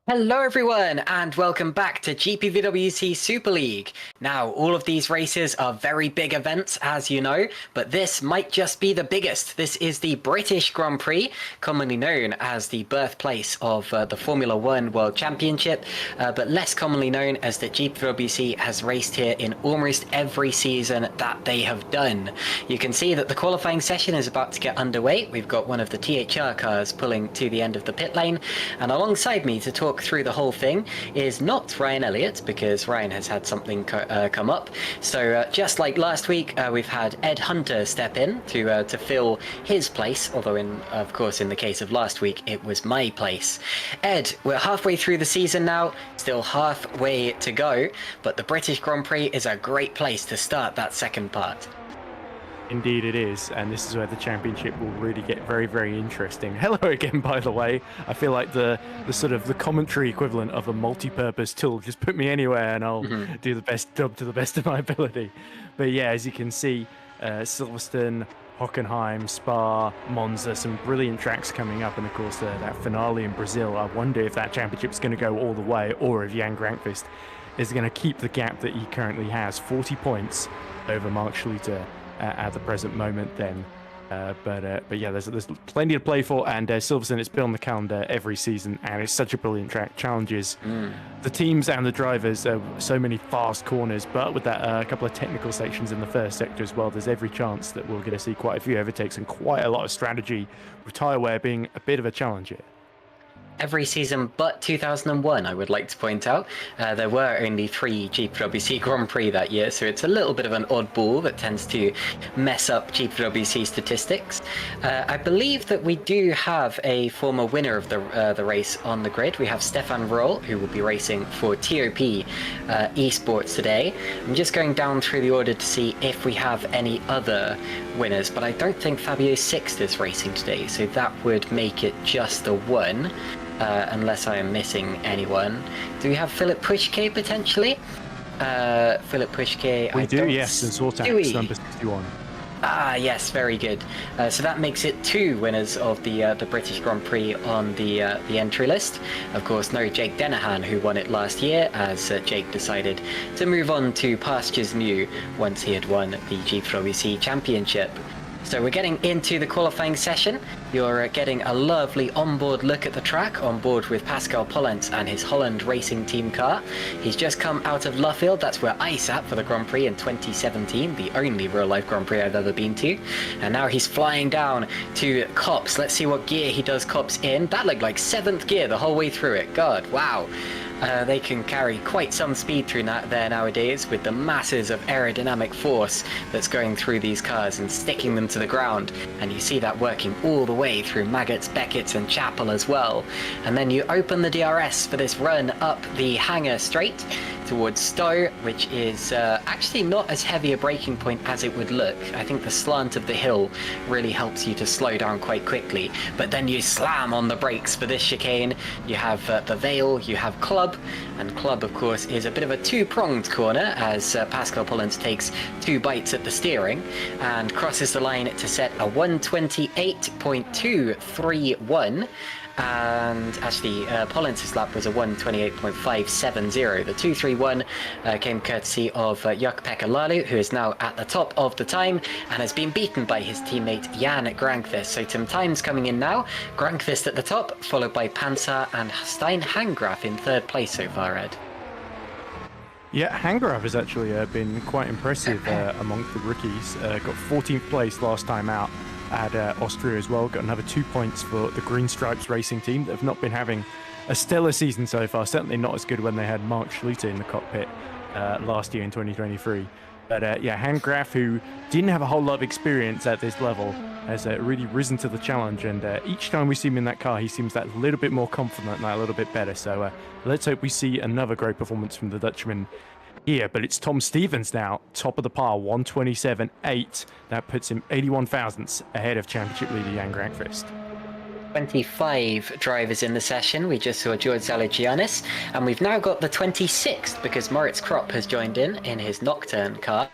Hello everyone and welcome back to GPVWC Super League. Now, all of these races are very big events, as you know, but this might just be the biggest. This is the British Grand Prix, commonly known as the birthplace of the Formula One World Championship, but less commonly known as that GPVWC has raced here in almost every season that they have done. You can see that the qualifying session is about to get underway. We've got one of the THR cars pulling to the end of the pit lane, and alongside me to talk through the whole thing is not Ryan Elliott, because Ryan has had something come up. So just like last week, we've had Ed Hunter step in to fill his place, although of course in the case of last week it was my place. Ed, we're halfway through the season now, still halfway to go, but the British Grand Prix is a great place to start that second part. Indeed it is, and this is where the championship will really get very, very interesting. Hello again, by the way. I feel like the sort of the commentary equivalent of a multi-purpose tool. Just put me anywhere and I'll do the best job to the best of my ability. But yeah, as you can see, Silverstone, Hockenheim, Spa, Monza, some brilliant tracks coming up, and of course that finale in Brazil. I wonder if that championship's going to go all the way, or if Jan Grankvist is going to keep the gap that he currently has, 40 points over Mark Schluter at the present moment then. But yeah, there's plenty to play for, and Silverstone, it's been on the calendar every season, and it's such a brilliant track. Challenges the teams and the drivers, so many fast corners, but with that couple of technical sections in the first sector as well, there's every chance that we're going to see quite a few overtakes and quite a lot of strategy, with tyre wear being a bit of a challenge here. Every season but 2001, I would like to point out. There were only 3 GPWC Grand Prix that year, so it's a little bit of an oddball that tends to mess up GPWC statistics. I believe that we do have a former winner of the race on the grid. We have Stefan Roll, who will be racing for TOP Esports today. I'm just going down through the order to see if we have any other winners, but I don't think Fabio Sixt is racing today, so that would make it just the one. Unless I am missing anyone. Do we have Philip Pushke potentially? Philip Pushke. We do, yes, and Sortax, number 61. Ah, yes, very good. So that makes it 2 winners of the British Grand Prix on the entry list. Of course, no Jake Dennehan, who won it last year, as Jake decided to move on to pastures new once he had won the GPVWC Championship. So we're getting into the qualifying session. You're getting a lovely onboard look at the track, on board with Pascal Pollens and his Holland Racing Team car. He's just come out of Luffield. That's where I sat for the Grand Prix in 2017, the only real-life Grand Prix I've ever been to. And now he's flying down to Copse. Let's see what gear he does Copse in. That looked like 7th gear the whole way through it. God, wow. They can carry quite some speed through there nowadays, with the masses of aerodynamic force that's going through these cars and sticking them to the ground. And you see that working all the way through Maggots, Beckett's and Chapel as well. And then you open the DRS for this run up the Hanger Straight towards Stowe, which is actually not as heavy a braking point as it would look. I think the slant of the hill really helps you to slow down quite quickly. But then you slam on the brakes for this chicane. You have the Vale, you have Club, and Club, of course, is a bit of a 2-pronged corner, as Pascal Pollens takes 2 bites at the steering and crosses the line to set a 128.231. And actually, Pollens' lap was a 128.570. The 231 came courtesy of Jukka-Pekka Lalu, who is now at the top of the time and has been beaten by his teammate Jan Grankvist. So some times coming in now. Grankvist at the top, followed by Pansar and Stein Hangraf in 3rd place so far, Ed. Yeah, Hangraf has actually been quite impressive amongst the rookies. Got 14th place last time out at Austria as well. Got another 2 points for the Green Stripes Racing Team that have not been having a stellar season so far. Certainly not as good when they had Mark Schluter in the cockpit last year in 2023. But yeah, Hangraf, who didn't have a whole lot of experience at this level, has really risen to the challenge. And each time we see him in that car, he seems that little bit more confident and that little bit better. So let's hope we see another great performance from the Dutchman here. But it's Tom Stevens now, top of the pile, 127.8. That puts him 81 thousandths ahead of championship leader Jan Grankvist. 25 drivers in the session. We just saw George Zalagianis, and we've now got the 26th because Moritz Kropp has joined in his Nocturne car.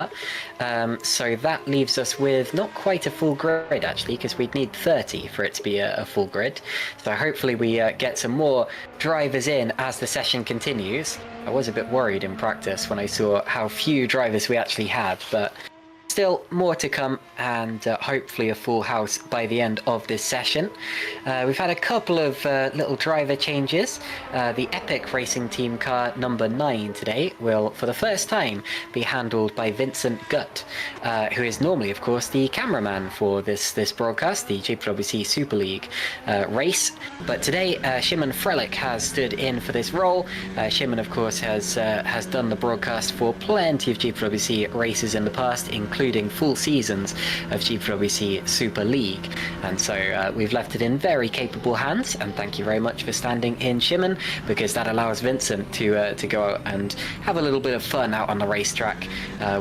So that leaves us with not quite a full grid, actually, because we'd need 30 for it to be a full grid. So hopefully we get some more drivers in as the session continues. I was a bit worried in practice when I saw how few drivers we actually had, but still more to come, and hopefully a full house by the end of this session. We've had a couple of little driver changes. The Epic Racing Team car number 9 today will, for the first time, be handled by Vincent Gutt, who is normally, of course, the cameraman for this broadcast, the GPVWC Super League race. But today, Szymon Frelik has stood in for this role. Szymon, of course, has done the broadcast for plenty of GPVWC races in the past, including full seasons of GPVWC Super League, and so we've left it in very capable hands, and thank you very much for standing in, Szymon, because that allows Vincent to go out and have a little bit of fun out on the racetrack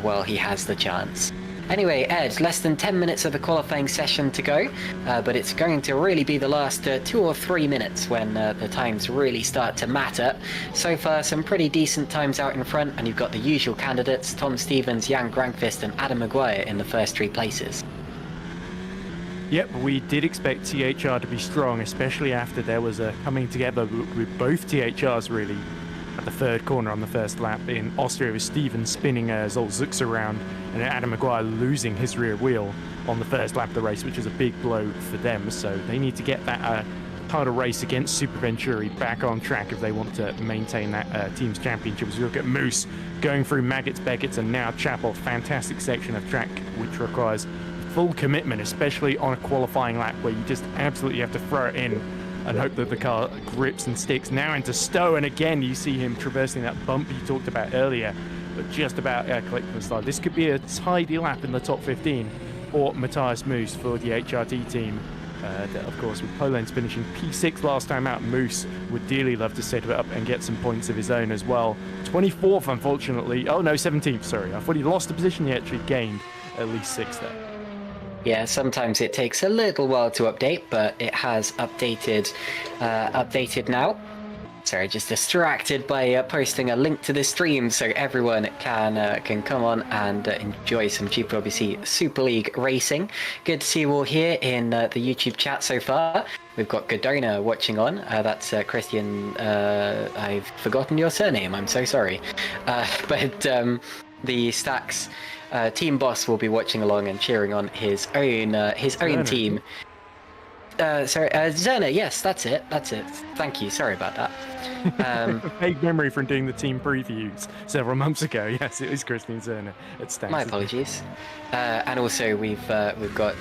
while he has the chance. Anyway, Ed, less than 10 minutes of the qualifying session to go, but it's going to really be the last 2 or 3 minutes when the times really start to matter. So far, some pretty decent times out in front, and you've got the usual candidates, Tom Stevens, Jan Grankvist and Adam Maguire in the first 3 places. Yep, we did expect THR to be strong, especially after there was a coming together with both THRs really at the third corner on the first lap in Austria, with Stevens spinning Zol Zux around and Adam Maguire losing his rear wheel on the first lap of the race, which is a big blow for them. So they need to get that title race against Super Venturi back on track if they want to maintain that team's championship. As we look at Moose going through Maggots, Beckett's and now Chapel, fantastic section of track which requires full commitment, especially on a qualifying lap where you just absolutely have to throw it in and hope that the car grips and sticks. Now into Stowe, and again you see him traversing that bump you talked about earlier, but just about collecting the start. This could be a tidy lap in the top 15 for Matthias Moose for the HRT team. Of course, with Polenz finishing P6 last time out, Moose would dearly love to set it up and get some points of his own as well. 24th, unfortunately. Oh no, 17th, sorry. I thought he lost the position, he actually gained at least 6 there. Yeah, sometimes it takes a little while to update, but it has updated now. Sorry, just distracted by posting a link to the stream so everyone can come on and enjoy some GPVWC Super League racing. Good to see you all here in the YouTube chat so far. We've got Godona watching on. That's Christian. I've forgotten your surname. I'm so sorry. But the Stacks team boss will be watching along and cheering on his own team. Sorry, Zerna, yes, that's it. Thank you, sorry about that. Vague memory from doing the team previews several months ago. Yes, it is Christian Zerna at Stacks. My apologies. And also we've got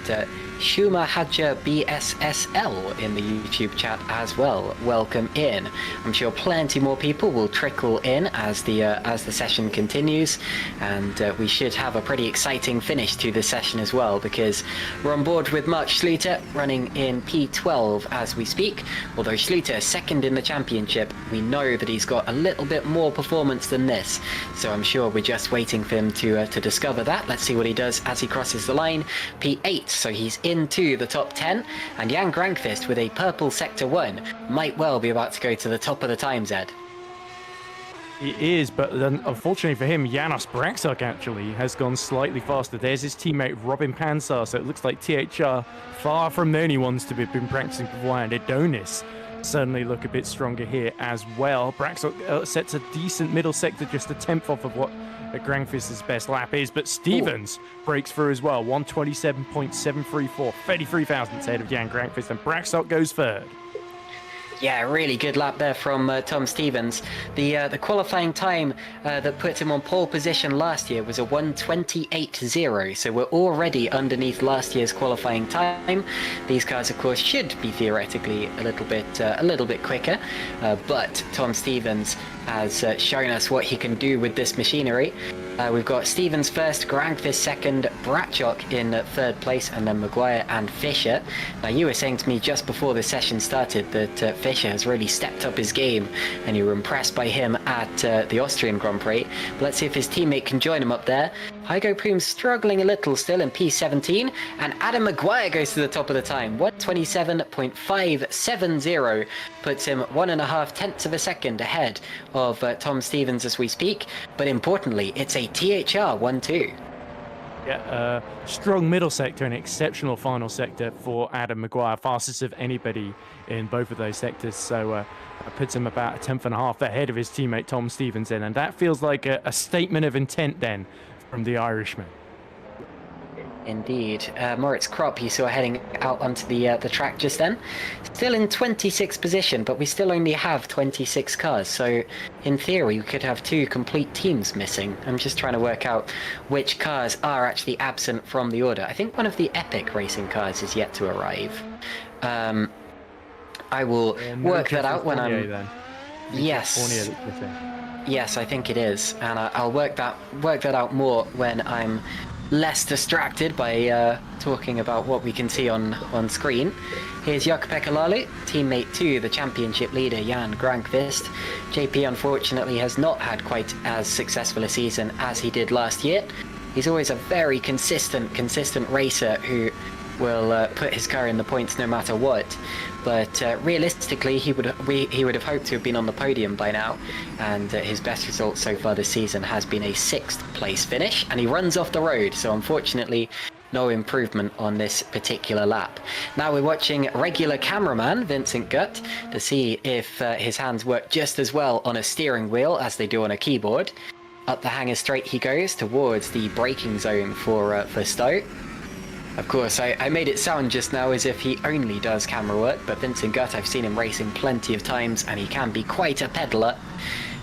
Shuma Hadja BSSL in the YouTube chat as well. Welcome in. I'm sure plenty more people will trickle in as the session continues, and we should have a pretty exciting finish to this session as well, because we're on board with Mark Schluter running in P12 as we speak. Although Schluter second in the championship, we know that he's got a little bit more performance than this, so I'm sure we're just waiting for him to discover that. Let's see what he does as he crosses the line. P8, so he's into the top 10, and Jan Grankvist with a purple sector 1 might well be about to go to the top of the times, Ed. He is, but then, unfortunately for him, Janos Braxok actually has gone slightly faster. There's his teammate Robin Pansar, so it looks like THR far from the only ones to have been practicing beforehand. Adonis certainly look a bit stronger here as well. Braxok sets a decent middle sector, just a 10th off of what Grankvist's best lap is, but Stevens breaks through as well. 127.734, 33 thousandths ahead of Jan Grankvist, and Braxok goes third. Yeah, really good lap there from Tom Stevens. The qualifying time that put him on pole position last year was a 1:28.0, so we're already underneath last year's qualifying time. These cars, of course, should be theoretically a little bit quicker, but Tom Stevens has shown us what he can do with this machinery. We've got Stevens first, Grankvist second, Bratchok in third place, and then Maguire and Fisher. Now, you were saying to me just before the session started that Fisher has really stepped up his game, and you were impressed by him at the Austrian Grand Prix. But let's see if his teammate can join him up there. Hygo Plume's struggling a little still in P17, and Adam Maguire goes to the top of the time. 1:27.570 puts him 1.5 tenths of a second ahead of Tom Stevens as we speak. But importantly, it's a THR 1-2. Yeah, strong middle sector and exceptional final sector for Adam Maguire, fastest of anybody in both of those sectors. So puts him about 1.5 tenths ahead of his teammate Tom Stevenson, and that feels like a statement of intent then from the Irishman. Indeed. Moritz Kropp, you saw heading out onto the track just then. Still in 26th position, but we still only have 26 cars. So in theory, we could have 2 complete teams missing. I'm just trying to work out which cars are actually absent from the order. I think one of the Epic Racing cars is yet to arrive. I will work that out when I'm... Then. Yes. Yes, I think it is. And I'll work that out more when I'm less distracted by talking about what we can see on screen. Here's Jaak-Pekka Lalu, teammate to the championship leader Jan Granqvist. JP unfortunately has not had quite as successful a season as he did last year. He's always a very consistent racer who will put his car in the points no matter what. But realistically, he would have hoped to have been on the podium by now, and his best result so far this season has been a 6th place finish, and he runs off the road, so unfortunately no improvement on this particular lap. Now we're watching regular cameraman Vincent Gutt to see if his hands work just as well on a steering wheel as they do on a keyboard. Up the hanger straight he goes towards the braking zone for Stowe. Of course, I made it sound just now as if he only does camera work, but Vincent Gutt, I've seen him racing plenty of times, and he can be quite a peddler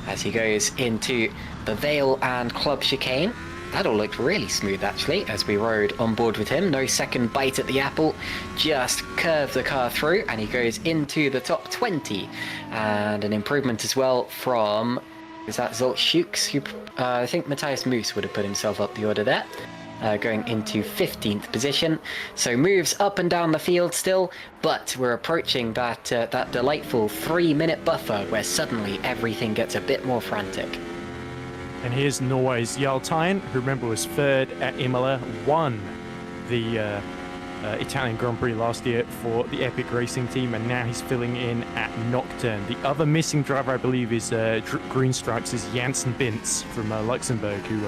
as he goes into the Vale and Club chicane. That all looked really smooth, actually, as we rode on board with him. No second bite at the apple, just curved the car through, and he goes into the top 20. And an improvement as well from, is that Zolt Schukes? Who, I think Matthias Moos would have put himself up the order there. Going into 15th position, so moves up and down the field still, but we're approaching that delightful 3-minute buffer where suddenly everything gets a bit more frantic. And here's Norway's Jarl Tyen, who remember was 3rd at Imola, won the Italian Grand Prix last year for the Epic Racing team, and now he's filling in at Nocturne. The other missing driver, I believe, is Green Stripes, is Janssen Bintz from Luxembourg, who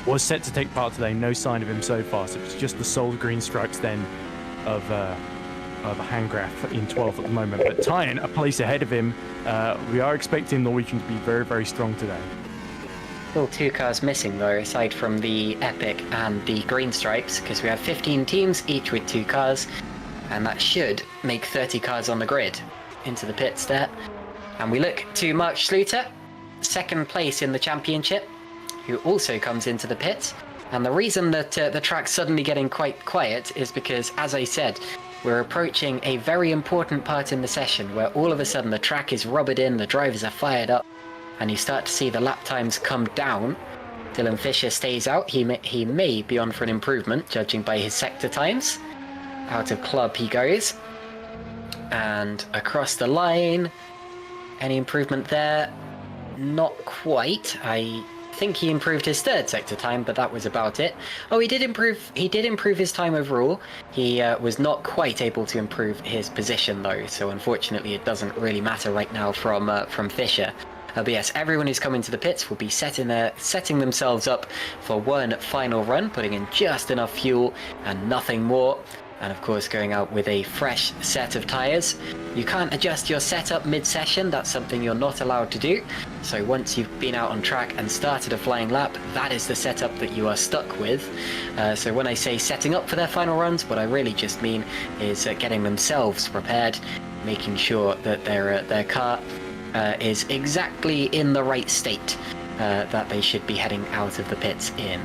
was set to take part today. No sign of him so far, so it's just the sole Green Stripes then of Hangraf in 12th at the moment. But Tyen, a place ahead of him. We are expecting Norwegian to be very, very strong today. Still 2 cars missing though, aside from the Epic and the Green Stripes, because we have 15 teams, each with 2 cars, and that should make 30 cars on the grid. Into the pits there. And we look to Mark Schluter, 2nd place in the championship, who also comes into the pits. And the reason that the track's suddenly getting quite quiet is because, as I said, we're approaching a very important part in the session where all of a sudden the track is rubbered in, the drivers are fired up, and you start to see the lap times come down. Dylan Fisher stays out. He may be on for an improvement, judging by his sector times. Out of club he goes. And across the line, any improvement there? Not quite. I think he improved his 3rd sector time, but that was about it. Oh, he did improve his time overall. He was not quite able to improve his position though, so unfortunately it doesn't really matter right now from Fisher. But yes, everyone who's coming to the pits will be setting themselves up for one final run, putting in just enough fuel and nothing more. And of course going out with a fresh set of tyres. You can't adjust your setup mid-session, that's something you're not allowed to do. So once you've been out on track and started a flying lap, that is the setup that you are stuck with. So when I say setting up for their final runs, what I really just mean is getting themselves prepared, making sure that their car is exactly in the right state that they should be heading out of the pits in.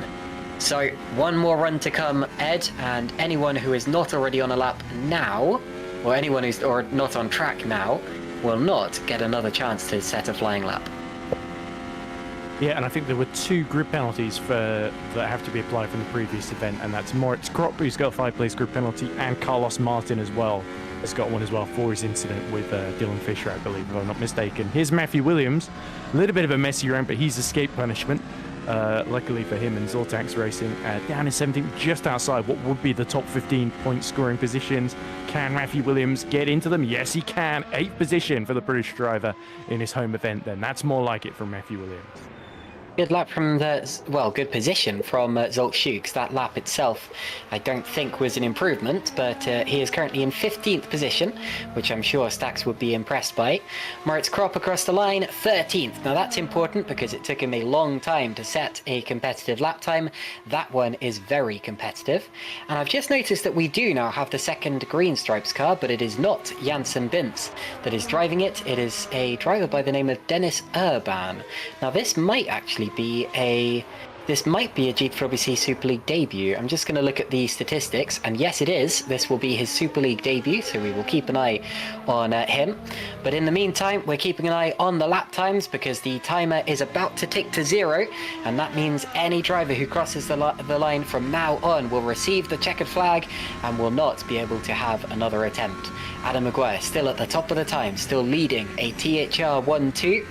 So, one more run to come, Ed, and anyone who is not already on a lap now, or anyone who's not on track now, will not get another chance to set a flying lap. Yeah, and I think there were 2 grid penalties that have to be applied from the previous event, and that's Moritz Kropp, who's got a 5-place grid penalty, and Carlos Martin as well has got one as well for his incident with Dylan Fisher, I believe, if I'm not mistaken. Here's Matthew Williams, a little bit of a messy round, but he's escaped punishment. Luckily for him and Zortax Racing, down in 17th, just outside what would be the top 15 point scoring positions. Can Matthew Williams get into them? Yes, he can. 8th position for the British driver in his home event then. That's more like it from Matthew Williams. Good lap from good position from Zolt Schukes. That lap itself, I don't think was an improvement, but he is currently in 15th position, which I'm sure Stax would be impressed by. Moritz Kropp across the line, 13th. Now that's important because it took him a long time to set a competitive lap time. That one is very competitive. And I've just noticed that we do now have the second Green Stripes car, but it is not Janssen Bintz that is driving it. It is a driver by the name of Dennis Urban. Now this might actually be a GPVWC Super League debut. I'm just going to look at the statistics, and yes, it is. This will be his Super League debut, so we will keep an eye on him. But in the meantime, we're keeping an eye on the lap times because the timer is about to tick to 0, and that means any driver who crosses the line from now on will receive the checkered flag and will not be able to have another attempt. Adam Maguire still at the top of the time, still leading a THR 1-2.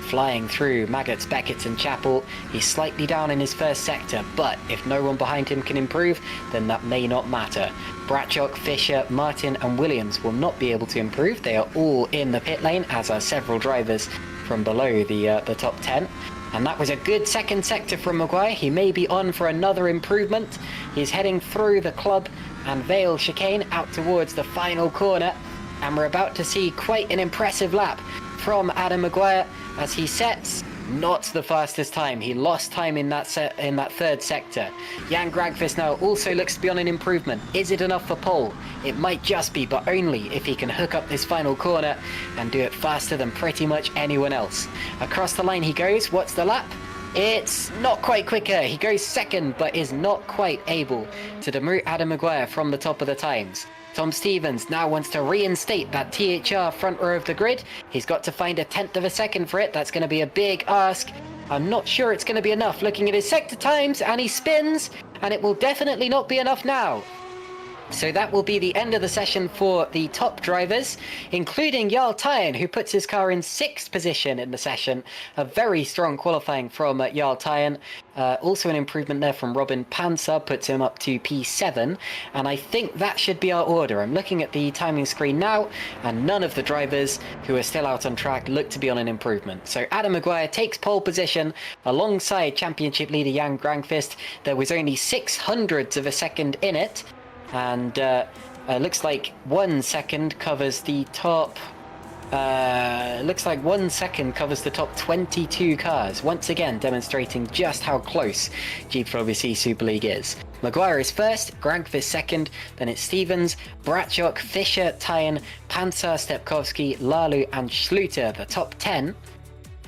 Flying through Maggots, Beckett's and Chapel. He's slightly down in his first sector, but if no one behind him can improve, then that may not matter. Bratchok, Fisher, Martin and Williams will not be able to improve. They are all in the pit lane, as are several drivers from below the top 10. And that was a good second sector from Maguire. He may be on for another improvement. He's heading through the club and Vale chicane out towards the final corner. And we're about to see quite an impressive lap from Adam Maguire as he sets not the fastest time. He lost time in that third sector. Jan Gragfist now also looks to be on an improvement. Is it enough for pole? It might just be, but only if he can hook up this final corner and do it faster than pretty much anyone else. Across the line he goes. What's the lap? It's not quite quicker. He goes second, but is not quite able to demote Adam Maguire from the top of the times. Tom Stevens now wants to reinstate that THR front row of the grid. He's got to find 1/10 of a second for it. That's going to be a big ask. I'm not sure it's going to be enough looking at his sector times, and he spins, and it will definitely not be enough now. So that will be the end of the session for the top drivers, including Jarl Tyen, who puts his car in 6th position in the session. A very strong qualifying from Jarl Tyen. Also an improvement there from Robin Panzer, puts him up to P7. And I think that should be our order. I'm looking at the timing screen now, and none of the drivers who are still out on track look to be on an improvement. So Adam Maguire takes pole position alongside championship leader Jan Grangfist. There was only 600ths of a second in it. And looks like 1 second covers the top. Looks like 1 second covers the top 22 cars. Once again, demonstrating just how close GPVWC Super League is. Maguire is first, Grangfist second, then it's Stevens, Bratchok, Fisher, Tyen, Panzer, Stepkowski, Lalu, and Schluter, the top 10.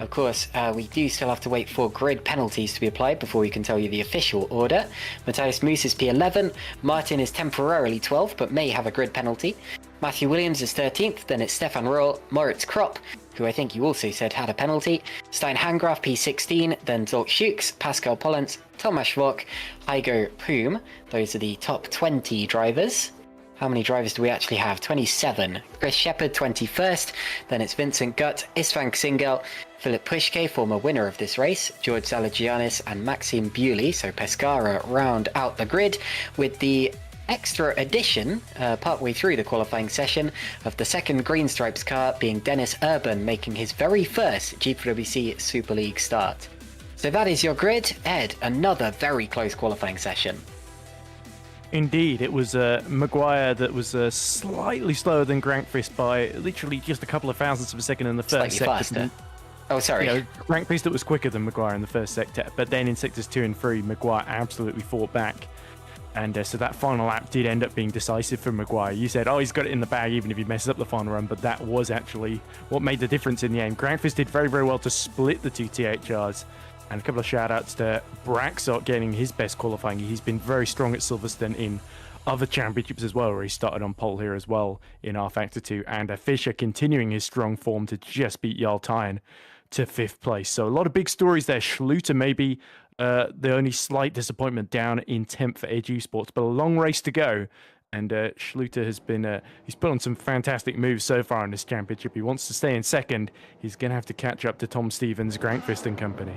Of course, we do still have to wait for grid penalties to be applied before we can tell you the official order. Matthias Moos is P11, Martin is temporarily 12th but may have a grid penalty. Matthew Williams is 13th, then it's Stefan Roll, Moritz Kropp, who I think you also said had a penalty, Stein Hangraf P16, then Zolt Schukes, Pascal Pollens, Thomas Schwock, Heigo Poom. Those are the top 20 drivers. How many drivers do we actually have? 27. Chris Shepard, 21st. Then it's Vincent Gutt, Istvan Ksingel, Philip Pushke, former winner of this race, George Zalagianis and Maxime Bewley. So Pescara round out the grid with the extra addition partway through the qualifying session of the second Green Stripes car being Dennis Urban, making his very first GPWC Super League start. So that is your grid. Ed, another very close qualifying session. Indeed, it was Maguire that was slightly slower than Grangfist by literally just a couple of thousandths of a second in the first sector. Faster. Oh, sorry. Grangfist that was quicker than Maguire in the first sector, but then in sectors 2 and 3, Maguire absolutely fought back. And so that final lap did end up being decisive for Maguire. You said, oh, he's got it in the bag even if he messes up the final run, but that was actually what made the difference in the end. Grangfist did very, very well to split the 2 THRs. And a couple of shout-outs to Braxot getting his best qualifying. He's been very strong at Silverstone in other championships as well, where he started on pole here as well in R Factor 2. And Fisher continuing his strong form to just beat Jarl Tyen to 5th place. So a lot of big stories there. Schluter maybe the only slight disappointment down in 10th for Edge Esports, but a long race to go. And Schluter has been, he's put on some fantastic moves so far in this championship. He wants to stay in 2nd. He's going to have to catch up to Tom Stevens, Grankvist and company.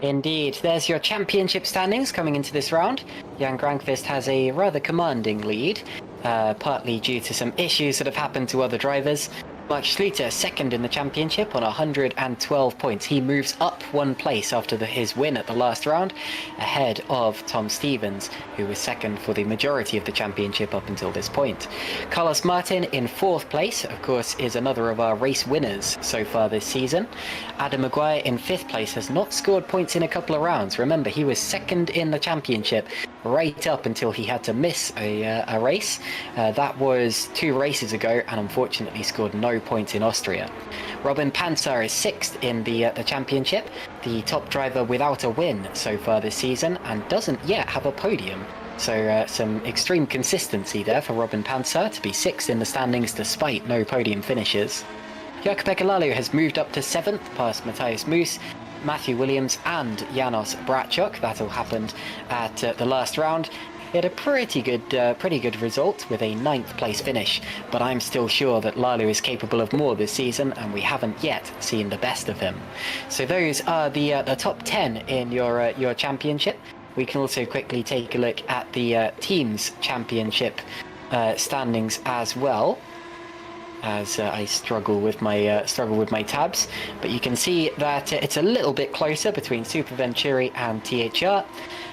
Indeed. There's your championship standings coming into this round. Jan Grankvist has a rather commanding lead, partly due to some issues that have happened to other drivers. Mark Schluter, 2nd in the championship on 112 points. He moves up 1 place after his win at the last round, ahead of Tom Stevens, who was 2nd for the majority of the championship up until this point. Carlos Martin in 4th place, of course, is another of our race winners so far this season. Adam Maguire in 5th place has not scored points in a couple of rounds. Remember, he was 2nd in the championship right up until he had to miss a race. That was 2 races ago, and unfortunately scored no points in Austria. Robin Panzer is 6th in the championship, the top driver without a win so far this season, and doesn't yet have a podium. So some extreme consistency there for Robin Panzer to be 6th in the standings despite no podium finishes. Jakob Lalu has moved up to 7th past Matthias Moos, Matthew Williams and Janos Brachuk. That all happened at the last round. He had a pretty good result with a 9th place finish, but I'm still sure that Lalu is capable of more this season, and we haven't yet seen the best of him. So those are the top 10 in your championship. We can also quickly take a look at the teams championship standings as well, as I struggle with my tabs. But you can see that it's a little bit closer between Super Venturi and THR.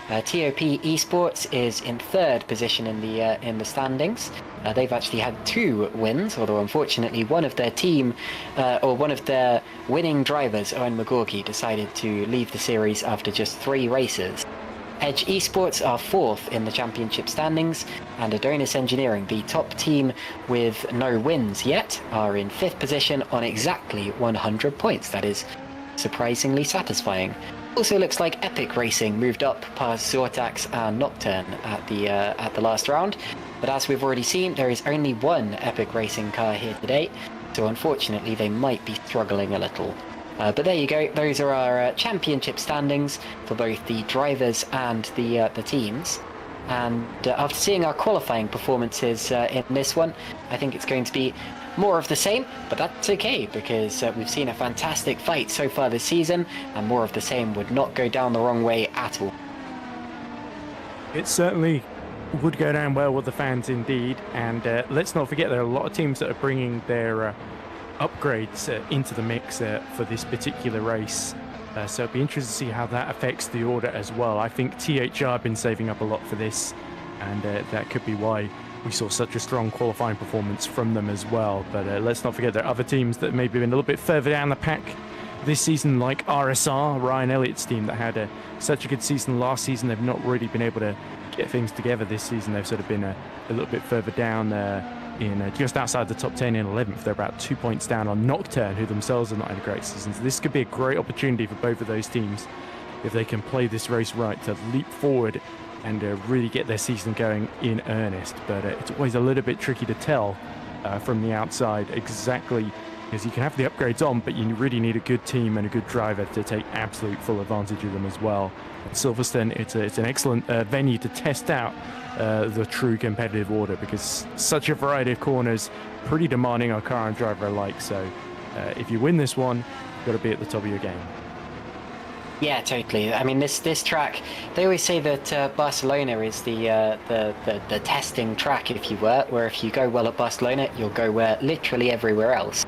TOP Esports is in 3rd position in the standings. They've actually had 2 wins, although unfortunately one of their team, or one of their winning drivers, Owen McGorky, decided to leave the series after just 3 races. Edge Esports are 4th in the championship standings, and Adonis Engineering, the top team with no wins yet, are in 5th position on exactly 100 points. That is surprisingly satisfying. Also looks like Epic Racing moved up past Zortax and Nocturne at the last round, but as we've already seen, there is only 1 Epic Racing car here today, so unfortunately they might be struggling a little. But there you go, those are our championship standings for both the drivers and the teams. And after seeing our qualifying performances in this one, I think it's going to be more of the same, but that's okay, because we've seen a fantastic fight so far this season, and more of the same would not go down the wrong way at all. It certainly would go down well with the fans indeed, and let's not forget there are a lot of teams that are bringing their upgrades into the mix for this particular race. So it'll be interesting to see how that affects the order as well. I think THR have been saving up a lot for this, and that could be why we saw such a strong qualifying performance from them as well. But let's not forget there are other teams that maybe been a little bit further down the pack this season, like RSR, Ryan Elliott's team, that had such a good season last season. They've not really been able to get things together this season. They've sort of been a little bit further down in just outside the top 10 in 11th. They're about 2 points down on Nocturne, who themselves have not had a great season. So this could be a great opportunity for both of those teams, if they can play this race right, to leap forward and really get their season going in earnest. But it's always a little bit tricky to tell from the outside exactly, because you can have the upgrades on, but you really need a good team and a good driver to take absolute full advantage of them as well. At Silverstone, it's an excellent venue to test out the true competitive order, because such a variety of corners, pretty demanding on car and driver alike. So if you win this one, you've got to be at the top of your game. Yeah, totally. I mean, this track, they always say that Barcelona is the testing track, if you were, where if you go well at Barcelona, you'll go literally everywhere else.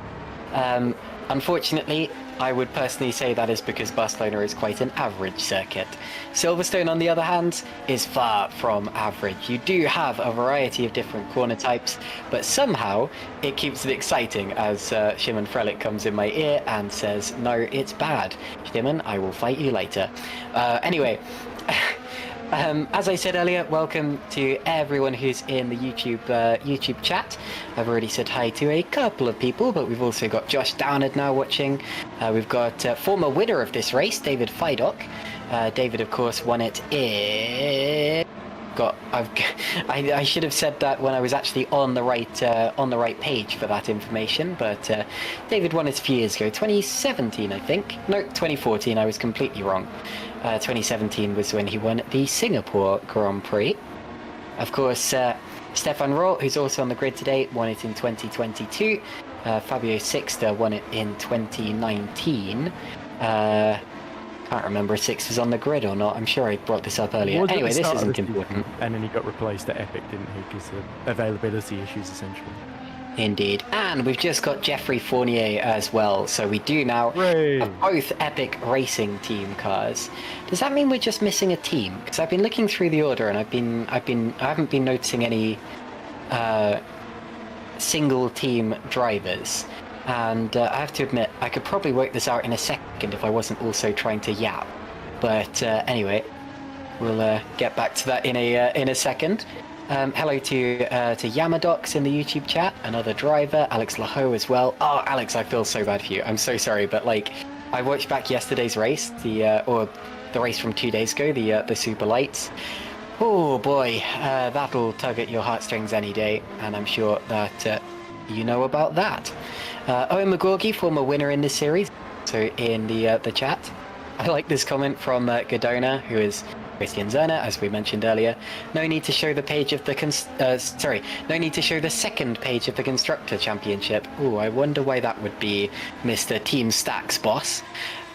Unfortunately, I would personally say that is because Barcelona is quite an average circuit. Silverstone, on the other hand, is far from average. You do have a variety of different corner types, but somehow it keeps it exciting as Szymon Frelik comes in my ear and says, "No, it's bad. Szymon, I will fight you later." Anyway. As I said earlier, welcome to everyone who's in the YouTube chat. I've already said hi to a couple of people, but we've also got Josh Downard now watching. We've got former winner of this race, David Fidok. David, of course, won it in I should have said that when I was actually on the right page for that information. But David won it a few years ago, 2017, I think. No, 2014. I was completely wrong. 2017 was when he won the Singapore Grand Prix. Of course, Stefan Rohr, who's also on the grid today, won it in 2022. Fabio Sixter won it in 2019. Can't remember if Six was on the grid or not. I'm sure I brought this up earlier. Anyway, this isn't important. And then he got replaced at Epic, didn't he? Because of availability issues, essentially. Indeed. And we've just got Jeffrey Fournier as well. So we do now have both Epic Racing team cars. Does that mean we're just missing a team? Because I've been looking through the order and I haven't been noticing any single team drivers. And I have to admit, I could probably work this out in a second if I wasn't also trying to yap. But anyway, we'll get back to that in a second. Hello to Yamadox in the YouTube chat, another driver, Alex Laho as well. Oh, Alex, I feel so bad for you. I'm so sorry, but like, I watched back yesterday's race, the race from 2 days ago, the Super Lights. Oh boy, that'll tug at your heartstrings any day, and I'm sure that you know about that. Owen McGorgy, former winner in this series, so in the chat. I like this comment from Godona, who is Christian Zerner, as we mentioned earlier. No need to show the page of the no need to show the second page of the Constructor Championship. Ooh, I wonder why that would be, Mr. Team Stacks boss.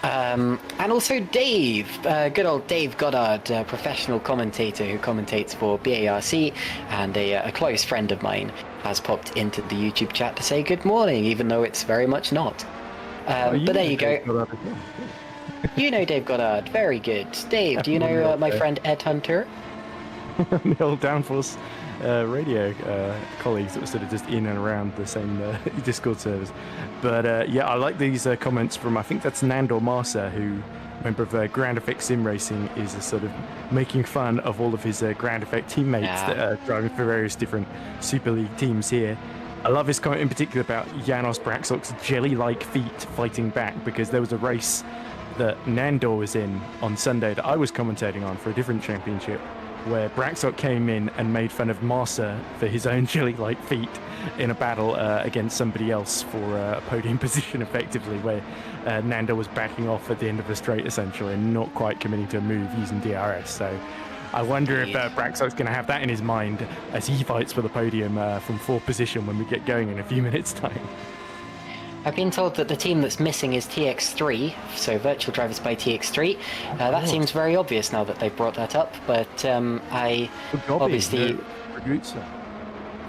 And also Dave, good old Dave Goddard, professional commentator who commentates for BARC, and a close friend of mine, has popped into the YouTube chat to say good morning, even though it's very much not. But there you go. You know Dave Goddard, very good. Dave, do you know my friend Ed Hunter? The old Downforce radio colleagues that were sort of just in and around the same Discord servers. But yeah, I like these comments from, I think that's Nandor Marsa, who, member of Grand Effect Sim Racing, is sort of making fun of all of his Grand Effect teammates that are driving for various different Super League teams here. I love his comment in particular about Janos Braxok's jelly-like feet fighting back, because there was a race that Nandor was in on Sunday that I was commentating on for a different championship, where Braxok came in and made fun of Marsa for his own jelly-like feet in a battle against somebody else for a podium position, effectively, where Nandor was backing off at the end of the straight, essentially, and not quite committing to a move using DRS. So I wonder if Braxok's going to have that in his mind as he fights for the podium from fourth position when we get going in a few minutes' time. I've been told that the team that's missing is TX3, so Virtual Drivers by TX3. That seems very obvious now that they've brought that up, but I obviously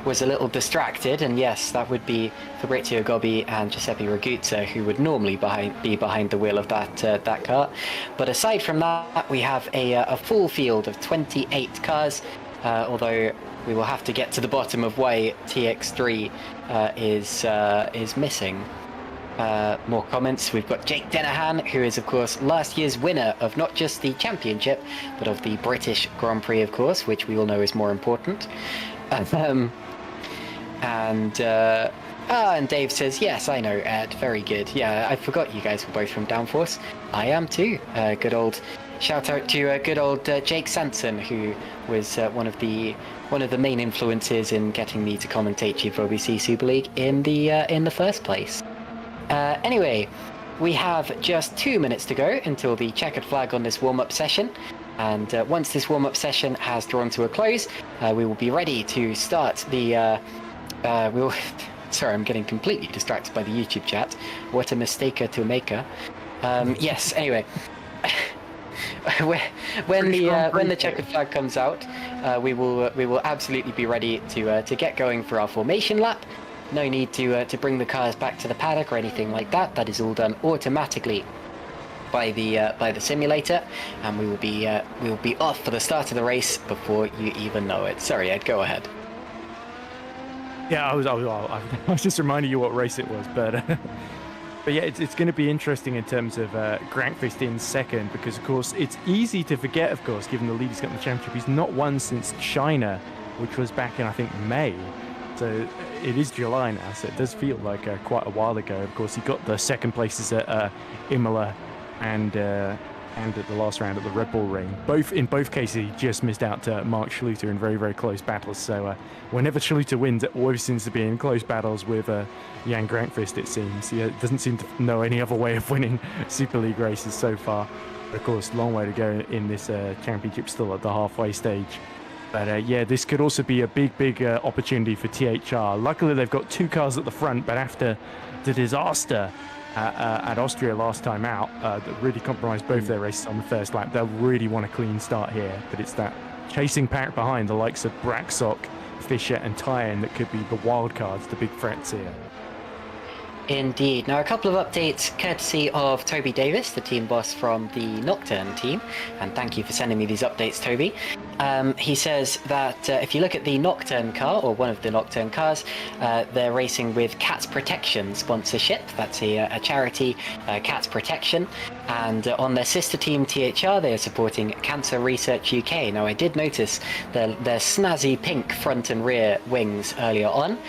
was a little distracted, and yes, that would be Fabrizio Gobbi and Giuseppe Raguzza, who would normally be behind the wheel of that car. But aside from that, we have a full field of 28 cars, although we will have to get to the bottom of why TX3 is missing. More comments. We've got Jake Dennehan, who is, of course, last year's winner of not just the championship, but of the British Grand Prix, of course, which we all know is more important. And Dave says, yes, I know, Ed, very good. Yeah, I forgot you guys were both from Downforce. I am too. Good old shout out to good old Jake Sanson, who was one of the main influences in getting me to commentate GPVWC Super League in the first place. Anyway, we have just 2 minutes to go until the checkered flag on this warm-up session, and once this warm-up session has drawn to a close, we will be ready to start the sorry, I'm getting completely distracted by the YouTube chat. What a mistake to make. Yes, anyway. when the checkered flag comes out, we will absolutely be ready to get going for our formation lap. No need to bring the cars back to the paddock or anything like that. That is all done automatically by the simulator, and we will be off for the start of the race before you even know it. Sorry, Ed, go ahead. Yeah, I was just reminding you what race it was, but yeah, it's going to be interesting in terms of Grankvist in second, because of course it's easy to forget, of course, given the lead he's got in the championship. He's not won since China, which was back in, I think, May. So it is July now, so it does feel like quite a while ago. Of course, he got the second places at Imola and and at the last round at the Red Bull Ring. In both cases, he just missed out to Mark Schluter in very, very close battles. So whenever Schluter wins, it always seems to be in close battles with Jan Grankvist, it seems. He doesn't seem to know any other way of winning Super League races so far. But of course, long way to go in this championship, still at the halfway stage. But yeah, this could also be a big opportunity for THR. Luckily, they've got 2 cars at the front, but after the disaster at Austria last time out, that really compromised both their races on the first lap, they'll really want a clean start here. But it's that chasing pack behind the likes of Braxock, Fischer and Tyen that could be the wild cards, the big threats here. Indeed. Now, a couple of updates courtesy of Toby Davis, the team boss from the Nocturne team, and thank you for sending me these updates, Toby. He says that if you look at the Nocturne car, or one of the Nocturne cars, they're racing with Cats Protection sponsorship. That's a charity, Cats Protection. And on their sister team, THR, they are supporting Cancer Research UK. Now, I did notice their snazzy pink front and rear wings earlier on,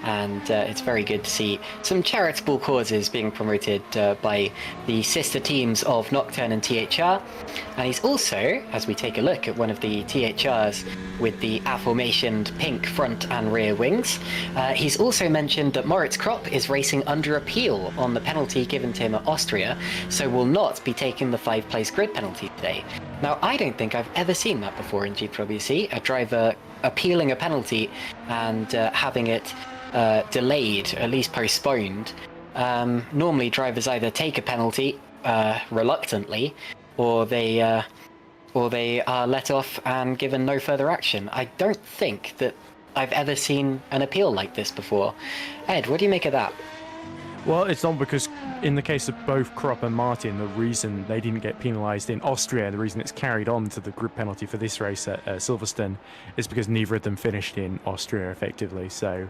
and it's very good to see some charitable causes being promoted by the sister teams of Nocturne and THR. And he's also, as we take a look at one of the THRs with the aforementioned pink front and rear wings, he's also mentioned that Moritz Kropp is racing under appeal on the penalty given to him at Austria, so will not be taking the 5-place grid penalty today. Now, I don't think I've ever seen that before in GPVWC, a driver appealing a penalty and having it delayed, at least postponed. Normally drivers either take a penalty reluctantly, or they are let off and given no further action. I don't think that I've ever seen an appeal like this before. Ed, what do you make of that? Well, it's not, because in the case of both Kropp and Martin, the reason they didn't get penalised in Austria, the reason it's carried on to the group penalty for this race at Silverstone, is because neither of them finished in Austria effectively. So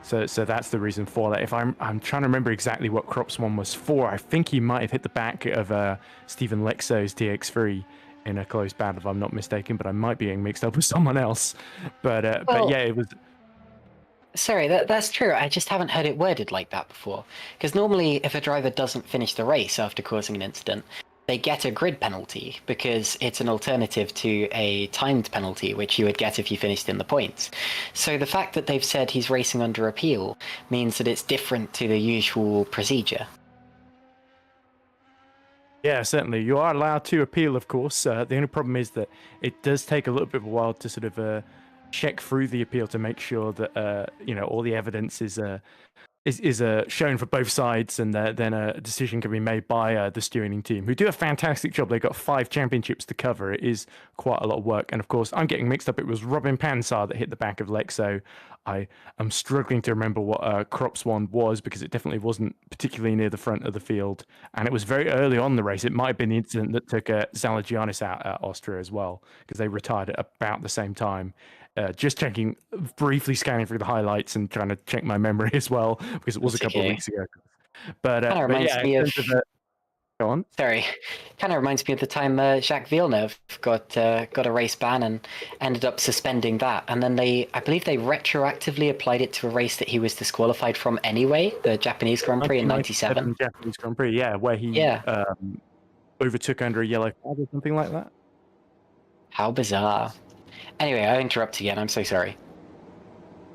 that's the reason for that. If I'm trying to remember exactly what Kropp's one was for. I think he might have hit the back of Stephen Lexo's TX3 in a close battle, if I'm not mistaken, but I might be getting mixed up with someone else. But yeah, it was. Sorry, that's true. I just haven't heard it worded like that before. Because normally, if a driver doesn't finish the race after causing an incident, they get a grid penalty, because it's an alternative to a timed penalty, which you would get if you finished in the points. So the fact that they've said he's racing under appeal means that it's different to the usual procedure. Yeah, certainly. You are allowed to appeal, of course. The only problem is that it does take a little bit of a while to sort of check through the appeal to make sure that all the evidence is shown for both sides, and then a decision can be made by the steering team, who do a fantastic job. They've got 5 championships to cover. It is quite a lot of work. And of course, I'm getting mixed up. It was Robin Pansar that hit the back of Lexo. I am struggling to remember what Kropp's one was, because it definitely wasn't particularly near the front of the field. And it was very early on in the race. It might have been the incident that took Zalagianis out at Austria as well, because they retired at about the same time. Just checking, briefly scanning through the highlights and trying to check my memory as well, because it was a couple of weeks ago. But reminds me of. Go on. Sorry, kind of reminds me of the time Jacques Villeneuve got a race ban and ended up suspending that, and then I believe they retroactively applied it to a race that he was disqualified from anyway, the Japanese Grand Prix in '97. Japanese Grand Prix, yeah, where he overtook under a yellow flag or something like that. How bizarre. Anyway, I interrupt again. I'm so sorry.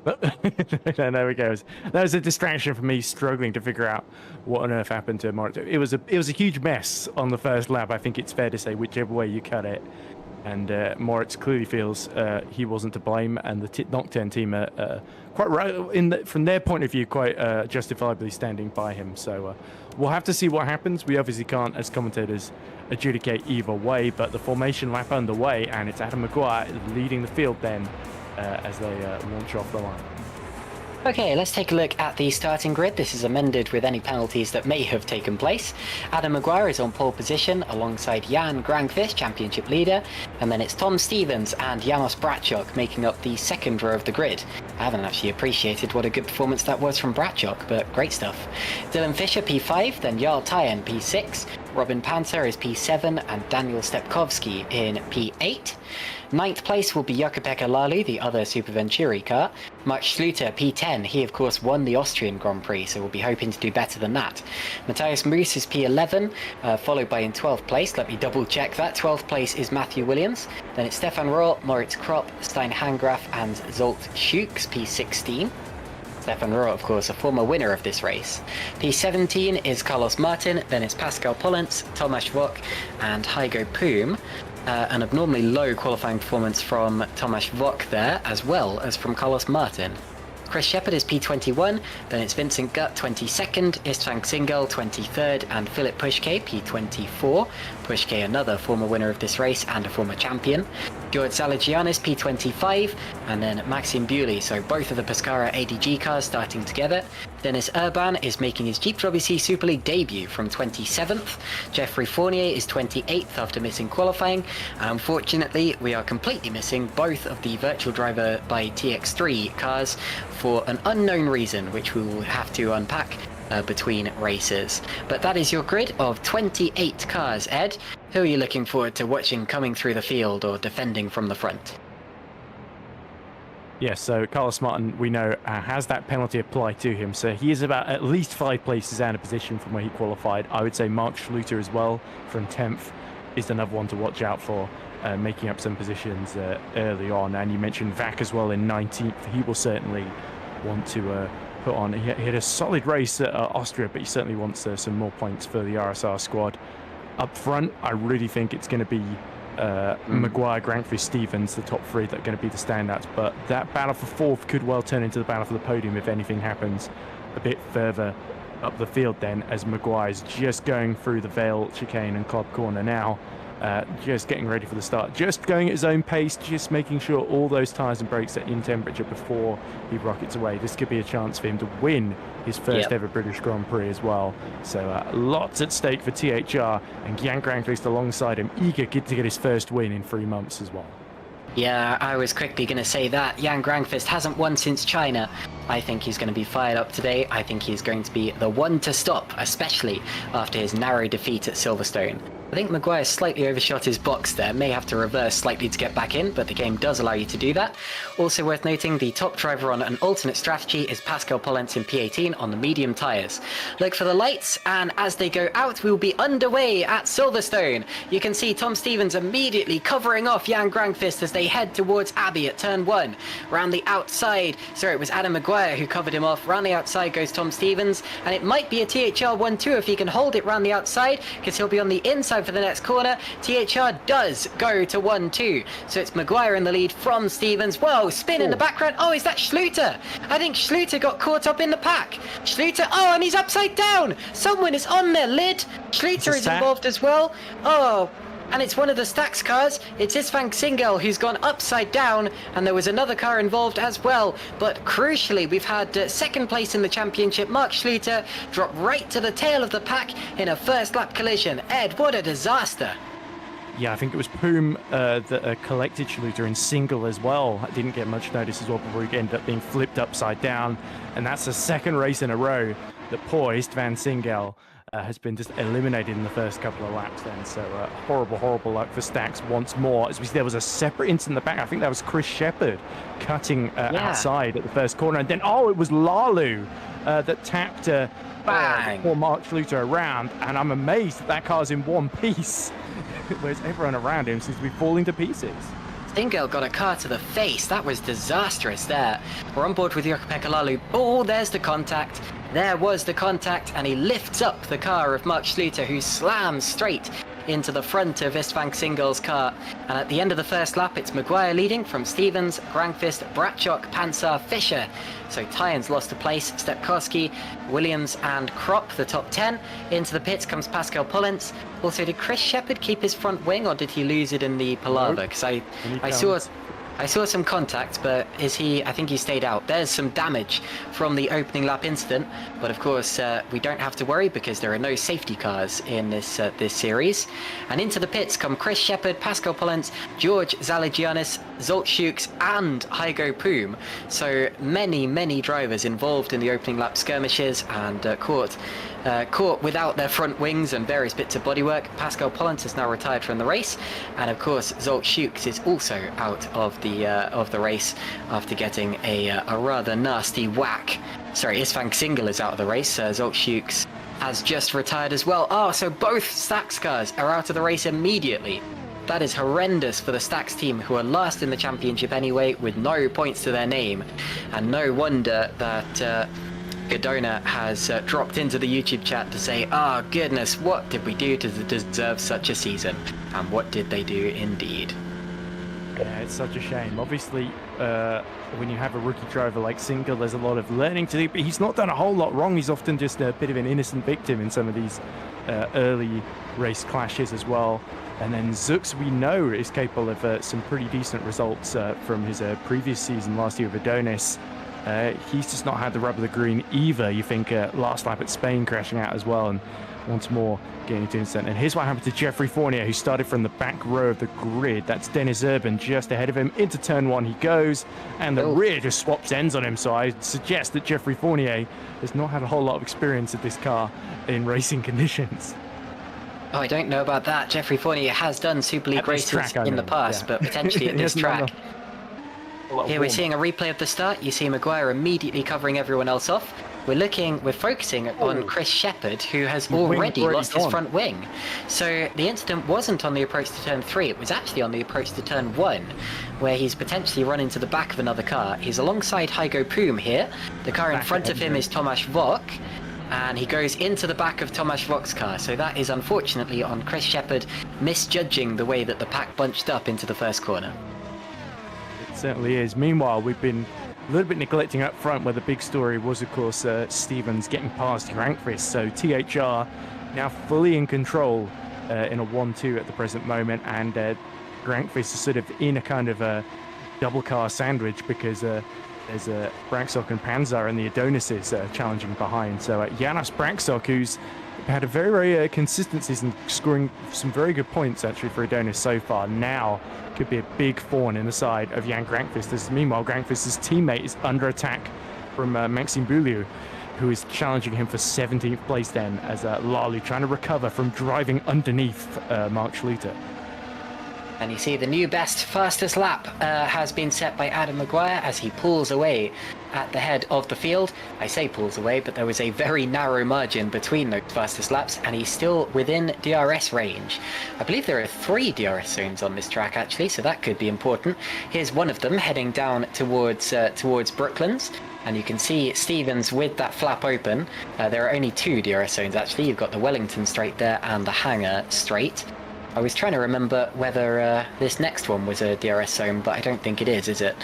There we go. That was a distraction for me, struggling to figure out what on earth happened to Moritz. It was a huge mess on the first lap. I think it's fair to say, whichever way you cut it. And Moritz clearly feels he wasn't to blame, and the Nocturne team are quite right from their point of view, quite justifiably standing by him. So we'll have to see what happens. We obviously can't, as commentators, adjudicate either way. But the formation lap underway, and it's Adam Maguire leading the field then as they launch off the line. Okay, let's take a look at the starting grid. This is amended with any penalties that may have taken place. Adam Maguire is on pole position alongside Jan Grankvist, championship leader, and then it's Tom Stevens and Janos Bratschock making up the second row of the grid. I haven't actually appreciated what a good performance that was from Bratschock, but great stuff. Dylan Fischer P5, then Jarl Tyen P6, Robin Panzer is P7, and Daniel Stepkowski in P8. Ninth place will be Jukka-Pekka Lalu, the other Super Venturi car. Max Schluter, P10. He, of course, won the Austrian Grand Prix, so we'll be hoping to do better than that. Matthias Moos is P11, followed by in 12th place. Let me double check that. 12th place is Matthew Williams. Then it's Stefan Rohr, Moritz Kropp, Stein Hangraf, and Zolt Schukes, P16. Stefan Rohr, of course, a former winner of this race. P17 is Carlos Martin, then it's Pascal Pollens, Tomasz Vok, and Heigo Poom. An abnormally low qualifying performance from Tomasz Vok there, as well as from Carlos Martin. Chris Shepherd is P21, then it's Vincent Gutt 22nd, Istvan Singel 23rd, and Philip Pushke P24. Pushke, another former winner of this race and a former champion. George Zalagianis P25, and then Maxim Bewley, so both of the Pescara ADG cars starting together. Dennis Urban is making his GPVWC Super League debut from 27th. Jeffrey Fournier is 28th after missing qualifying, and unfortunately we are completely missing both of the Virtual Driver by TX3 cars for an unknown reason, which we will have to unpack between races. But that is your grid of 28 cars, Ed. Who are you looking forward to watching coming through the field or defending from the front? Yes, so Carlos Martin, we know, has that penalty applied to him, so he is about at least 5 places out of position from where he qualified. I would say Mark Schluter as well from 10th is another one to watch out for, making up some positions early on. And you mentioned Vac as well in 19th. He will certainly want to put on. He had a solid race at Austria, but he certainly wants some more points for the RSR squad. Up front, I really think it's going to be Maguire, Grankvist, Stevens, the top 3 that are going to be the standouts. But that battle for 4th could well turn into the battle for the podium if anything happens a bit further up the field then, as Maguire's just going through the Vale chicane and Club Corner now. Just getting ready for the start, just going at his own pace, just making sure all those tyres and brakes are in temperature before he rockets away. This could be a chance for him to win his first ever British Grand Prix as well. So lots at stake for THR, and Jan Grankvist alongside him, eager to get his first win in 3 months as well. Yeah, I was quickly going to say that. Jan Grankvist hasn't won since China. I think he's going to be fired up today. I think he's going to be the one to stop, especially after his narrow defeat at Silverstone. I think Maguire slightly overshot his box there, may have to reverse slightly to get back in, but the game does allow you to do that. Also worth noting, the top driver on an alternate strategy is Pascal Pollens in P18 on the medium tyres. Look for the lights, and as they go out, we will be underway at Silverstone. You can see Tom Stevens immediately covering off Jan Grankvist as they head towards Abbey at turn 1. Round the outside, sorry, it was Adam Maguire who covered him off. Round the outside goes Tom Stevens, and it might be a THR 1-2 if he can hold it round the outside, because he'll be on the inside for the next corner. THR does go to 1-2, so it's Maguire in the lead from Stevens. Whoa, spin in the background. Oh, is that Schluter? I think Schluter got caught up in the pack. Schluter, oh, and he's upside down. Someone is on their lid. Schluter is involved as well. Oh, and it's one of the Stax cars. It's Istvan Singel who's gone upside down, and there was another car involved as well. But crucially, we've had second place in the championship. Mark Schluter dropped right to the tail of the pack in a first lap collision. Ed, what a disaster. Yeah, I think it was Poom that collected Schluter in single as well. Didn't get much notice as well before he ended up being flipped upside down. And that's the second race in a row that poor Istvan Singel has been just eliminated in the first couple of laps then. So horrible luck for Stax once more. As we see, there was a separate incident in the back. I think that was Chris Shepherd cutting outside at the first corner. And then, it was Lalu that tapped poor Mark Schluter around. And I'm amazed that car's in one piece, whereas everyone around him seems to be falling to pieces. Singel got a car to the face. That was disastrous there. We're on board with Jukka-Pekka Lalu. Oh, there's the contact. There was the contact, and he lifts up the car of Mark Schluter, who slams straight into the front of Istvan Singel's car. And at the end of the first lap, it's Maguire leading from Stevens, Grankvist, Bratchok, Pansar, Fischer. So Tyens lost a place, Stepkowski, Williams and Kropp, the top 10. Into the pits comes Pascal Pollens. Also, did Chris Shepherd keep his front wing, or did he lose it in the palaver? Because I I saw some contact, but I think he stayed out. There's some damage from the opening lap incident, but of course we don't have to worry because there are no safety cars in this series. And into the pits come Chris Shepherd, Pascal Pollens, George Zaligianis, Zolt Shukes and Hygo Poom. So many drivers involved in the opening lap skirmishes and caught without their front wings and various bits of bodywork. Pascal Pollens has now retired from the race, and of course Zolt Shukes is also out of the race after getting a rather nasty whack. Sorry, Isfang Single is out of the race. Zolt Shukes has just retired as well. Oh, so both Stax cars are out of the race immediately. That is horrendous for the Stax team, who are last in the championship anyway, with no points to their name. And no wonder that Godona has dropped into the YouTube chat to say, oh goodness, what did we do to deserve such a season? And what did they do indeed? Yeah, it's such a shame. Obviously, when you have a rookie driver like Single, there's a lot of learning to do, but he's not done a whole lot wrong. He's often just a bit of an innocent victim in some of these early race clashes as well. And then Zux, we know, is capable of some pretty decent results from his previous season last year with Adonis. He's just not had the rub of the green either. You think last lap at Spain crashing out as well, and once more getting into incident. And here's what happened to Jeffrey Fournier, who started from the back row of the grid. That's Dennis Urban just ahead of him. Into turn one he goes, and the rear just swaps ends on him. So I suggest that Jeffrey Fournier has not had a whole lot of experience of this car in racing conditions. Oh, I don't know about that. Jeffrey Fournier has done Super League races in the past, but potentially at this track. Here we're seeing a replay of the start. You see Maguire immediately covering everyone else off. We're focusing on Chris Shepherd, who has already lost his front wing. So the incident wasn't on the approach to turn 3, it was actually on the approach to turn 1, where he's potentially run into the back of another car. He's alongside Hygo Poom here. The car in front of him is Tomasz Vok, and he goes into the back of Tomasz Vok's car. So that is unfortunately on Chris Shepherd misjudging the way that the pack bunched up into the first corner. It certainly is. Meanwhile, we've been a little bit neglecting up front, where the big story was, of course, Stevens getting past Grankvist. So THR now fully in control in a 1-2 at the present moment, and Grankvist is sort of in a kind of a double car sandwich, because there's Braxok and Panzer and the Adonises challenging behind. So Janos Braxok, who's had a very consistent season, scoring some very good points actually for Adonis so far, now could be a big thorn in the side of Jan Grankvist. As meanwhile, Grankvist's teammate is under attack from Maxime Bouliou, who is challenging him for 17th place then, as Lally trying to recover from driving underneath Mark Schluter. And you see the new best fastest lap has been set by Adam Maguire as he pulls away at the head of the field. I say pulls away, but there was a very narrow margin between those fastest laps, and he's still within DRS range. I believe there are 3 DRS zones on this track actually, so that could be important. Here's one of them heading down towards Brooklands, and you can see Stevens with that flap open. There are only 2 DRS zones actually. You've got the Wellington straight there and the Hangar straight. I was trying to remember whether this next one was a DRS zone, but I don't think it is it?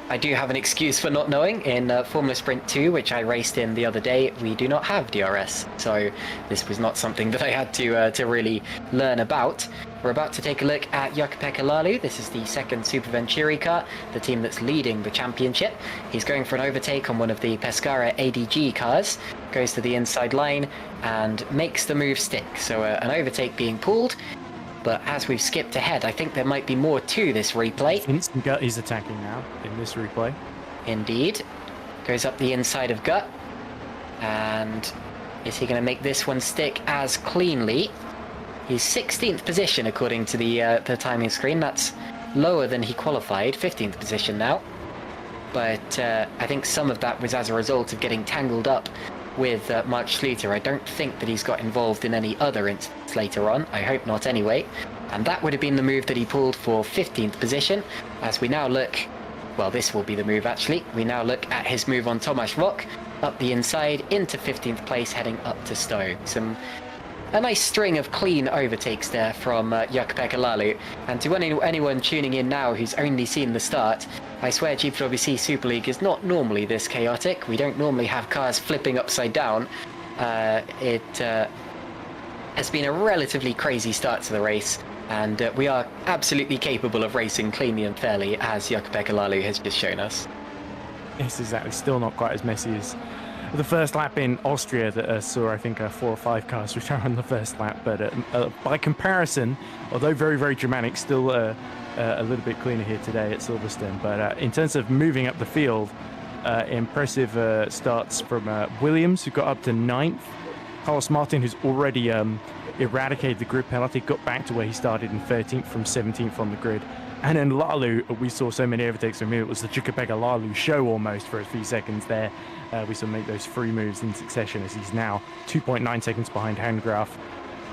I do have an excuse for not knowing. In Formula Sprint 2, which I raced in the other day, we do not have DRS, so this was not something that I had to really learn about. We're about to take a look at Jukka-Pekka Lalu. This is the second Super Venturi car, the team that's leading the championship. He's going for an overtake on one of the Pescara ADG cars, goes to the inside line and makes the move stick. So an overtake being pulled, but as we've skipped ahead, I think there might be more to this replay. Instant Gut is attacking now in this replay. Indeed. Goes up the inside of Gut. And is he going to make this one stick as cleanly? He's 16th position according to the timing screen. That's lower than he qualified, 15th position now. But I think some of that was as a result of getting tangled up with Mark Schluter. I don't think that he's got involved in any other incidents later on. I hope not anyway. And that would have been the move that he pulled for 15th position. As we now look, well, this will be the move actually. We now look at his move on Tomasz Vok, up the inside into 15th place, heading up to Stowe. A nice string of clean overtakes there from Jukka-Pekka Lalu. And to anyone tuning in now who's only seen the start, I swear GPVWC Super League is not normally this chaotic. We don't normally have cars flipping upside down. It has been a relatively crazy start to the race. And we are absolutely capable of racing cleanly and fairly, as Jakub Lalu has just shown us. Yes, exactly. Still not quite as messy as the first lap in Austria that saw, I think, 4 or 5 cars retire on the first lap. But by comparison, although very, very dramatic, still a little bit cleaner here today at Silverstone. But in terms of moving up the field, impressive starts from Williams, who got up to 9th. Carlos Martin, who's already eradicated the grid penalty, got back to where he started in 13th from 17th on the grid. And then Lalu, we saw so many overtakes from him. It was the Jakub Lalu show almost for a few seconds there. We saw him make those 3 moves in succession as he's now 2.9 seconds behind Handgraf.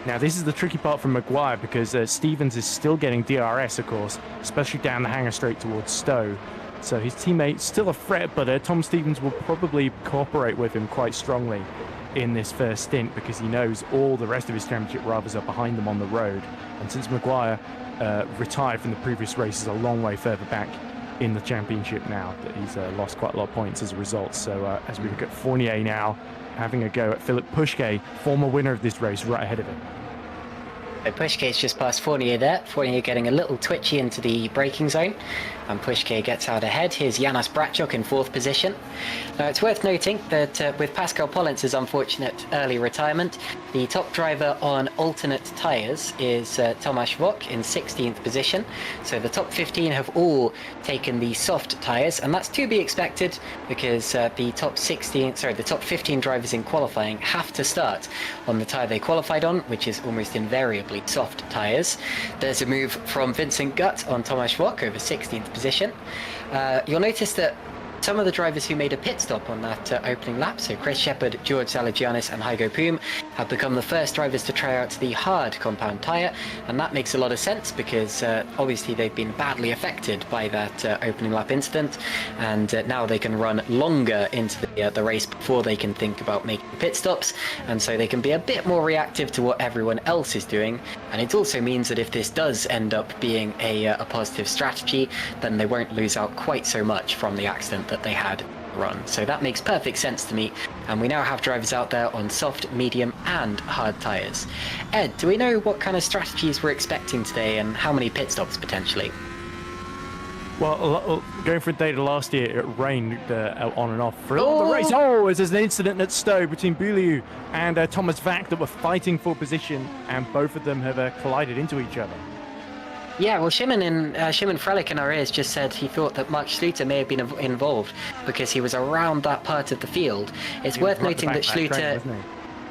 Now, this is the tricky part from Maguire because Stevens is still getting DRS, of course, especially down the hangar straight towards Stowe. So his teammate's still a threat, but Tom Stevens will probably cooperate with him quite strongly in this first stint because he knows all the rest of his championship rivals are behind them on the road. And since Maguire retired from the previous races a long way further back in the championship now, that he's lost quite a lot of points as a result. So as we look at Fournier now having a go at Philip Pushke, former winner of this race, right ahead of him. So Pushke's just past Fournier there. Fournier getting a little twitchy into the braking zone, and Pushke gets out ahead. Here's Janas Brachok in 4th position. It's worth noting that with Pascal Pollence's unfortunate early retirement, the top driver on alternate tyres is Tomasz Wok in 16th position. So the top 15 have all taken the soft tyres, and that's to be expected because the top 15 drivers in qualifying have to start on the tyre they qualified on, which is almost invariably soft tyres. There's a move from Vincent Gutt on Tomasz Wok over 16th position. You'll notice that some of the drivers who made a pit stop on that opening lap, so Chris Shepherd, George Salagianis and Hygo Poom, have become the first drivers to try out the hard compound tyre, and that makes a lot of sense because obviously they've been badly affected by that opening lap incident, and now they can run longer into the race before they can think about making pit stops, and so they can be a bit more reactive to what everyone else is doing. And it also means that if this does end up being a positive strategy, then they won't lose out quite so much from the accident that they had run. So that makes perfect sense to me, and we now have drivers out there on soft, medium and hard tyres. Ed, do we know what kind of strategies we're expecting today and how many pit stops potentially? Well, going from data last year, it rained on and off for a lot of the race. Oh, there's an incident at Stowe between Beaulieu and Thomas Vac that were fighting for position, and both of them have collided into each other. Yeah, well, Szymon Frelik in our ears just said he thought that Mark Schluter may have been involved because he was around that part of the field. It's worth noting that Schluter...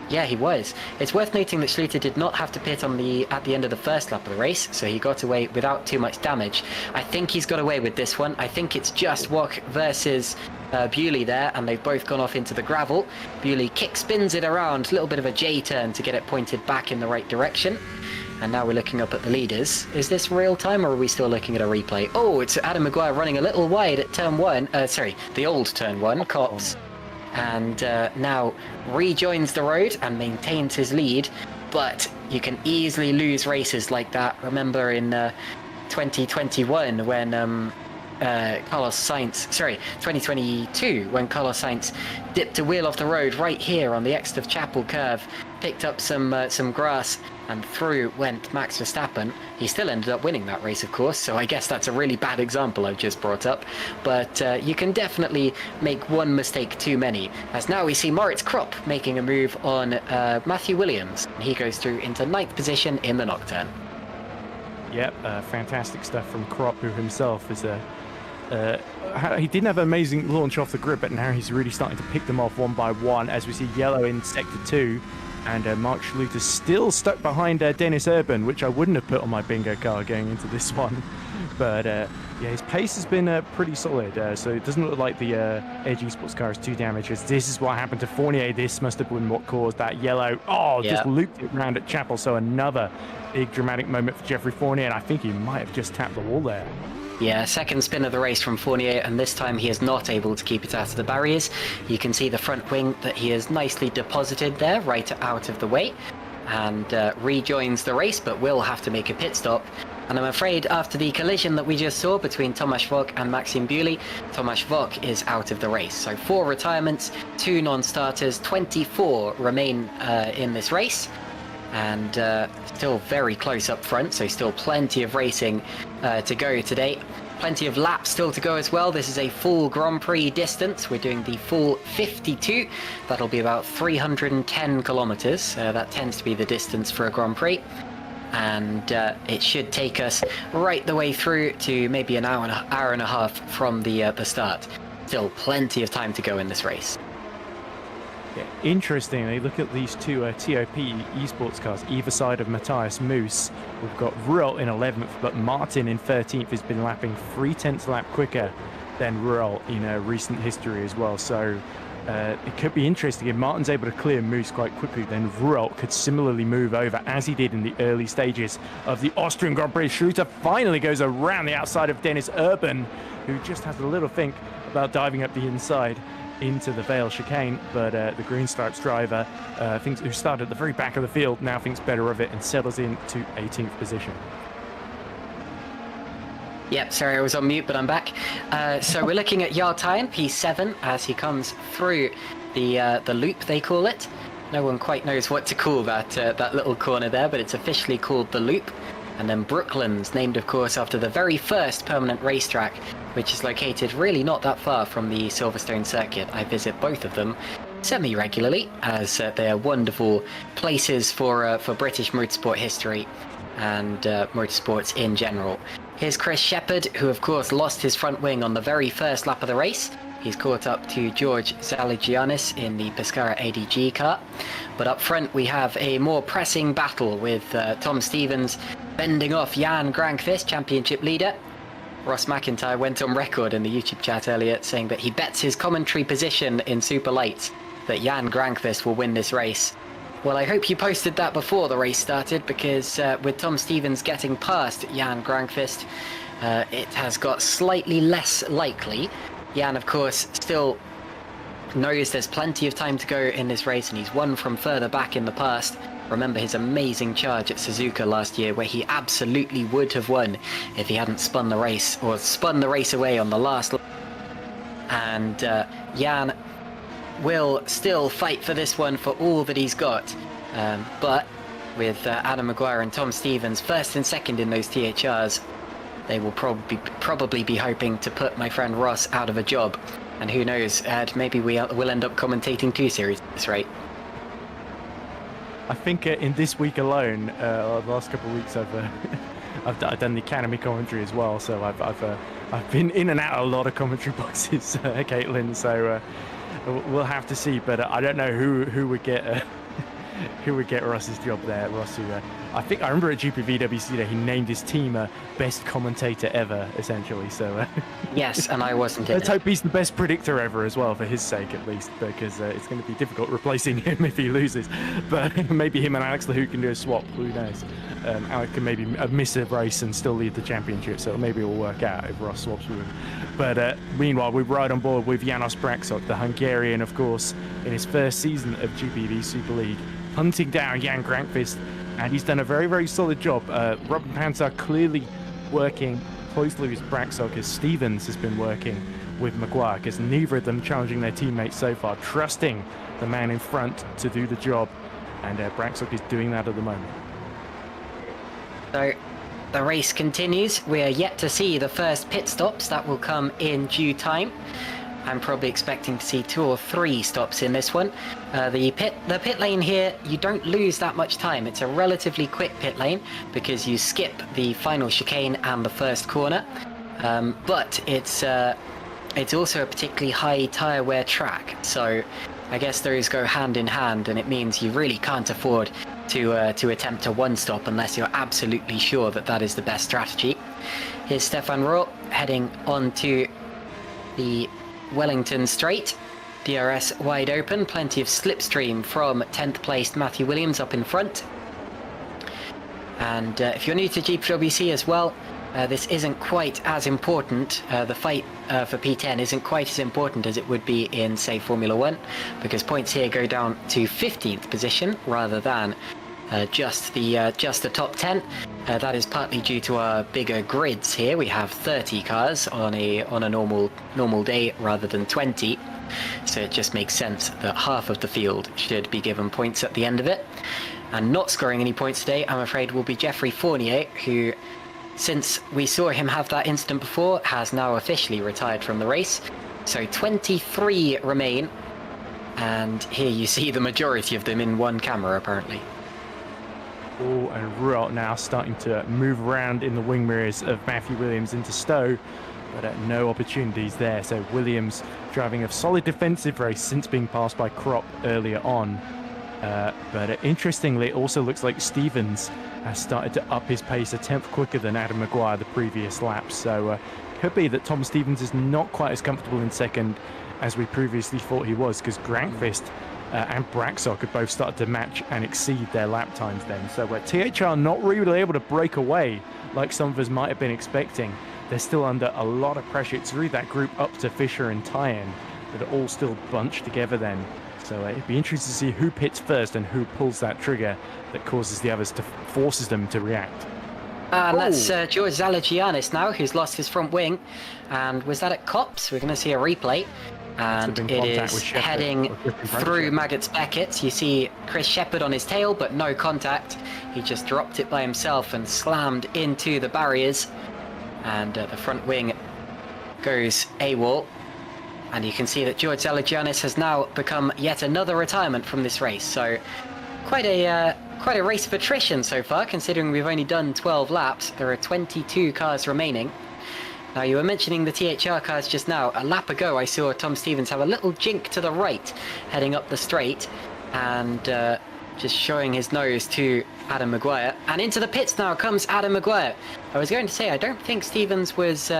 Yeah, he was. It's worth noting that Schluter did not have to pit at the end of the first lap of the race, so he got away without too much damage. I think he's got away with this one. I think it's just Wok versus Bewley there, and they've both gone off into the gravel. Bewley spins it around, a little bit of a J-turn to get it pointed back in the right direction. And now we're looking up at the leaders. Is this real time or are we still looking at a replay? Oh, it's Adam Maguire running a little wide at turn 1. The old turn 1, Cops. And now rejoins the road and maintains his lead. But you can easily lose races like that. Remember in 2021 when Carlos Sainz, 2022 when Carlos Sainz dipped a wheel off the road right here on the Exeter Chapel curve, picked up some grass, and through went Max Verstappen. He still ended up winning that race, of course, so I guess that's a really bad example I've just brought up. But you can definitely make one mistake too many, as now we see Moritz Kropp making a move on Matthew Williams. He goes through into 9th position in the Nocturne. Yep, fantastic stuff from Kropp, who himself is he didn't have an amazing launch off the grid, but now he's really starting to pick them off one by one, as we see yellow in sector 2. And Mark Schluter still stuck behind Dennis Urban, which I wouldn't have put on my bingo card going into this one. But yeah, his pace has been pretty solid, so it doesn't look like the edging sports car is too damaged. This is what happened to Fournier. This must have been what caused that yellow. Oh, yeah. Just looped it round at Chapel. So another big dramatic moment for Geoffrey Fournier, and I think he might have just tapped the wall there. Yeah, second spin of the race from Fournier, and this time he is not able to keep it out of the barriers. You can see the front wing that he has nicely deposited there, right out of the way, and rejoins the race, but will have to make a pit stop. And I'm afraid after the collision that we just saw between Tomasz Wok and Maxime Bewley, Tomasz Wok is out of the race. So 4 retirements, 2 non-starters, 24 remain in this race. and still very close up front, so still plenty of racing to go today. Plenty of laps still to go as well. This is a full Grand Prix distance. We're doing the full 52. That'll be about 310 kilometers. That tends to be the distance for a Grand Prix. And it should take us right the way through to maybe an hour and a half from the start. Still plenty of time to go in this race. Yeah, interestingly, look at these two TOP esports cars either side of Matthias Moos. We've got Ruel in 11th, but Martin in 13th has been lapping 3/10 lap quicker than Ruel in recent history as well. So it could be interesting if Martin's able to clear Moos quite quickly, then Ruel could similarly move over as he did in the early stages of the Austrian Grand Prix. Schluter finally goes around the outside of Dennis Urban, who just has a little think about diving up the inside into the Vale chicane, but the Green Stripes driver, who started at the very back of the field, now thinks better of it and settles into 18th position. Yep, sorry I was on mute, but I'm back. So we're looking at Yartine, P7, as he comes through the loop, they call it. No one quite knows what to call that little corner there, but it's officially called the loop. And then Brooklands, named of course after the very first permanent racetrack, which is located really not that far from the Silverstone circuit. I visit both of them semi-regularly, as they are wonderful places for British motorsport history and motorsports in general. Here's Chris Shepherd, who of course lost his front wing on the very first lap of the race. He's caught up to George Zaligianis in the Pescara ADG car. But up front we have a more pressing battle with Tom Stevens bending off Jan Grankvist, championship leader. Ross McIntyre went on record in the YouTube chat earlier saying that he bets his commentary position in Super Light that Jan Grankvist will win this race. Well, I hope you posted that before the race started, because with Tom Stevens getting past Jan Grankvist, it has got slightly less likely. Jan, of course, still knows there's plenty of time to go in this race, and he's won from further back in the past. Remember his amazing charge at Suzuka last year, where he absolutely would have won if he hadn't spun the race, or spun the race away on the last lap. And Jan will still fight for this one for all that he's got. But with Adam Maguire and Tom Stevens first and second in those THRs, they will probably be hoping to put my friend Ross out of a job. And who knows, maybe we'll end up commentating 2 series at this rate. I think in this week alone, the last couple of weeks, I've done the Academy commentary as well, so I've been in and out of a lot of commentary boxes, Caitlin. So we'll have to see, but I don't know who would get who would get Ross's job there. Ross, who I think I remember at GPVWC that he named his team best commentator ever, essentially. So yes, and I wasn't. Let's hope he's the best predictor ever as well, for his sake at least, because it's going to be difficult replacing him if he loses. But maybe him and Alex LaHoo can do a swap. Who knows? Alex can maybe miss a race and still lead the championship, so maybe it'll work out if Ross swaps with him. But meanwhile, we ride on board with Janos Braksok, the Hungarian, of course, in his first season of GPV Super League, hunting down Jan Grankvist, and he's done a very, very solid job. Robin Panzer clearly working closely with Braksok, as Stevens has been working with Maguire, because neither of them challenging their teammates so far, trusting the man in front to do the job, and Braksok is doing that at the moment. So the race continues. We are yet to see the first pit stops. That will come in due time. I'm probably expecting to see 2 or 3 stops in this one. The pit lane here, you don't lose that much time. It's a relatively quick pit lane because you skip the final chicane and the first corner. But it's also a particularly high tyre wear track. So I guess those go hand in hand, and it means you really can't afford to attempt a one stop unless you're absolutely sure that that is the best strategy. Here's Stefan Rohr heading onto the Wellington Straight. DRS wide open, plenty of slipstream from 10th placed Matthew Williams up in front. And if you're new to GPWC as well, this isn't quite as important. The fight for P10 isn't quite as important as it would be in, say, Formula 1, because points here go down to 15th position rather than just the top 10. That is partly due to our bigger grids here. We have 30 cars on a normal day rather than 20. So it just makes sense that half of the field should be given points at the end of it. And not scoring any points today, I'm afraid, will be Geoffrey Fournier, who, since we saw him have that incident before, has now officially retired from the race. So 23 remain, and here you see the majority of them in one camera, apparently. Oh, and Ruot now starting to move around in the wing mirrors of Matthew Williams into Stowe, but no opportunities there. So Williams driving a solid defensive race since being passed by Kropp earlier on. But interestingly, it also looks like Stevens has started to up his pace a tenth quicker than Adam Maguire the previous lap. So could be that Tom Stevens is not quite as comfortable in second as we previously thought he was, because Grankvist and Braxar could both start to match and exceed their lap times then. So THR not really able to break away like some of us might have been expecting. They're still under a lot of pressure. It's really that group up to Fisher and Tyen that are all still bunched together then. So it'd be interesting to see who pits first and who pulls that trigger that causes the others to forces them to react. And that's George Zalagianis now, who's lost his front wing. And was that at Copse? We're going to see a replay. And it is heading through Maggotts Beckett. You see Chris Shepherd on his tail, but no contact. He just dropped it by himself and slammed into the barriers. And the front wing goes AWOL. And you can see that George Zalagianis has now become yet another retirement from this race. So quite a race of attrition so far, considering we've only done 12 laps. There are 22 cars remaining. Now, you were mentioning the THR cars just now. A lap ago, I saw Tom Stevens have a little jink to the right, heading up the straight, and just showing his nose to Adam Maguire. And into the pits now comes Adam Maguire. I was going to say, I don't think Stevens was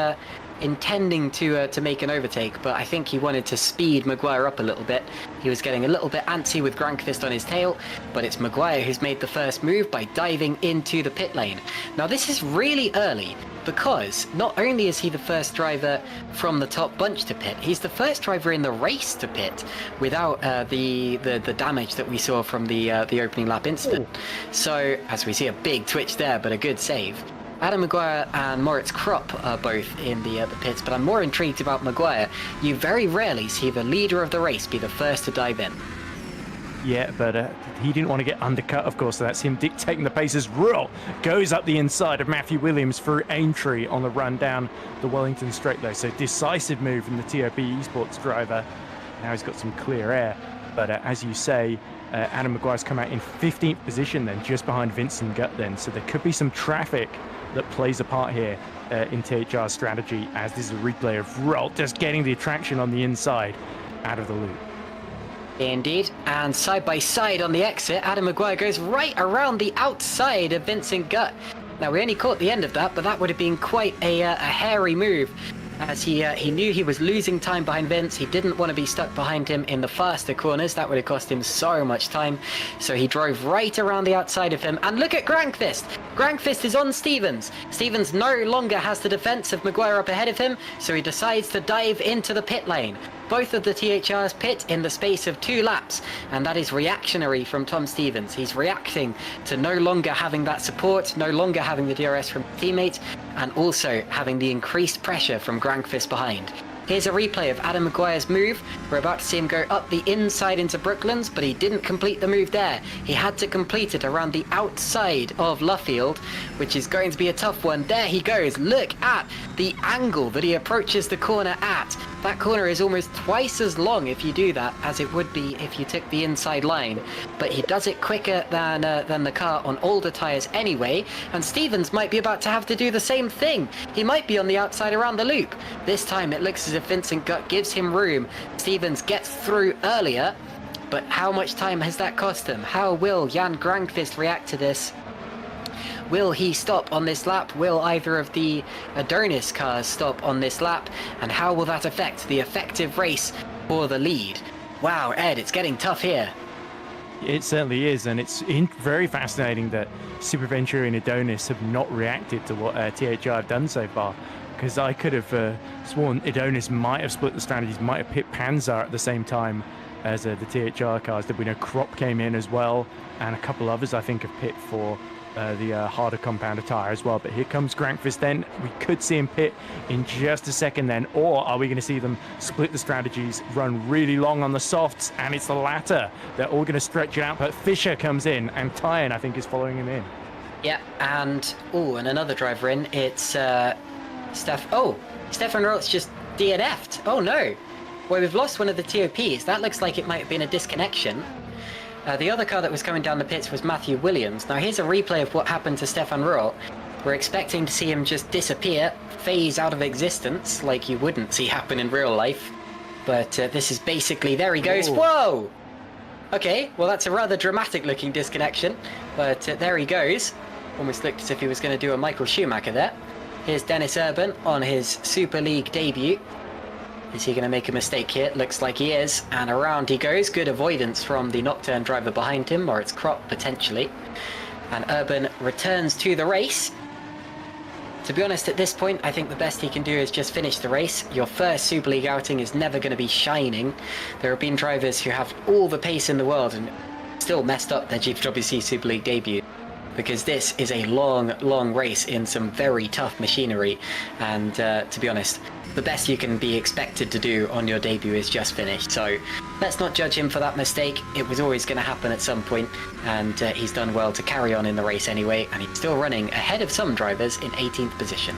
intending to make an overtake, but I think he wanted to speed Maguire up a little bit. He was getting a little bit antsy with Grankvist on his tail, but it's Maguire who's made the first move by diving into the pit lane. Now, this is really early, because not only is he the first driver from the top bunch to pit, he's the first driver in the race to pit without the damage that we saw from the opening lap incident. So, as we see, a big twitch there, but a good save. Adam Maguire and Moritz Kropp are both in the pits, but I'm more intrigued about Maguire. You very rarely see the leader of the race be the first to dive in. Yeah, but he didn't want to get undercut, of course, so that's him dictating the pace as Ruhl goes up the inside of Matthew Williams through Aintree on the run down the Wellington straight, though. So decisive move from the TOP Esports driver. Now he's got some clear air. But as you say, Adam Maguire's come out in 15th position then, just behind Vincent Gutt then. So there could be some traffic that plays a part here in THR's strategy, as this is a replay of Ruhl just getting the traction on the inside out of the loop. Indeed, and side by side on the exit, Adam Maguire goes right around the outside of Vincent Gutt. Now, we only caught the end of that, but that would have been quite a hairy move, as he knew he was losing time behind Vince. He didn't want to be stuck behind him in the faster corners. That would have cost him so much time. So he drove right around the outside of him. And look at Grankvist. Grankvist is on Stevens. Stevens no longer has the defense of Maguire up ahead of him, so he decides to dive into the pit lane. Both of the THRs pit in the space of 2 laps, and that is reactionary from Tom Stevens. He's reacting to no longer having that support, no longer having the DRS from teammates, and also having the increased pressure from Grankvist behind. Here's a replay of Adam Maguire's move. We're about to see him go up the inside into Brooklands, but he didn't complete the move there. He had to complete it around the outside of Luffield, which is going to be a tough one. There he goes. Look at the angle that he approaches the corner at. That corner is almost twice as long if you do that as it would be if you took the inside line. But he does it quicker than the car on older tyres anyway, and Stevens might be about to have to do the same thing. He might be on the outside around the loop. This time it looks as if Vincent Gutt gives him room. Stevens gets through earlier, but how much time has that cost him? How will Jan Grankvist react to this? Will he stop on this lap? Will either of the Adonis cars stop on this lap? And how will that affect the effective race for the lead? Wow, Ed, it's getting tough here. It certainly is, and it's very fascinating that Super Venturi and Adonis have not reacted to what THR have done so far. Because I could have sworn Adonis might have split the strategies, might have pit Panzer at the same time as the THR cars. That we know Kropp came in as well, and a couple others I think have pit for the harder compounder tyre as well. But here comes Grankvist then. We could see him pit in just a second then, or are we going to see them split the strategies, run really long on the softs? And it's the latter. They're all going to stretch it out, but Fischer comes in, and Tyen, I think, is following him in. Yeah, and another driver in. It's Stefan Rot's just DNF'd. Oh no. Well, we've lost one of the TOPs. That looks like it might have been a disconnection. The other car that was coming down the pits was Matthew Williams. Now here's a replay of what happened to Stefan Rot. We're expecting to see him just disappear, phase out of existence, like you wouldn't see happen in real life. But this is basically, there he goes. Whoa! Okay, well that's a rather dramatic looking disconnection, but there he goes. Almost looked as if he was going to do a Michael Schumacher there. Here's Dennis Urban on his Super League debut. Is he going to make a mistake here? Looks like he is. And around he goes. Good avoidance from the Nocturne driver behind him, or it's Crop potentially. And Urban returns to the race. To be honest, at this point, I think the best he can do is just finish the race. Your first Super League outing is never going to be shining. There have been drivers who have all the pace in the world and still messed up their GPVWC Super League debut. Because this is a long race in some very tough machinery. And to be honest, the best you can be expected to do on your debut is just finish. So let's not judge him for that mistake. It was always going to happen at some point, and he's done well to carry on in the race anyway, and he's still running ahead of some drivers in 18th position.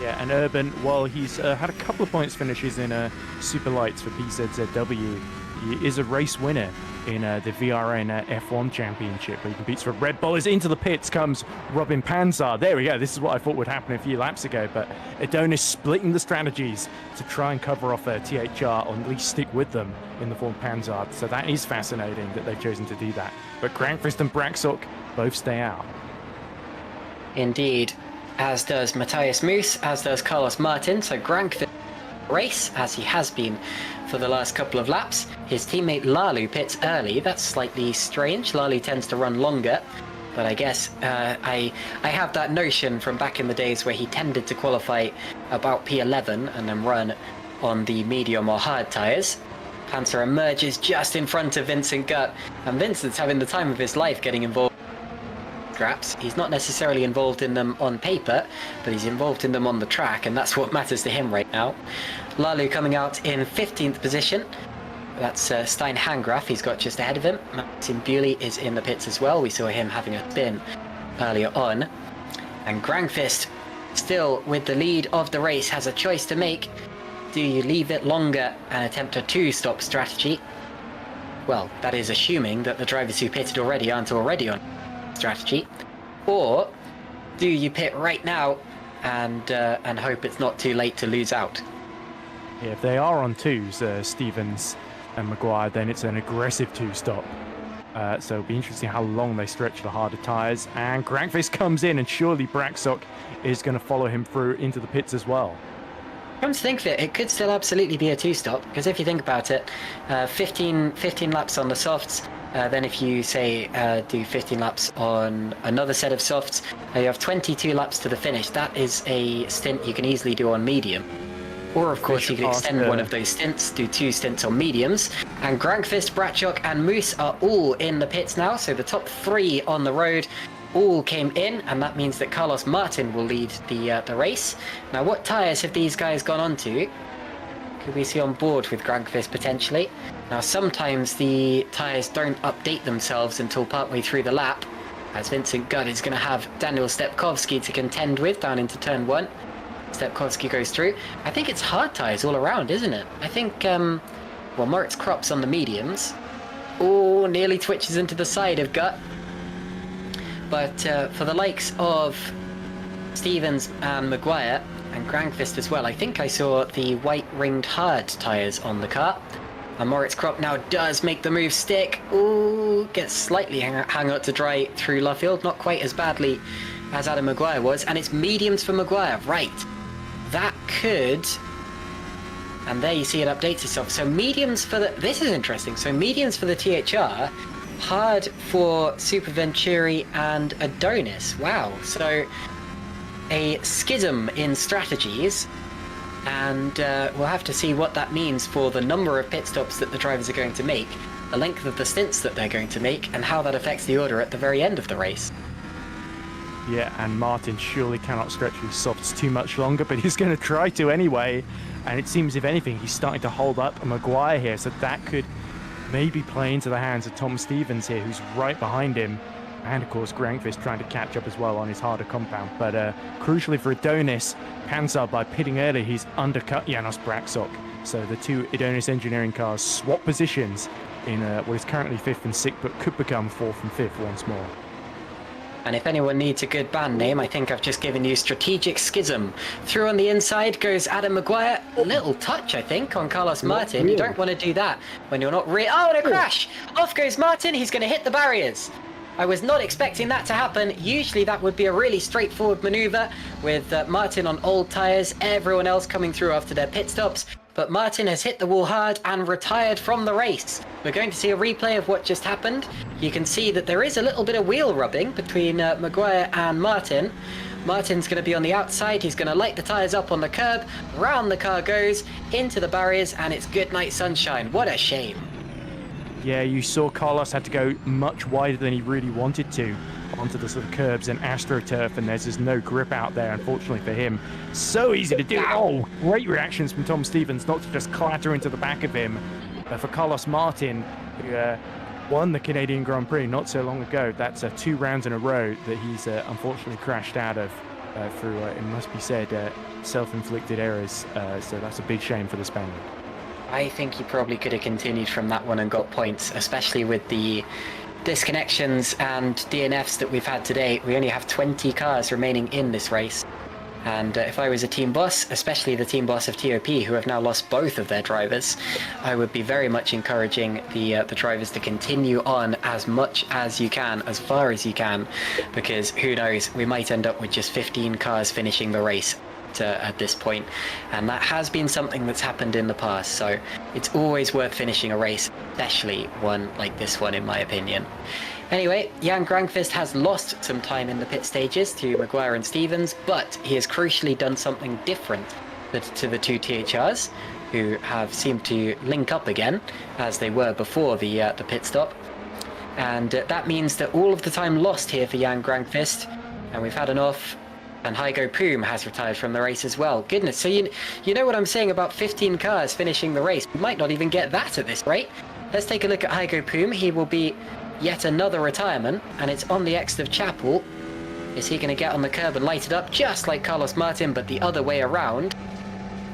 Yeah, and Urban, while he's had a couple of points finishes in Super Lights for PZZW, he is a race winner in the VRN F1 Championship, where he competes for Red Bull. As into the pits comes Robin Panzar. There we go. This is what I thought would happen a few laps ago, but Adonis splitting the strategies to try and cover off THR, or at least stick with them in the form Panzar. So that is fascinating that they've chosen to do that. But Grankvist and Braxok both stay out. Indeed, as does Matthias Moos, as does Carlos Martin. So Grankvist race, as he has been for the last couple of laps. His teammate Lalu pits early. That's slightly strange. Lalu tends to run longer, but I guess I have that notion from back in the days where he tended to qualify about P11 and then run on the medium or hard tyres. Panzer emerges just in front of Vincent Gutt, and Vincent's having the time of his life getting involved in scraps. He's not necessarily involved in them on paper, but he's involved in them on the track, and that's what matters to him right now. Lalu coming out in 15th position. That's Stein Hangraf, he's got just ahead of him. Martin Bewley is in the pits as well. We saw him having a spin earlier on. And Grankvist, still with the lead of the race, has a choice to make. Do you leave it longer and attempt a two-stop strategy? Well, that is assuming that the drivers who pitted already aren't already on strategy. Or do you pit right now and hope it's not too late to lose out? Yeah, if they are on twos, Stevens and Maguire, then it's an aggressive two-stop. So it'll be interesting how long they stretch the harder tyres. And Grankvist comes in, and surely Braxok is going to follow him through into the pits as well. Come to think of it, it could still absolutely be a two-stop, because if you think about it, 15 laps on the softs, then if you say do 15 laps on another set of softs, you have 22 laps to the finish. That is a stint you can easily do on medium. Or, of course, you can extend one of those stints, do 2 stints on mediums. And Grankvist, Bratschock and Moose are all in the pits now, so the top 3 on the road all came in, and that means that Carlos Martin will lead the race. Now, what tyres have these guys gone on to? Could we see on board with Grankvist potentially? Now, sometimes the tyres don't update themselves until partway through the lap, as Vincent Gutt is going to have Daniel Stepkowski to contend with down into turn 1. Stepkowski goes through. I think it's hard tyres all around, isn't it? I think, well, Moritz Krop's on the mediums. Oh, nearly twitches into the side of Gutt. But for the likes of Stevens and Maguire, and Grankvist as well, I think I saw the white ringed hard tyres on the car. And Moritz Krop now does make the move stick. Ooh, gets slightly hung out to dry through Luffield, not quite as badly as Adam Maguire was. And it's mediums for Maguire, right. That could... And there you see it updates itself. So mediums for the... This is interesting. So mediums for the THR, hard for Super Venturi and Adonis. Wow. So a schism in strategies. And we'll have to see what that means for the number of pit stops that the drivers are going to make, the length of the stints that they're going to make, and how that affects the order at the very end of the race. Yeah, and Martin surely cannot stretch his softs too much longer, but he's going to try to anyway. And it seems, if anything, he's starting to hold up Maguire here, so that could maybe play into the hands of Tom Stevens here, who's right behind him. And of course, Grankvist trying to catch up as well on his harder compound. But crucially for Adonis, Panzer, by pitting early, he's undercut Janos Braksok. So the two Adonis engineering cars swap positions in what is currently 5th and 6th, but could become 4th and 5th once more. And if anyone needs a good band name, I think I've just given you Strategic Schism. Through on the inside goes Adam Maguire. A little touch, I think, on Carlos Martin. Really? You don't want to do that when you're not Oh, and a crash! Off goes Martin. He's going to hit the barriers. I was not expecting that to happen. Usually that would be a really straightforward maneuver with Martin on old tyres, everyone else coming through after their pit stops. But Martin has hit the wall hard and retired from the race. We're going to see a replay of what just happened. You can see that there is a little bit of wheel rubbing between Maguire and Martin. Martin's going to be on the outside. He's going to light the tyres up on the curb. Round the car goes, into the barriers, and it's good night sunshine. What a shame. Yeah, you saw Carlos had to go much wider than he really wanted to onto the sort of curbs and AstroTurf, and there's just no grip out there, unfortunately for him. So easy to do. Oh, great reactions from Tom Stevens, not to just clatter into the back of him. But for Carlos Martin, who won the Canadian Grand Prix not so long ago, that's 2 rounds in a row that he's unfortunately crashed out of through, it must be said, self-inflicted errors. So that's a big shame for the Spaniard. I think he probably could have continued from that one and got points, especially with the disconnections and DNFs that we've had today. We only have 20 cars remaining in this race. And if I was a team boss, especially the team boss of TOP, who have now lost both of their drivers, I would be very much encouraging the drivers to continue on as much as you can, as far as you can, because who knows, we might end up with just 15 cars finishing the race at this point, and that has been something that's happened in the past, so it's always worth finishing a race, especially one like this one, in my opinion. Anyway, Jan Grankvist has lost some time in the pit stages to Maguire and Stevens, but he has crucially done something different to the two THRs, who have seemed to link up again as they were before the pit stop. And that means that all of the time lost here for Jan Grankvist, and we've had an off. And Hygo Poom has retired from the race as well. Goodness, so you know what I'm saying about 15 cars finishing the race? We might not even get that at this rate. Let's take a look at Hygo Poom. He will be yet another retirement, and it's on the exit of Chapel. Is he going to get on the curb and light it up just like Carlos Martin, but the other way around?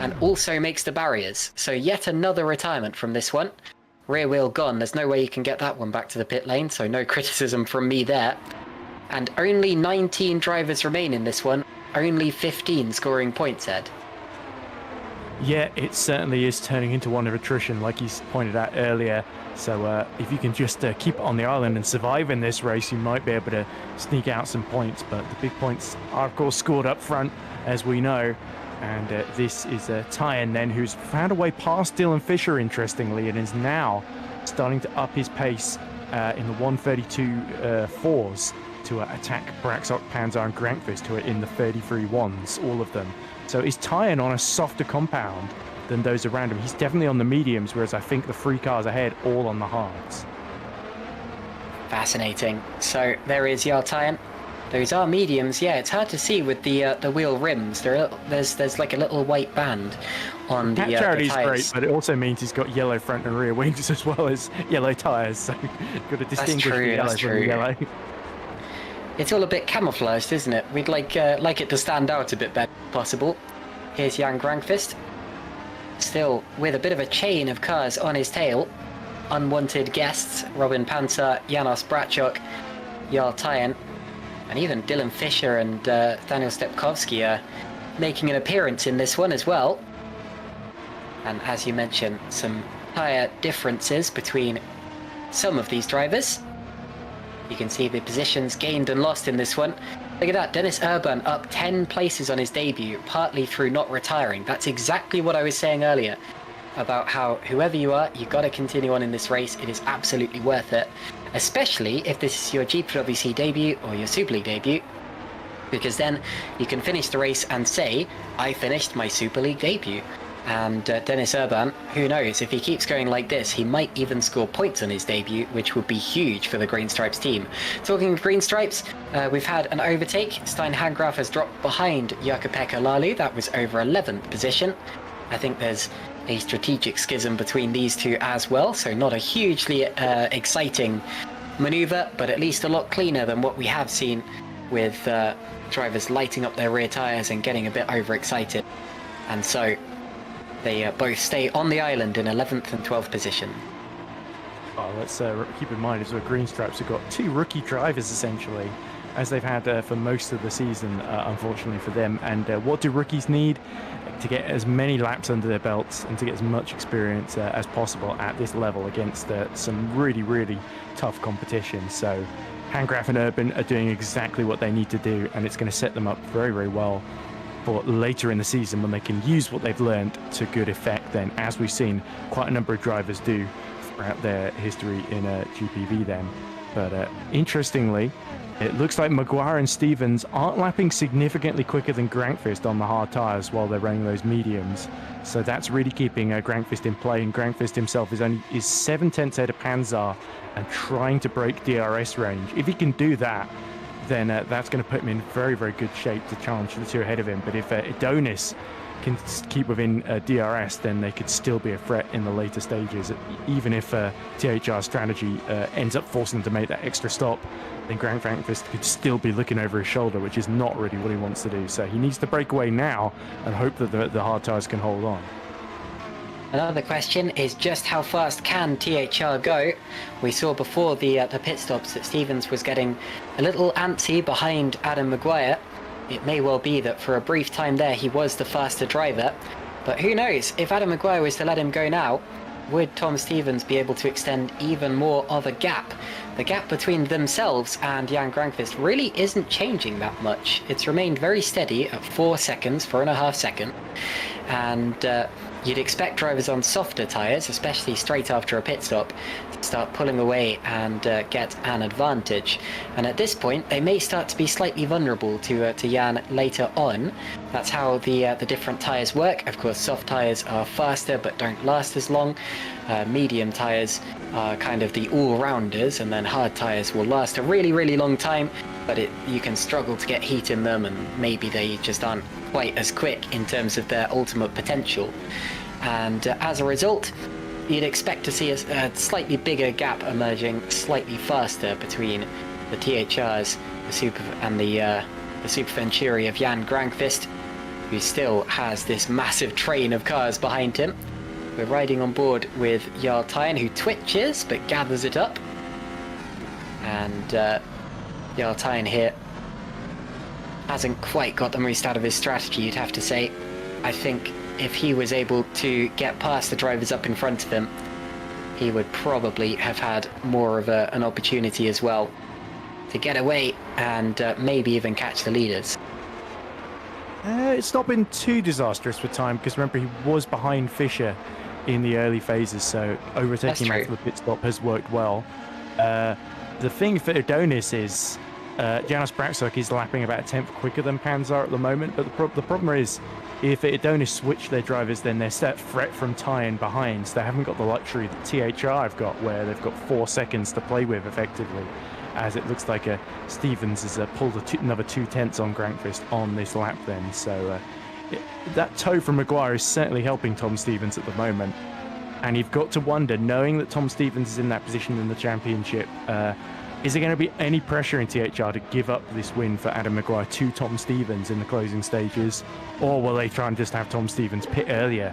And also makes the barriers. So yet another retirement from this one. Rear wheel gone. There's no way you can get that one back to the pit lane, so no criticism from me there. And only 19 drivers remain in this one, only 15 scoring points, Ed. Yeah, it certainly is turning into one of attrition, like you pointed out earlier. So if you can just keep it on the island and survive in this race, you might be able to sneak out some points. But the big points are, of course, scored up front, as we know. And this is Tyan then, who's found a way past Dylan Fisher, interestingly, and is now starting to up his pace in the 132 fours. To attack Braksok, Panzer and Grankvist, who are in the 33 ones, all of them. So is Tyan on a softer compound than those around him? He's definitely on the mediums, whereas I think the 3 cars ahead all on the hards. Fascinating. So there is Jarl Tyan. Those are mediums. Yeah, it's hard to see with the wheel rims. There's like a little white band on the charity's tyres. Great, but it also means he's got yellow front and rear wings as well as yellow tyres. So you've got to distinguish the yellow from the yellow. It's all a bit camouflaged, isn't it? We'd like it to stand out a bit better if possible. Here's Jan Grankvist. Still with a bit of a chain of cars on his tail. Unwanted guests, Robin Panzer, Janos Braksok, Jarl Tyan, and even Dylan Fisher and Daniel Stepkowski are making an appearance in this one as well. And as you mentioned, some tyre differences between some of these drivers. You can see the positions gained and lost in this one. Look at that, Dennis Urban up 10 places on his debut, partly through not retiring. That's exactly what I was saying earlier about how whoever you are, you've got to continue on in this race. It is absolutely worth it, especially if this is your GPVWC debut or your Super League debut, because then you can finish the race and say, I finished my Super League debut. And Dennis Urban, who knows, if he keeps going like this, he might even score points on his debut, which would be huge for the Green Stripes team. Talking of Green Stripes, we've had an overtake. Stein Hagengraf has dropped behind Jukka-Pekka Lalu. That was over 11th position. I think there's a strategic schism between these two as well, so not a hugely exciting maneuver, but at least a lot cleaner than what we have seen with drivers lighting up their rear tyres and getting a bit overexcited. And so they both stay on the island in 11th and 12th position. Oh, let's keep in mind as well, Green Stripes have got 2 rookie drivers essentially, as they've had for most of the season, unfortunately for them. And what do rookies need? To get as many laps under their belts and to get as much experience as possible at this level against some really, really tough competition. So Hagengraf and Urban are doing exactly what they need to do, and it's going to set them up very, very well for later in the season when they can use what they've learned to good effect then, as we've seen quite a number of drivers do throughout their history in GPV then. But interestingly, it looks like Maguire and Stevens aren't lapping significantly quicker than Grankvist on the hard tyres while they're running those mediums. So that's really keeping Grankvist in play, and Grankvist himself is 7/10 ahead of Panzar and trying to break DRS range. If he can do that, then that's going to put him in very, very good shape to challenge the 2 ahead of him. But if Adonis can keep within DRS, then they could still be a threat in the later stages. Even if THR's strategy ends up forcing them to make that extra stop, then Grant Frankfurt could still be looking over his shoulder, which is not really what he wants to do. So he needs to break away now and hope that the hard tyres can hold on. Another question is just how fast can THR go? We saw before the pit stops that Stevens was getting a little antsy behind Adam Maguire. It may well be that for a brief time there he was the faster driver, but who knows, if Adam Maguire was to let him go now, would Tom Stevens be able to extend even more of a gap? The gap between themselves and Jan Grankvist really isn't changing that much. It's remained very steady at 4 seconds, 4.5 seconds, and you'd expect drivers on softer tyres, especially straight after a pit stop, to start pulling away and get an advantage. And at this point, they may start to be slightly vulnerable to Jan later on. That's how the different tyres work. Of course, soft tyres are faster but don't last as long. Medium tyres are kind of the all-rounders, and then hard tyres will last a really, really long time, but you can struggle to get heat in them, and maybe they just aren't quite as quick in terms of their ultimate potential. And as a result, you'd expect to see a slightly bigger gap emerging slightly faster between the THRs and the Super Venturi of Jan Grankvist, who still has this massive train of cars behind him. We're riding on board with Jarl Tyen, who twitches but gathers it up. And Jarl Tyen here hasn't quite got the most out of his strategy, you'd have to say. I think if he was able to get past the drivers up in front of him, he would probably have had more of an opportunity as well to get away and maybe even catch the leaders. It's not been too disastrous for time, because remember, he was behind Fischer in the early phases, so overtaking him after the pit stop has worked well. The thing for Adonis is Janos Braksuk is lapping about a tenth quicker than Panzar at the moment, but the problem is, if Adonis switch their drivers, then they're set threat from Tyen behind, so they haven't got the luxury that THR have got, where they've got 4 seconds to play with effectively, as it looks like Stevens has pulled another 2/10 on Grankvist on this lap then. So that toe from Maguire is certainly helping Tom Stevens at the moment. And you've got to wonder, knowing that Tom Stevens is in that position in the championship, is there going to be any pressure in THR to give up this win for Adam Maguire to Tom Stevens in the closing stages? Or will they try and just have Tom Stevens pit earlier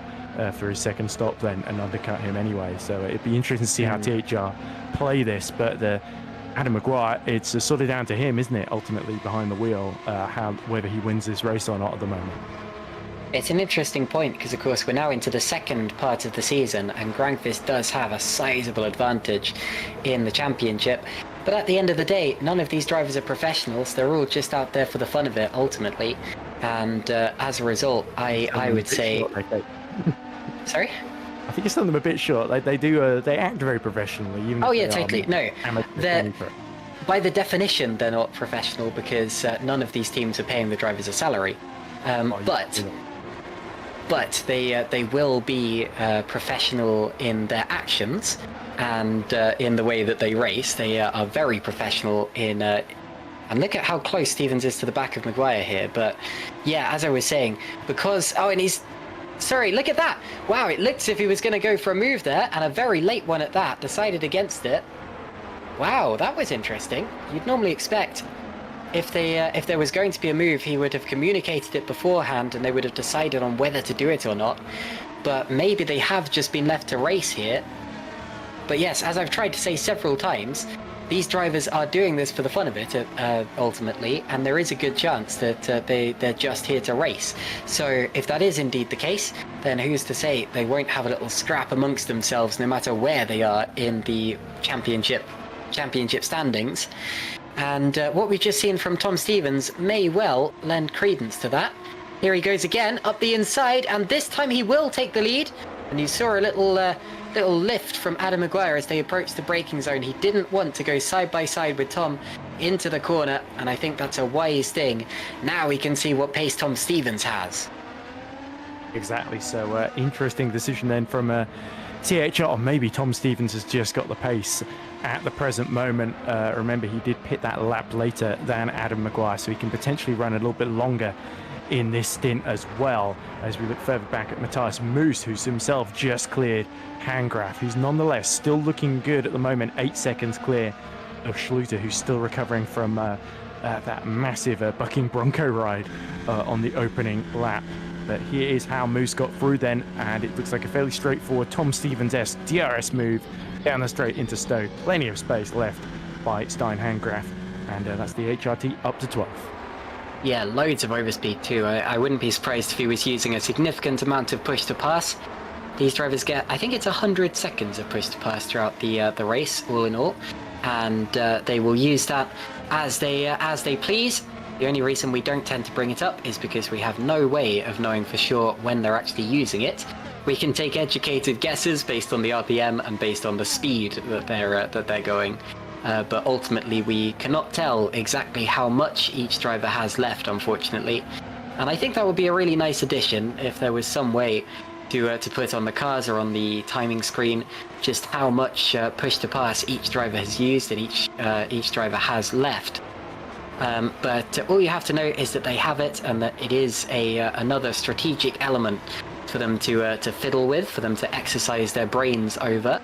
for his second stop then and undercut him anyway? So it'd be interesting to see how THR play this. But Adam Maguire, it's sort of down to him, isn't it, ultimately behind the wheel, whether he wins this race or not at the moment. It's an interesting point because, of course, we're now into the second part of the season, and Grankvist does have a sizable advantage in the championship. But at the end of the day, none of these drivers are professionals. They're all just out there for the fun of it, ultimately. And as a result, I would say... Sorry? I think you're selling them a bit short. They act very professionally. Even oh, yeah, totally. No, by the definition, they're not professional but they will be professional in their actions and in the way that they race. They are very professional in. And look at how close Stevens is to the back of Maguire here. But yeah, as I was saying, because and he's. Sorry, look at that! Wow, it looked as if he was going to go for a move there, and a very late one at that. Decided against it. Wow, that was interesting. You'd normally expect if there was going to be a move, he would have communicated it beforehand, and they would have decided on whether to do it or not. But maybe they have just been left to race here. But yes, as I've tried to say several times, these drivers are doing this for the fun of it, ultimately, and there is a good chance that they're just here to race. So if that is indeed the case, then who's to say they won't have a little scrap amongst themselves no matter where they are in the championship standings. And what we've just seen from Tom Stevens may well lend credence to that. Here he goes again, up the inside, and this time he will take the lead. And you saw a little lift from Adam Maguire as they approached the braking zone. He didn't want to go side by side with Tom into the corner, and I think that's a wise thing. Now we can see what pace Tom Stevens has. Exactly, so interesting decision then from THR. Maybe Tom Stevens has just got the pace at the present moment. Remember, he did pit that lap later than Adam Maguire, so he can potentially run a little bit longer in this stint as well. As we look further back at Matthias Moos, who's himself just cleared Handgraf, who's nonetheless still looking good at the moment, 8 seconds clear of Schluter, who's still recovering from that massive bucking Bronco ride on the opening lap. But here is how Moose got through then, and it looks like a fairly straightforward Tom Stevens-esque DRS move down the straight into Stowe. Plenty of space left by Stein Handgraf, and that's the HRT up to 12th. Yeah, loads of overspeed too. I wouldn't be surprised if he was using a significant amount of push to pass. These drivers get, I think it's 100 seconds of push to pass throughout the race, all in all, and they will use that as they please. The only reason we don't tend to bring it up is because we have no way of knowing for sure when they're actually using it. We can take educated guesses based on the RPM and based on the speed that they're going. But ultimately we cannot tell exactly how much each driver has left, unfortunately. And I think that would be a really nice addition if there was some way to put on the cars or on the timing screen just how much push to pass each driver has used and each driver has left. But all you have to know is that they have it, and that it is another strategic element for them to fiddle with, for them to exercise their brains over.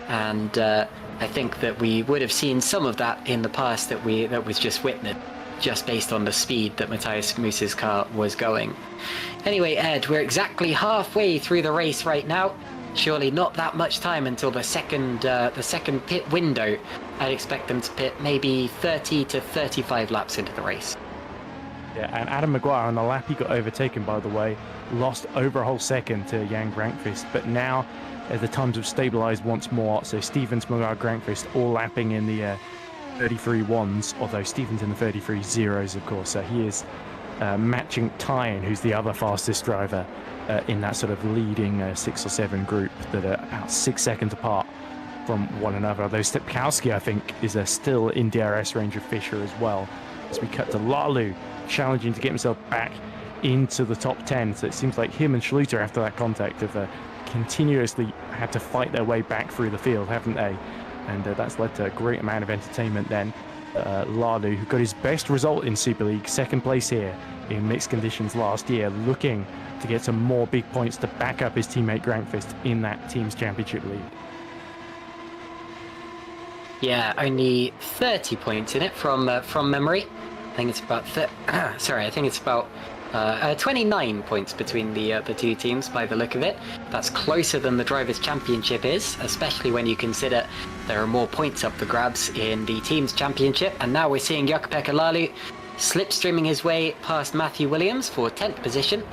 And I think that we would have seen some of that in the past that was just witnessed, just based on the speed that Matthias Moose's car was going. Anyway, Ed, we're exactly halfway through the race right now. Surely not that much time until the second pit window. I'd expect them to pit maybe 30 to 35 laps into the race. Yeah, and Adam Maguire on the lap he got overtaken, by the way, lost over a whole second to Jan Grankvist, but now the times have stabilised once more. So Stevens, Maguire, Grankvist all lapping in the 33.1s, although Stevens in the 33.0s, of course. So he is matching Tyne, who's the other fastest driver in that sort of leading 6 or 7 group that are about 6 seconds apart from one another. Although Stepkowski, I think, is still in DRS range of Fischer as well. As we cut to Lalu, challenging to get himself back into the top 10. So it seems like him and Schluter, after that contact, have continuously had to fight their way back through the field, haven't they? And that's led to a great amount of entertainment then. Lalu, who got his best result in Super League, second place here in mixed conditions last year, looking to get some more big points to back up his teammate Grankvist in that team's championship lead. Yeah, only 30 points in it from memory. I think it's about 29 points between the two teams by the look of it. That's closer than the Drivers' Championship is, especially when you consider there are more points up for grabs in the Teams' Championship. And now we're seeing Jukka-Pekka Lalu slipstreaming his way past Matthew Williams for 10th position.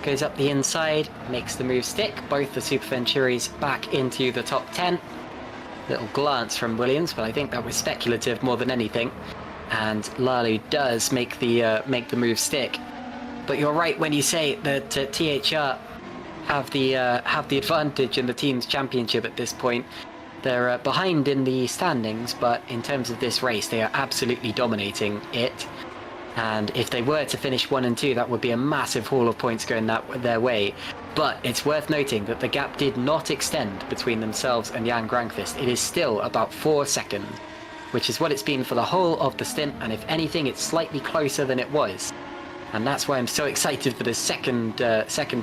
Goes up the inside, makes the move stick. Both the Super Venturis back into the top 10. Little glance from Williams, but I think that was speculative more than anything. And Lalu does make the move stick. But you're right when you say that THR have the advantage in the Team's Championship at this point. They're behind in the standings, but in terms of this race, they are absolutely dominating it. And if they were to finish 1 and 2, that would be a massive haul of points going their way. But it's worth noting that the gap did not extend between themselves and Jan Grankvist. It is still about 4 seconds, which is what it's been for the whole of the stint. And if anything, it's slightly closer than it was. And that's why I'm so excited for the second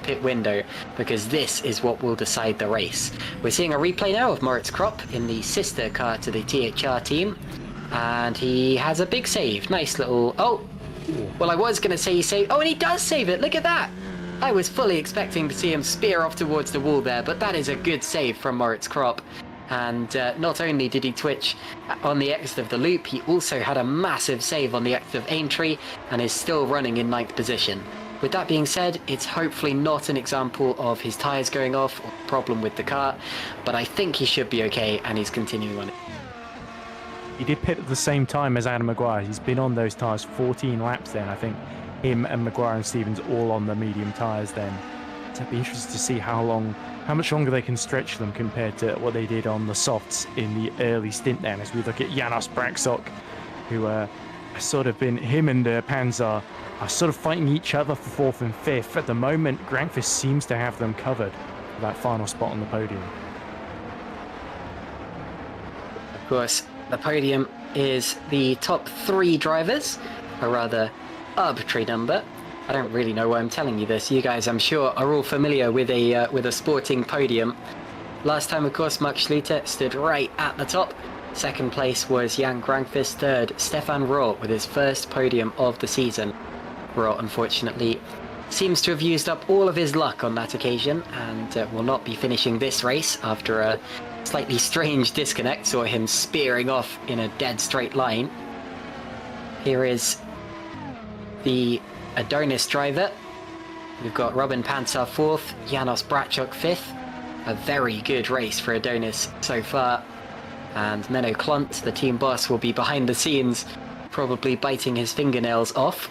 pit window, because this is what will decide the race. We're seeing a replay now of Moritz Kropp in the sister car to the THR team. And he has a big save. Nice little... Oh! Well, I was going to say he saved... Oh, and he does save it! Look at that! I was fully expecting to see him spear off towards the wall there, but that is a good save from Moritz Kropp. And not only did he twitch on the exit of the loop, he also had a massive save on the exit of Aintree and is still running in 9th position. With that being said, it's hopefully not an example of his tyres going off or a problem with the car, but I think he should be okay, and he's continuing on it. He did pit at the same time as Adam Maguire. He's been on those tyres 14 laps then. I think him and Maguire and Stevens all on the medium tyres then. So it'd be interesting to see how much longer they can stretch them compared to what they did on the softs in the early stint then, as we look at Janos Braksok, who has sort of been, him and Panzer are sort of fighting each other for 4th and 5th. At the moment, Grankvist seems to have them covered for that final spot on the podium. Of course, the podium is the top 3 drivers, a rather arbitrary number. I don't really know why I'm telling you this. You guys, I'm sure, are all familiar with a sporting podium. Last time, of course, Max Schluter stood right at the top. 2nd place was Jan Grankvist. 3rd, Stefan Rohr with his first podium of the season. Rohr, unfortunately, seems to have used up all of his luck on that occasion and will not be finishing this race after a slightly strange disconnect. Saw him spearing off in a dead straight line. Here is the Adonis driver. We've got Robin Panzer 4th, Janos Braksok 5th. A very good race for Adonis so far. And Menno Klont, the team boss, will be behind the scenes, probably biting his fingernails off.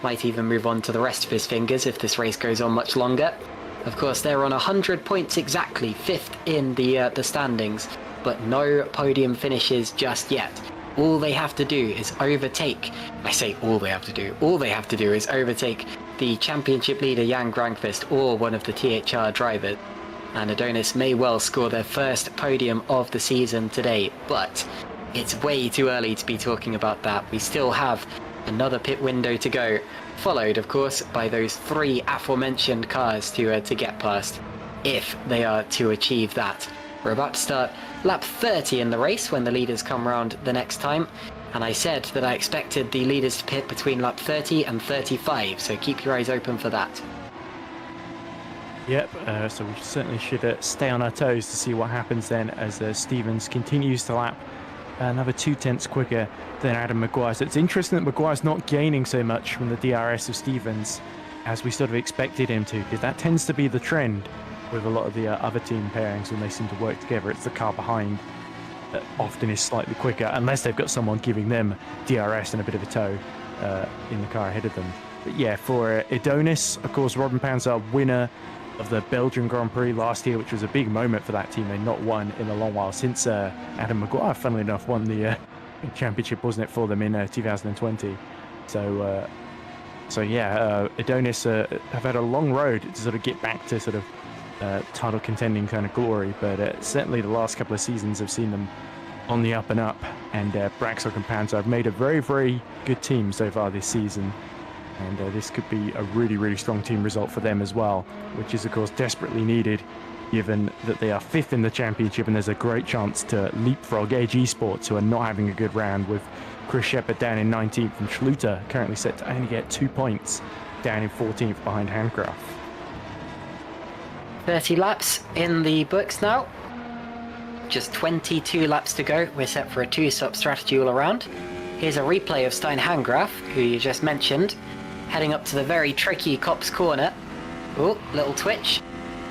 Might even move on to the rest of his fingers if this race goes on much longer. Of course, they're on 100 points exactly, 5th in the standings, but no podium finishes just yet. All they have to do is overtake, I say all they have to do is overtake the championship leader Jan Grankvist or one of the THR drivers. And Adonis may well score their first podium of the season today, but it's way too early to be talking about that. We still have another pit window to go, followed of course by those 3 aforementioned cars to get past, if they are to achieve that. We're about to start lap 30 in the race when the leaders come round the next time, and I said that I expected the leaders to pit between lap 30 and 35, so keep your eyes open for that. Yep, so we certainly should stay on our toes to see what happens then as Stevens continues to lap another 0.2 quicker than Adam Maguire. So it's interesting that Maguire's not gaining so much from the DRS of Stevens as we sort of expected him to, because that tends to be the trend with a lot of the other team pairings when they seem to work together. It's the car behind that often is slightly quicker, unless they've got someone giving them DRS and a bit of a tow in the car ahead of them. But yeah, for Adonis, of course, Robin Panzer, winner of the Belgian Grand Prix last year, which was a big moment for that team. They've not won in a long while since Adam Maguire, funnily enough, won the championship, wasn't it, for them in 2020. So yeah, Adonis have had a long road to sort of get back to sort of title contending kind of glory, but certainly the last couple of seasons have seen them on the up and up, and Braksok and Panzer have made a very, very good team so far this season. And this could be a really, really strong team result for them as well, which is, of course, desperately needed, given that they are 5th in the championship, and there's a great chance to leapfrog AG Sports, who are not having a good round, with Chris Shepard down in 19th and Schluter currently set to only get 2 points, down in 14th behind Handcraft. 30 laps in the books now. Just 22 laps to go. We're set for a 2-stop strategy all around. Here's a replay of Stein Handgraf, who you just mentioned, heading up to the very tricky Copse corner. Oh, little twitch.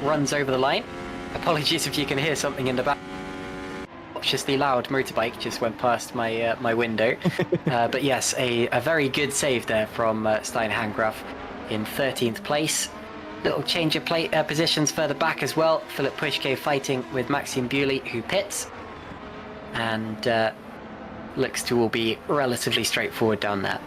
Runs over the line. Apologies if you can hear something in the back. Obnoxiously loud motorbike just went past my my window. But yes, a very good save there from Stein Handgraf in 13th place. Little change of positions further back as well. Philip Pushke fighting with Maxime Bewley, who pits. And looks to all be relatively straightforward down there.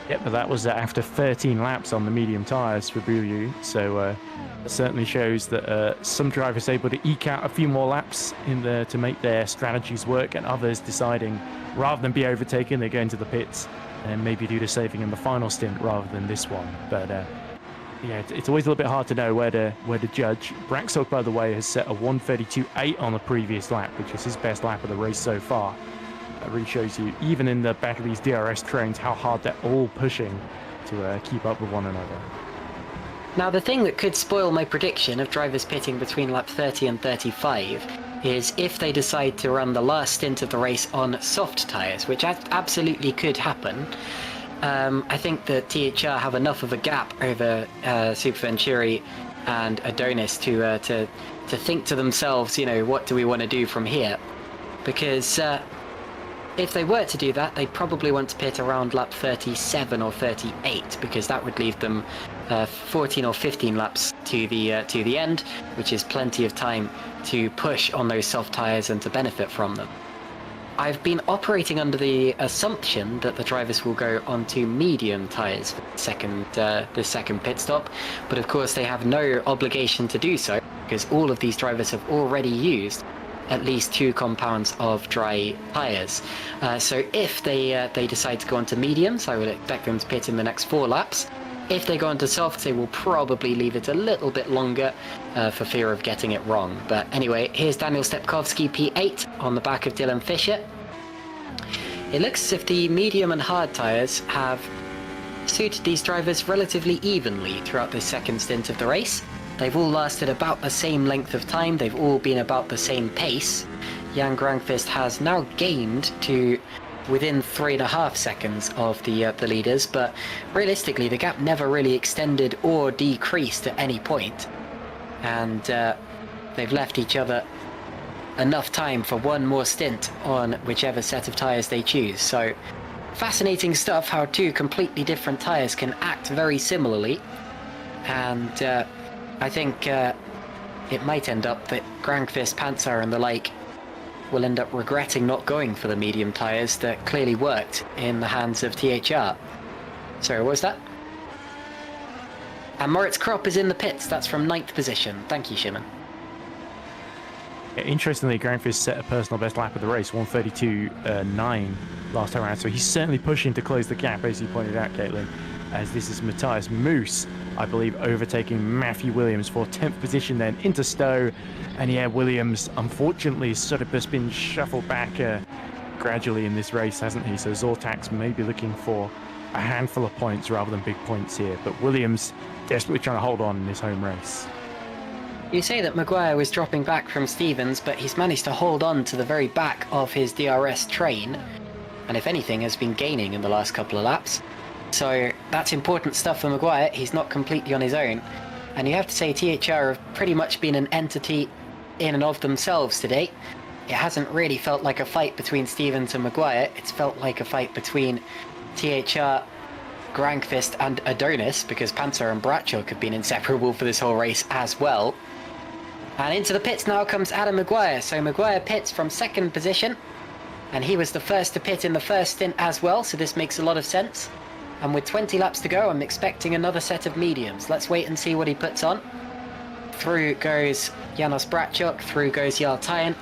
Yep, but that was after 13 laps on the medium tyres for Bouillou. So it certainly shows that some drivers able to eke out a few more laps in there to make their strategies work, and others deciding rather than be overtaken, they go into the pits and maybe do the saving in the final stint rather than this one. But yeah, it's always a little bit hard to know where to judge. Braxog, by the way, has set a 1:32.8 on the previous lap, which is his best lap of the race so far. That really shows you, even in the back of these DRS trains, how hard they're all pushing to keep up with one another. Now, the thing that could spoil my prediction of drivers pitting between lap 30 and 35 is if they decide to run the last stint of the race on soft tyres, which absolutely could happen. I think that THR have enough of a gap over Super Venturi and Adonis to think to themselves, you know, what do we want to do from here? Because if they were to do that, they'd probably want to pit around lap 37 or 38, because that would leave them 14 or 15 laps to the end, which is plenty of time to push on those soft tyres and to benefit from them. I've been operating under the assumption that the drivers will go onto medium tyres for the second pit stop, but of course they have no obligation to do so, because all of these drivers have already used at least 2 compounds of dry tyres. So if they decide to go onto mediums, I would expect them to pit in the next 4 laps. If they go onto softs, they will probably leave it a little bit longer for fear of getting it wrong. But anyway, here's Daniel Stepkowski, P8, on the back of Dylan Fisher. It looks as if the medium and hard tyres have suited these drivers relatively evenly throughout the second stint of the race. They've all lasted about the same length of time, they've all been about the same pace. Jan Granqvist has now gained to within 3.5 seconds of the leaders, but realistically the gap never really extended or decreased at any point. And they've left each other enough time for one more stint on whichever set of tyres they choose. So fascinating stuff, how 2 completely different tyres can act very similarly. And I think it might end up that Granqvist, Panzer and the like will end up regretting not going for the medium tyres that clearly worked in the hands of THR. Sorry, what was that? And Moritz Kropp is in the pits. That's from 9th position. Thank you, Szymon. Yeah, interestingly, Granqvist set a personal best lap of the race, 1:32.9 last time around. So he's certainly pushing to close the gap, as you pointed out, Caitlin, as this is Matthias Moos, I believe, overtaking Matthew Williams for 10th position then into Stowe. And yeah, Williams unfortunately sort of just been shuffled back gradually in this race, hasn't he? So Zortax may be looking for a handful of points rather than big points here, but Williams desperately trying to hold on in this home race. You say that Maguire was dropping back from Stevens, but he's managed to hold on to the very back of his DRS train, and if anything has been gaining in the last couple of laps. So that's important stuff for Maguire. He's not completely on his own, and you have to say THR have pretty much been an entity in and of themselves today. It hasn't really felt like a fight between Stevens and Maguire. It's felt like a fight between THR, Granqvist and Adonis, because Panzer and Brachuk have been inseparable for this whole race as well. And into the pits now comes Adam Maguire. So Maguire pits from 2nd position, and he was the first to pit in the first stint as well, so this makes a lot of sense. And with 20 laps to go, I'm expecting another set of mediums. Let's wait and see what he puts on. Through goes Janos Brachuk, through goes Jarl Tyen.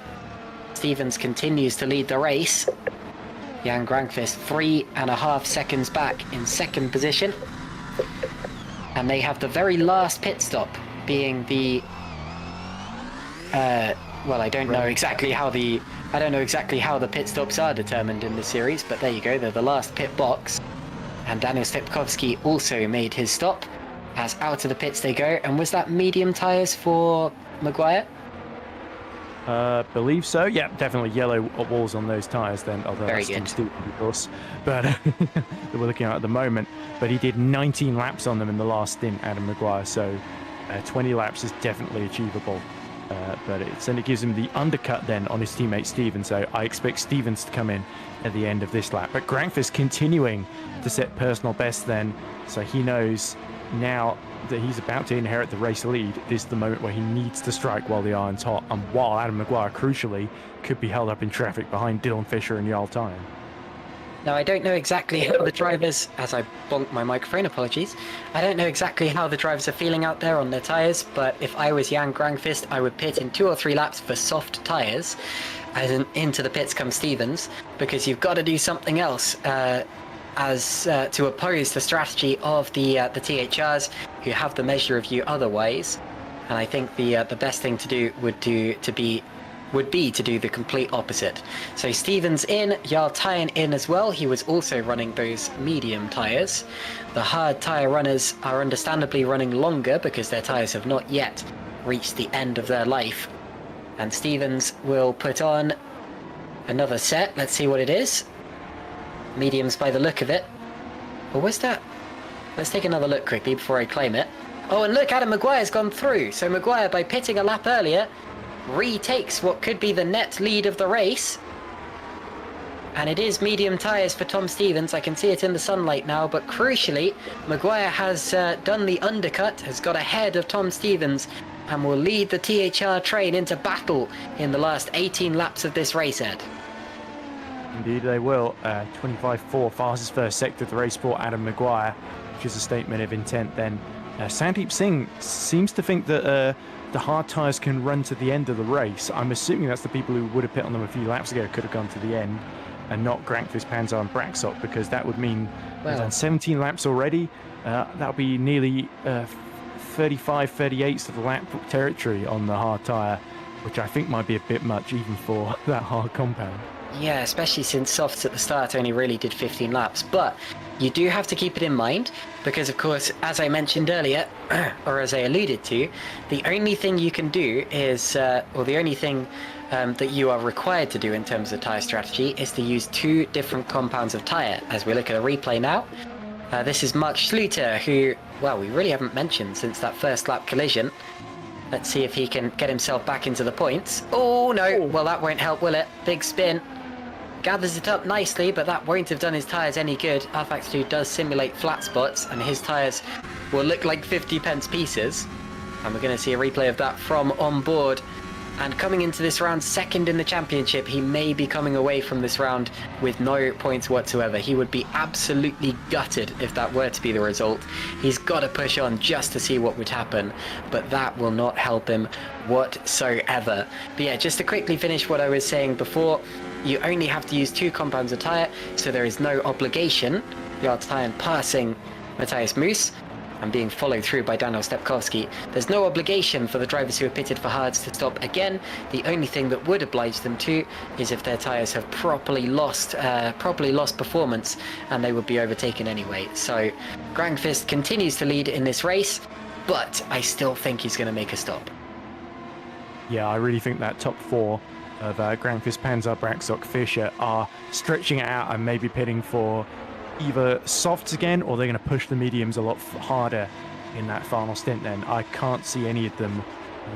Stevens continues to lead the race. Jan Granqvist 3.5 seconds back in 2nd position. And they have the very last pit stop being the well, I don't know exactly how the pit stops are determined in the series, but there you go, they're the last pit box. And Daniel Stepkowski also made his stop, as out of the pits they go. And was that medium tyres for Maguire? Believe so. Yeah, definitely yellow walls on those tyres then, although very that's good. Stupid, of course. But that we're looking at the moment. But he did 19 laps on them in the last stint, Adam Maguire, so 20 laps is definitely achievable. But it certainly gives him the undercut then on his teammate Stevens, so I expect Stevens to come in at the end of this lap. But Granqvist continuing to set personal best then, so he knows now that he's about to inherit the race lead. This is the moment where he needs to strike while the iron's hot, and while Adam Maguire, crucially, could be held up in traffic behind Dylan Fisher and Jarl Tyen. Now, I don't know exactly how the drivers, as I bonked my microphone, apologies. I don't know exactly how the drivers are feeling out there on their tyres, but if I was Jan Grangfist, I would pit in 2 or 3 laps for soft tyres, as in, into the pits comes Stevens, because you've got to do something else to oppose the strategy of the THRs, who have the measure of you otherwise. And I think the best thing to do would be to do the complete opposite. So Stevens in, Jarl Tyen in as well. He was also running those medium tyres. The hard tyre runners are understandably running longer because their tyres have not yet reached the end of their life. And Stevens will put on another set. Let's see what it is. Mediums by the look of it. Or was that? Let's take another look quickly before I claim it. Oh, and look, Adam Maguire's gone through. So Maguire, by pitting a lap earlier, retakes what could be the net lead of the race. And it is medium tyres for Tom Stevens. I can see it in the sunlight now, but crucially, Maguire has done the undercut, has got ahead of Tom Stevens, and will lead the THR train into battle in the last 18 laps of this race, Ed. Indeed they will. 25.4, fastest first sector of the race for Adam Maguire, which is a statement of intent then. Sandeep Singh seems to think that the hard tyres can run to the end of the race. I'm assuming that's the people who would have pit on them a few laps ago could have gone to the end, and not Grangfist, Panzer and Braxot, because that would mean they've done 17 laps already. That would be nearly 35, 38 of the lap territory on the hard tyre, which I think might be a bit much even for that hard compound. Yeah, especially since softs at the start only really did 15 laps. But you do have to keep it in mind because, of course, as I mentioned earlier, or as I alluded to, the only thing you can do is, or the only thing that you are required to do in terms of tyre strategy is to use 2 different compounds of tyre. As we look at a replay now, this is Mark Schluter, who, well, we really haven't mentioned since that first lap collision. Let's see if he can get himself back into the points. Oh, no. Well, that won't help, will it? Big spin. Gathers it up nicely, but that won't have done his tyres any good. Arfax 2 does simulate flat spots, and his tyres will look like 50p pieces. And we're going to see a replay of that from on board. And coming into this round second in the championship, he may be coming away from this round with no points whatsoever. He would be absolutely gutted if that were to be the result. He's got to push on just to see what would happen, but that will not help him whatsoever. But yeah, just to quickly finish what I was saying before, you only have to use 2 compounds of tyre, so there is no obligation. Jarl Tyen passing Matthias Moos and being followed through by Daniel Stepkowski. There's no obligation for the drivers who are pitted for hards to stop again. The only thing that would oblige them to is if their tyres have properly lost performance, and they would be overtaken anyway. So Grangfist continues to lead in this race, but I still think he's going to make a stop. Yeah, I really think that top 4 of Grangfist, Panzer, Braxok, Fischer are stretching it out and maybe pitting for either softs again, or they're going to push the mediums a lot harder in that final stint then. I can't see any of them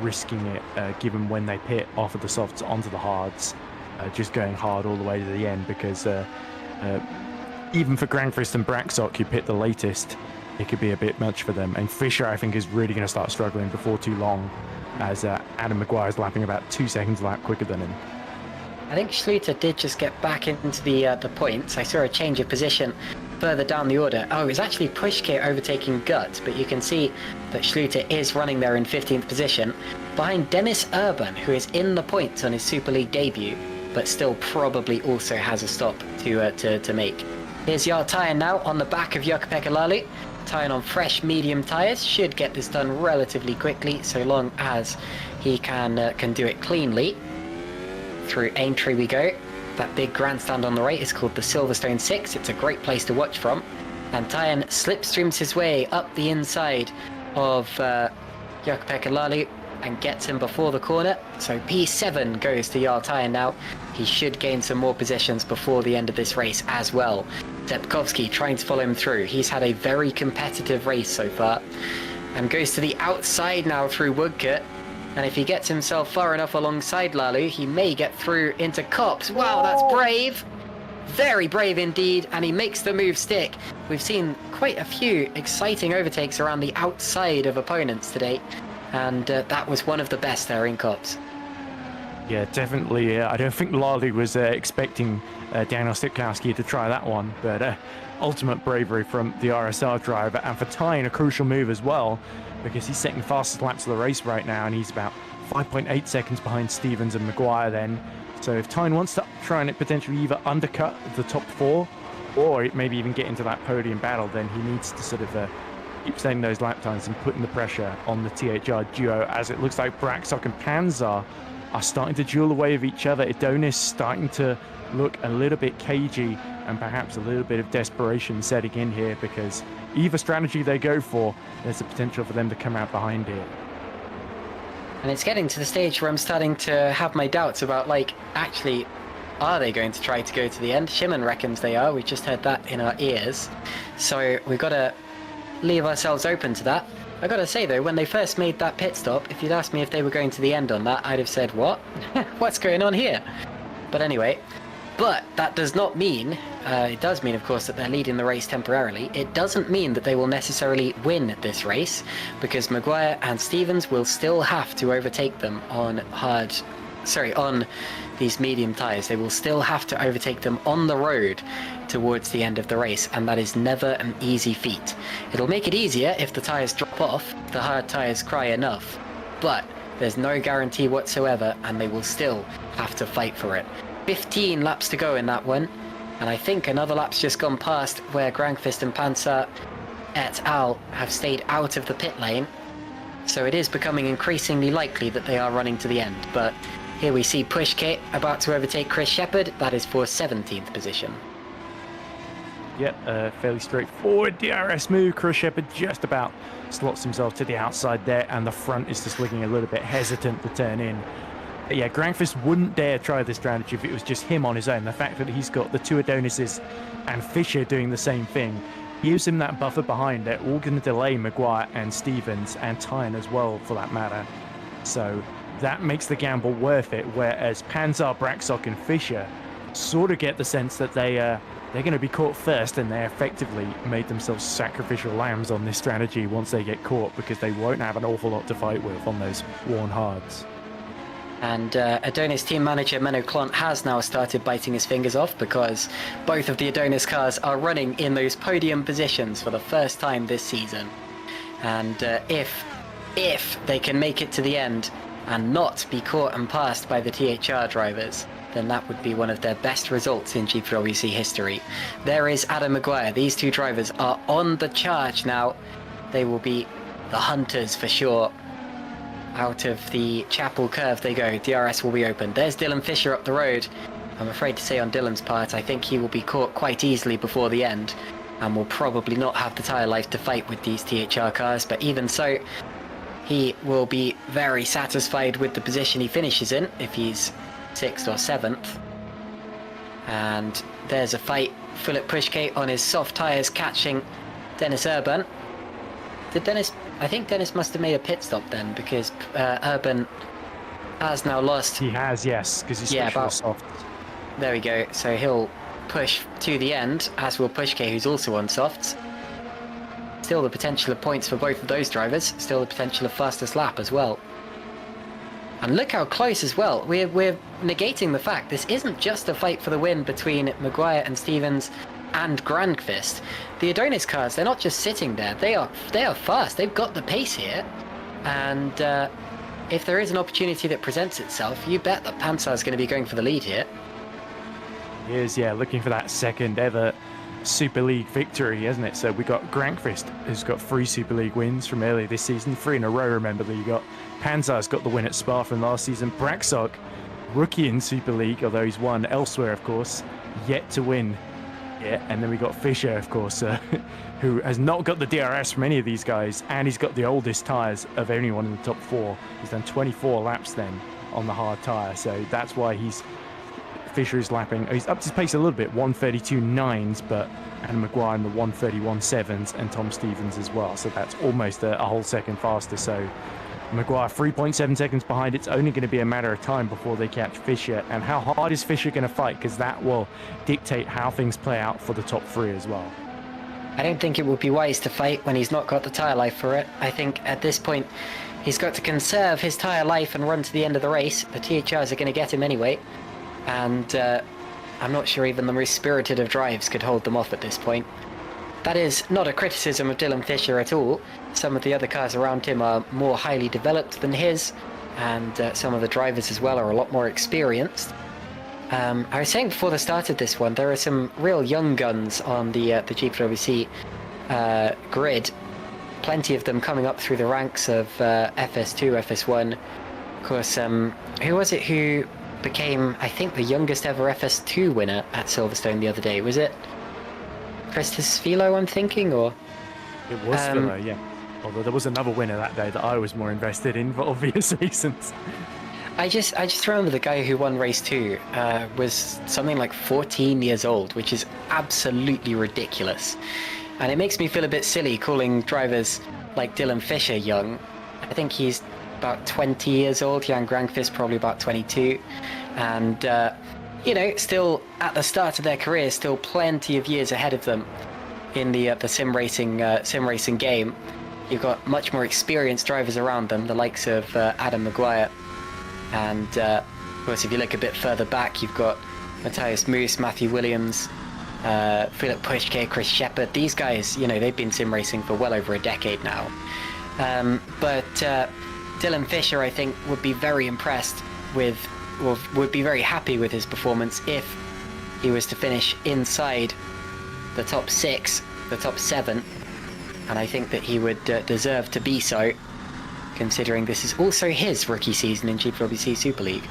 risking it, given when they pit off of the softs onto the hards, just going hard all the way to the end, because even for Grangfist and Braxok, who pit the latest, it could be a bit much for them. And Fischer, I think, is really going to start struggling before too long, as Adam Maguire is lapping about 2 seconds a lap quicker than him. I think Schluter did just get back into the points. I saw a change of position further down the order. Oh, it was actually Pushkit overtaking Guts, but you can see that Schluter is running there in 15th position, behind Dennis Urban, who is in the points on his Super League debut, but still probably also has a stop to make. Here's Jarl Tyen now on the back of Jukka-Pekka Laulu. Tyen on fresh medium tyres, should get this done relatively quickly, so long as he can do it cleanly. Through Aintree we go. That big grandstand on the right is called the Silverstone 6. It's a great place to watch from. And Tyen slipstreams his way up the inside of Jukka-Pekka Laulu and gets him before the corner. So P7 goes to Jarl Tyen now. He should gain some more positions before the end of this race as well. Stepkowski trying to follow him through. He's had a very competitive race so far. And goes to the outside now through Woodcote. And if he gets himself far enough alongside Laulu, he may get through into Copse. Wow, that's brave! Very brave indeed, and he makes the move stick. We've seen quite a few exciting overtakes around the outside of opponents today, and that was one of the best there in Copse. Yeah, definitely. I don't think Lally was expecting Daniel Stiklowski to try that one, but ultimate bravery from the RSR driver, and for Tyne, a crucial move as well, because he's second fastest laps of the race right now, and he's about 5.8 seconds behind Stevens and Maguire then. So if Tyne wants to try and potentially either undercut the top 4, or maybe even get into that podium battle, then he needs to sort of keep setting those lap times and putting the pressure on the THR duo, as it looks like Braxok and Panzer are starting to duel away with each other. Adonis starting to look a little bit cagey, and perhaps a little bit of desperation setting in here, because either strategy they go for, there's the potential for them to come out behind it. And it's getting to the stage where I'm starting to have my doubts about, like, actually, are they going to try to go to the end? Szymon reckons they are. We just heard that in our ears. So we've got to leave ourselves open to that. I gotta say though, when they first made that pit stop, if you'd asked me if they were going to the end on that, I'd have said, what? What's going on here? But anyway, but that does not mean, it does mean of course that they're leading the race temporarily. It doesn't mean that they will necessarily win this race, because Maguire and Stevens will still have to overtake them on on these medium tyres. They will still have to overtake them on the road towards the end of the race, and that is never an easy feat. It'll make it easier if the tyres drop off, the hard tyres cry enough, but there's no guarantee whatsoever, and they will still have to fight for it. 15 laps to go in that one, and I think another lap's just gone past where Granqvist and Panzer et al. Have stayed out of the pit lane, so it is becoming increasingly likely that they are running to the end. But here we see Pushkit about to overtake Chris Shepherd. That is for 17th position. Yep, fairly straightforward DRS move. Chris Shepherd just about slots himself to the outside there, and the front is just looking a little bit hesitant to turn in. But yeah, Granqvist wouldn't dare try this strategy if it was just him on his own. The fact that he's got the two Adonises and Fisher doing the same thing gives him that buffer behind. They're all going to delay Maguire and Stevens and Tyne as well, for that matter. So that makes the gamble worth it, whereas Panzer, Braxok and Fisher sort of get the sense that they're going to be caught first, and they effectively made themselves sacrificial lambs on this strategy once they get caught, because they won't have an awful lot to fight with on those worn hards. And Adonis team manager Menno Klont has now started biting his fingers off, because both of the Adonis cars are running in those podium positions for the first time this season. And if they can make it to the end and not be caught and passed by the THR drivers, then that would be one of their best results in GPWC history. There is Adam Maguire. These two drivers are on the charge now. They will be the hunters for sure. Out of the Chapel curve they go. DRS will be open. There's Dylan Fisher up the road. I'm afraid to say on Dylan's part, I think he will be caught quite easily before the end, and will probably not have the tyre life to fight with these THR cars. But even so, he will be very satisfied with the position he finishes in, if he's 6th or 7th. And there's a fight. Philip Pushkate on his soft tyres catching Dennis Urban. I think Dennis must have made a pit stop then, because Urban has now lost. He has, yes, because he's about soft. There we go. So he'll push to the end, as will Pushkate, who's also on softs. Still the potential of points for both of those drivers. Still the potential of fastest lap as well. And look how close as well. We're negating the fact this isn't just a fight for the win between Maguire and Stevens and Granqvist. The Adonis cars, they're not just sitting there. They are fast. They've got the pace here. And if there is an opportunity that presents itself, you bet that Panzer is going to be going for the lead here. He is, yeah, looking for that second ever Super League victory, hasn't it? So we got Granqvist, who's got 3 Super League wins from earlier this season, 3 in a row, remember. That you got Panzer's got the win at Spa from last season. Braxok, rookie in Super League, although he's won elsewhere, of course, yet to win. Yeah, and then we got Fisher, of course, who has not got the DRS from any of these guys, and he's got the oldest tyres of anyone in the top 4. He's done 24 laps then on the hard tyre, so that's why Fisher is lapping. He's upped his pace a little bit, 132.9s, but Adam Maguire in the 131.7s, and Tom Stevens as well, so that's almost a whole second faster. So Maguire 3.7 seconds behind. It's only going to be a matter of time before they catch Fisher. And how hard is Fisher going to fight? Because that will dictate how things play out for the top 3 as well. I don't think it would be wise to fight when he's not got the tyre life for it. I think at this point He's got to conserve his tyre life and run to the end of the race. The THRs are going to get him anyway. And I'm not sure even the most spirited of drives could hold them off at this point. That is not a criticism of Dylan Fisher at all. Some of the other cars around him are more highly developed than his, and some of the drivers as well are a lot more experienced. I was saying before the start of this one, there are some real young guns on the GPWC grid. Plenty of them coming up through the ranks of FS2, FS1. Of course, who was it who became, I think, the youngest ever FS2 winner at Silverstone the other day? Was it Christos Philo, I'm thinking, or? It was Philo, yeah. Although there was another winner that day that I was more invested in for obvious reasons. I just remember the guy who won race 2 was something like 14 years old, which is absolutely ridiculous. And it makes me feel a bit silly calling drivers like Dylan Fisher young. I think he's about 20 years old. Jan Grankvist probably about 22. And, you know, still at the start of their career, still plenty of years ahead of them in the sim racing game. You've got much more experienced drivers around them, the likes of Adam Maguire. And, of course, if you look a bit further back, you've got Matthias Moos, Matthew Williams, Philip Pushke, Chris Shepard. These guys, you know, they've been sim racing for well over a decade now. But Dylan Fisher, I think, would be very impressed with, or would be very happy with his performance if he was to finish inside the top 6, the top 7. And I think that he would deserve to be so, considering this is also his rookie season in GPVWC Super League.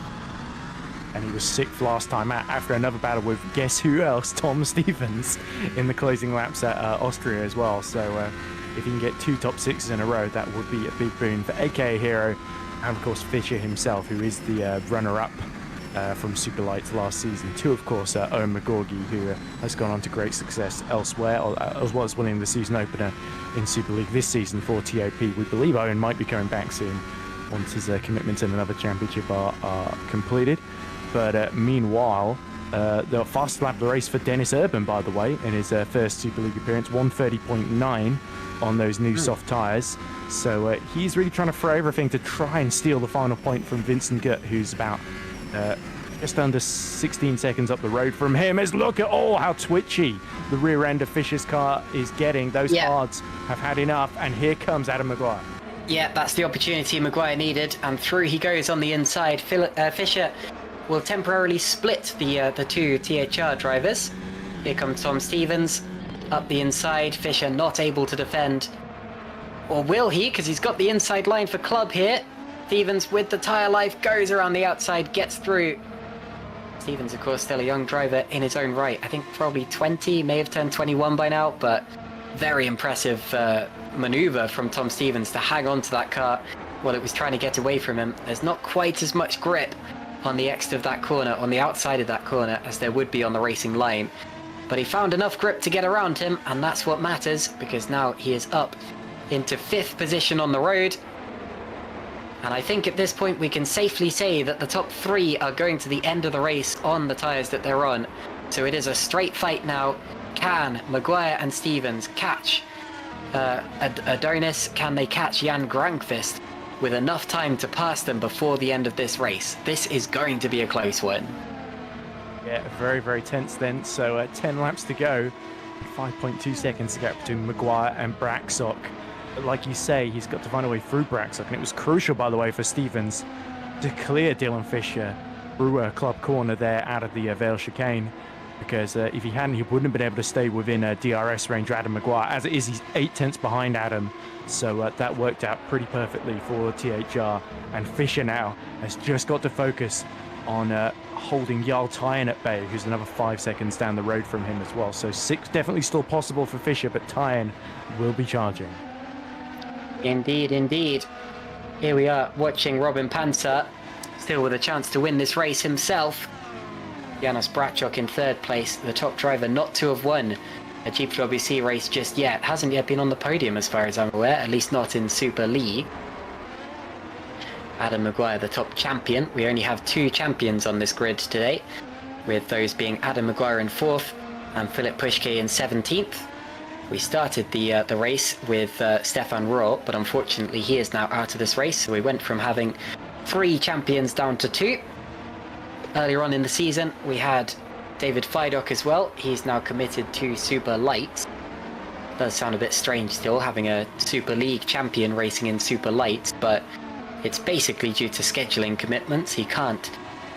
And he was 6th last time out after another battle with guess who else? Tom Stevens in the closing laps at Austria as well. So if he can get 2 top 6s in a row, that would be a big boon for AKA Hero and of course Fisher himself, who is the runner-up from Super Lights last season, to of course Owen McGorgy, who has gone on to great success elsewhere, as well as winning the season opener in Super League this season for TOP. We believe Owen might be coming back soon once his commitments in another championship are completed. But meanwhile, the fastest lap of the race for Dennis Urban, by the way, in his first Super League appearance, 1:30.9 on those new soft tyres. So he's really trying to throw everything to try and steal the final point from Vincent Gutt, who's about just under 16 seconds up the road from him. As look at how twitchy the rear end of Fisher's car is getting. Those hards have had enough, and here comes Adam Maguire. Yeah, that's the opportunity Maguire needed, and through he goes on the inside. Fisher will temporarily split the two THR drivers. Here comes Tom Stevens up the inside. Fisher not able to defend. Or will he? Because he's got the inside line for Club here. Stevens with the tyre life goes around the outside, gets through. Stevens, of course, still a young driver in his own right. I think probably 20, may have turned 21 by now, but very impressive maneuver from Tom Stevens to hang on to that car while it was trying to get away from him. There's not quite as much grip on the exit of that corner, on the outside of that corner, as there would be on the racing line. But he found enough grip to get around him, and that's what matters, because now he is up into 5th position on the road. And I think at this point we can safely say that the top 3 are going to the end of the race on the tyres that they're on. So it is a straight fight now. Can Maguire and Stevens catch Adonis? Can they catch Jan Grankvist with enough time to pass them before the end of this race? This is going to be a close one. Yeah, very, very tense then. So 10 laps to go. 5.2 seconds to get between Maguire and Braxock. But like you say, he's got to find a way through Braxock, and it was crucial, by the way, for Stevens to clear Dylan Fisher through a club corner there out of the Vale chicane, because if he hadn't, he wouldn't have been able to stay within DRS range of Adam Maguire. As it is, he's 8 tenths behind Adam, so that worked out pretty perfectly for THR. And Fisher now has just got to focus on holding Jarl Tyen at bay, who's another 5 seconds down the road from him as well. So 6 definitely still possible for Fisher, but Tyen will be charging. Indeed, indeed. Here we are watching Robin Panzer, still with a chance to win this race himself. Janos Bračok in 3rd place, the top driver not to have won a GPWC race just yet. Hasn't yet been on the podium as far as I'm aware, at least not in Super League. Adam Maguire, the top champion. We only have 2 champions on this grid today, with those being Adam Maguire in 4th and Philip Pushke in 17th. We started the race with Stefan Rohr, but unfortunately he is now out of this race. So we went from having 3 champions down to 2. Earlier on in the season, we had David Fidok as well. He's now committed to Super Light. Does sound a bit strange still, having a Super League champion racing in Super Light, but it's basically due to scheduling commitments. He can't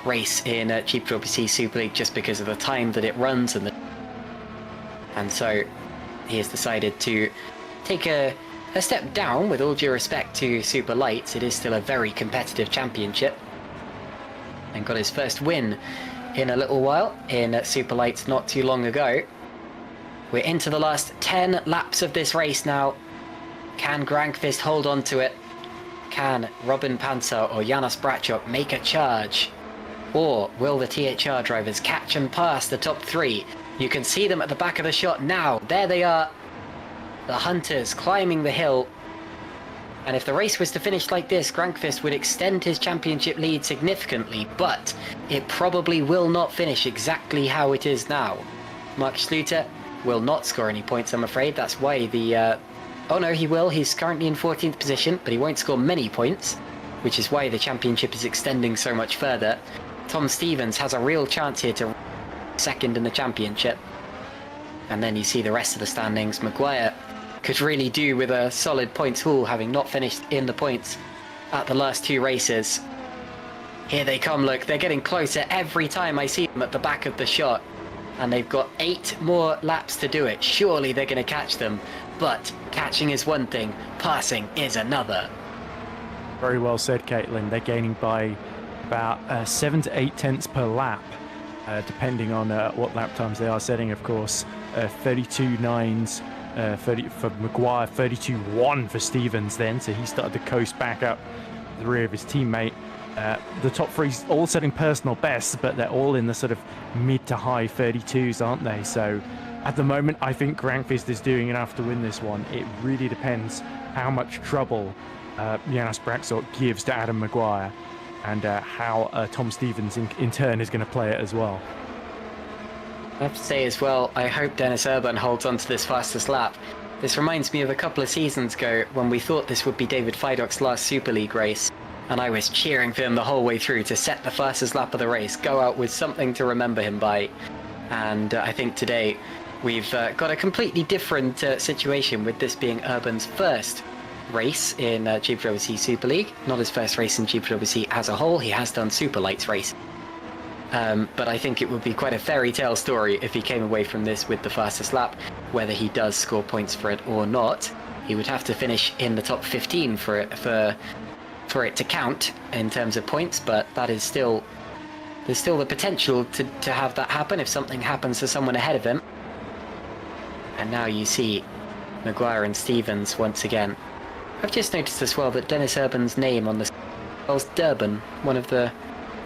race in GPVWC Super League just because of the time that it runs, and so he has decided to take a step down. With all due respect to Super Lights, it is still a very competitive championship, and got his first win in a little while in Super Lights not too long ago. We're into the last 10 laps of this race now. Can Grankvist hold on to it? Can Robin Panzer or Janos Brachok make a charge? Or will the THR drivers catch and pass the top 3? You can see them at the back of the shot now. There they are. The Hunters climbing the hill. And if the race was to finish like this, Grankvist would extend his championship lead significantly, but it probably will not finish exactly how it is now. Mark Schluter will not score any points, I'm afraid. That's why the... Oh no, he will. He's currently in 14th position, but he won't score many points, which is why the championship is extending so much further. Tom Stevens has a real chance here to second in the championship. And then you see the rest of the standings. Maguire could really do with a solid points haul, having not finished in the points at the last 2 races. Here they come, look, they're getting closer every time I see them at the back of the shot. And they've got 8 more laps to do it. Surely they're going to catch them. But catching is one thing, passing is another. Very well said, Caitlin. They're gaining by about 7 to 8 tenths per lap, depending on what lap times they are setting, of course. 32.9s 30 for Maguire, 32.1 for Stevens then, so he started to coast back up the rear of his teammate. The top 3's all setting personal bests, but they're all in the sort of mid to high 32s, aren't they? So at the moment, I think Grankvist is doing enough to win this one. It really depends how much trouble Janos Brachok gives to Adam Maguire, and how Tom Stevens in turn is going to play it as well. I have to say as well, I hope Dennis Urban holds on to this fastest lap. This reminds me of a couple of seasons ago when we thought this would be David Fidok's last Super League race, and I was cheering for him the whole way through to set the fastest lap of the race, go out with something to remember him by. And I think today we've got a completely different situation, with this being Urban's first race in GPVWC Super League. Not his first race in GPVWC as a whole. He has done Super Lights race. But I think it would be quite a fairy tale story if he came away from this with the fastest lap. Whether he does score points for it or not, he would have to finish in the top 15 for it to count in terms of points. But that is still, there's still the potential to have that happen if something happens to someone ahead of him. And now you see Maguire and Stevens once again. I've just noticed as well that Dennis Urban's name on the spells Durban, one of the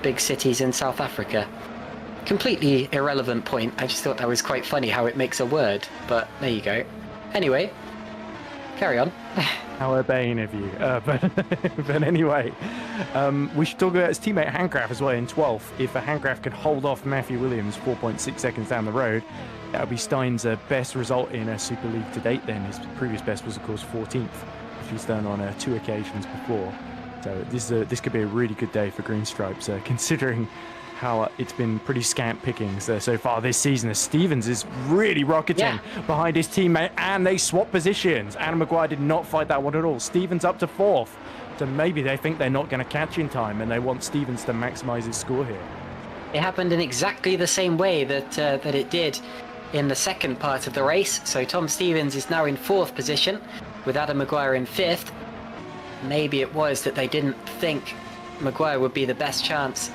big cities in South Africa. Completely irrelevant point. I just thought that was quite funny how it makes a word, but there you go. Anyway, carry on. How urbane of you. But anyway, we should talk about his teammate Handgraf as well in 12th. If Handgraf could hold off Matthew Williams 4.6 seconds down the road, that would be Stein's best result in a Super League to date then. His previous best was, of course, 14th, which he's done on 2 occasions before. So this could be a really good day for Green Stripes, considering how it's been pretty scant pickings so far this season, as Stevens is really rocketing behind his teammate, and they swap positions. Adam Maguire did not fight that one at all. Stevens up to 4th, so maybe they think they're not going to catch in time, and they want Stevens to maximise his score here. It happened in exactly the same way that it did in the second part of the race. So Tom Stevens is now in 4th position, with Adam Maguire in 5th. Maybe it was that they didn't think Maguire would be the best chance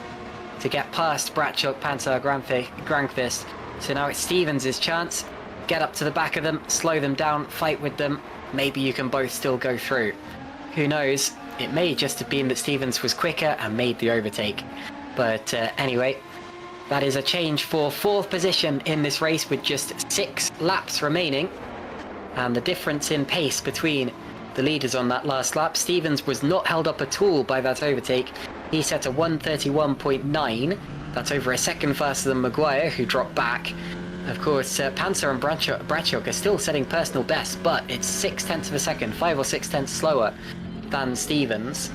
to get past Brachok, Panzer, Grankvist. So now it's Stevens' chance. Get up to the back of them, slow them down, fight with them. Maybe you can both still go through. Who knows? It may just have been that Stevens was quicker and made the overtake. But anyway, that is a change for 4th position in this race with just 6 laps remaining. And the difference in pace between the leaders on that last lap. Stevens was not held up at all by that overtake. He set a 1:31.9. That's over a second faster than Maguire, who dropped back. Of course, Panzer and Brachok are still setting personal bests, but it's 0.6 of a second, 5 or 6 tenths slower than Stevens.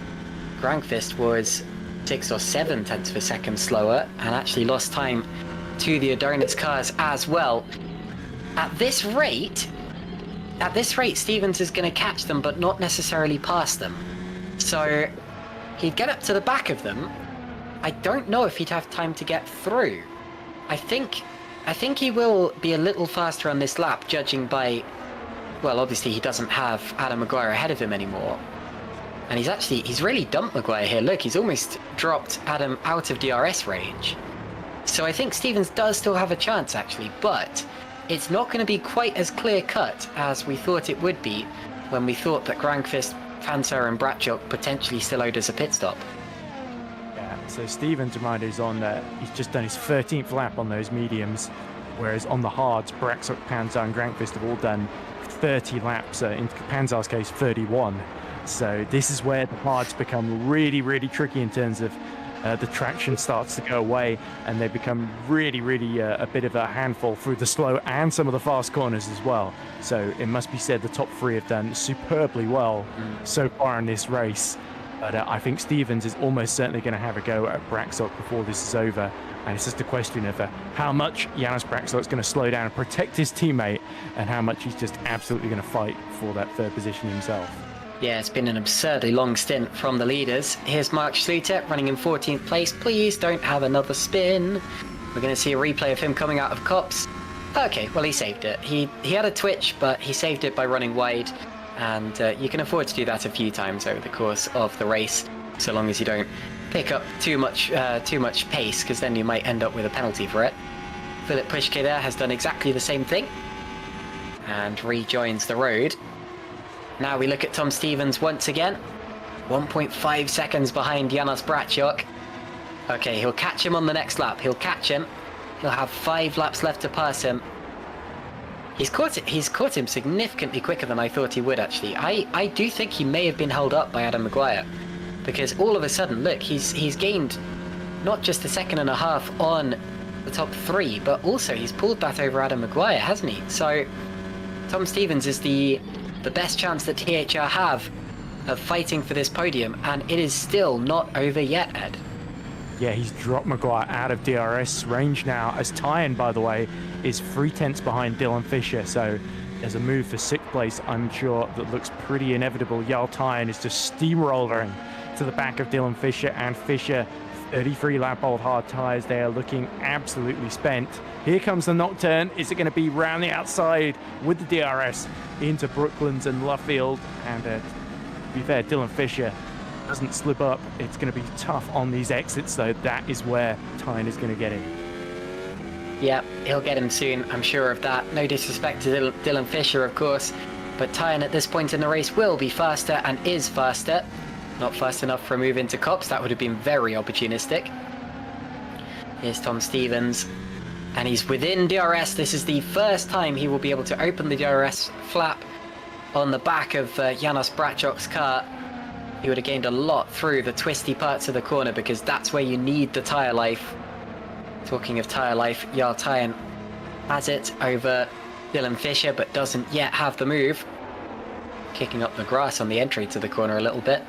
Granqvist was 6 or 7 tenths of a second slower and actually lost time to the Adonitz cars as well. At this rate, Stevens is going to catch them, but not necessarily pass them. So he'd get up to the back of them. I don't know if he'd have time to get through. I think he will be a little faster on this lap, judging by, well, obviously he doesn't have Adam Maguire ahead of him anymore. And he's really dumped Maguire here. Look, he's almost dropped Adam out of DRS range. So I think Stevens does still have a chance, actually, but it's not going to be quite as clear-cut as we thought it would be when we thought that Granqvist, Panzer and Brachok potentially still owed us a pit stop. Yeah, so Stevens, reminder, is on he's just done his 13th lap on those mediums, whereas on the hards, Brachok, Panzer and Granqvist have all done 30 laps, in Panzer's case 31. So this is where the hards become really, really tricky in terms of the traction starts to go away, and they become really a bit of a handful through the slow and some of the fast corners as well. So it must be said the top three have done superbly well so far in this race. But I think Stevens is almost certainly going to have a go at Brachok before this is over. And it's just a question of how much Janis Brachok is going to slow down and protect his teammate, and how much he's just absolutely going to fight for that third position himself. Yeah, it's been an absurdly long stint from the leaders. Here's Mark Schluter running in 14th place. Please don't have another spin. We're going to see a replay of him coming out of Copse. Okay, well, he saved it. He had a twitch, but he saved it by running wide. And you can afford to do that a few times over the course of the race, so long as you don't pick up too much pace, because then you might end up with a penalty for it. Philip Pushke there has done exactly the same thing and rejoins the road. Now we look at Tom Stevens once again. 1.5 seconds behind Janis Brachok. Okay, he'll catch him on the next lap. He'll catch him. He'll have 5 laps left to pass him. He's caught him significantly quicker than I thought he would, actually. I do think he may have been held up by Adam Maguire, because all of a sudden, look, he's gained not just a second and a half on the top 3, but also he's pulled that over Adam Maguire, hasn't he? So Tom Stevens is the best chance that THR have of fighting for this podium, and it is still not over yet, Ed. Yeah, he's dropped Maguire out of DRS range now, as Tyan, by the way, is 3 tenths behind Dylan Fisher, so there's a move for 6th place, I'm sure, that looks pretty inevitable. Jarl Tyan is just steamrolling to the back of Dylan Fisher, and Fisher, 33 lap old hard tyres, they are looking absolutely spent. Here comes the nocturne. Is it going to be round the outside with the DRS into Brooklands and Luffield? And to be fair, Dylan Fisher doesn't slip up. It's going to be tough on these exits, though. That is where Tyne is going to get him. Yeah, he'll get him soon, I'm sure of that. No disrespect to Dylan Fisher, of course, but Tyne at this point in the race will be faster and is faster. Not fast enough for a move into Copse. That would have been very opportunistic. Here's Tom Stevens, and he's within DRS. This is the first time he will be able to open the DRS flap on the back of Janis Brachok's car. He would have gained a lot through the twisty parts of the corner, because that's where you need the tyre life. Talking of tyre life, Jarl Tyan has it over Dylan Fisher, but doesn't yet have the move. Kicking up the grass on the entry to the corner a little bit.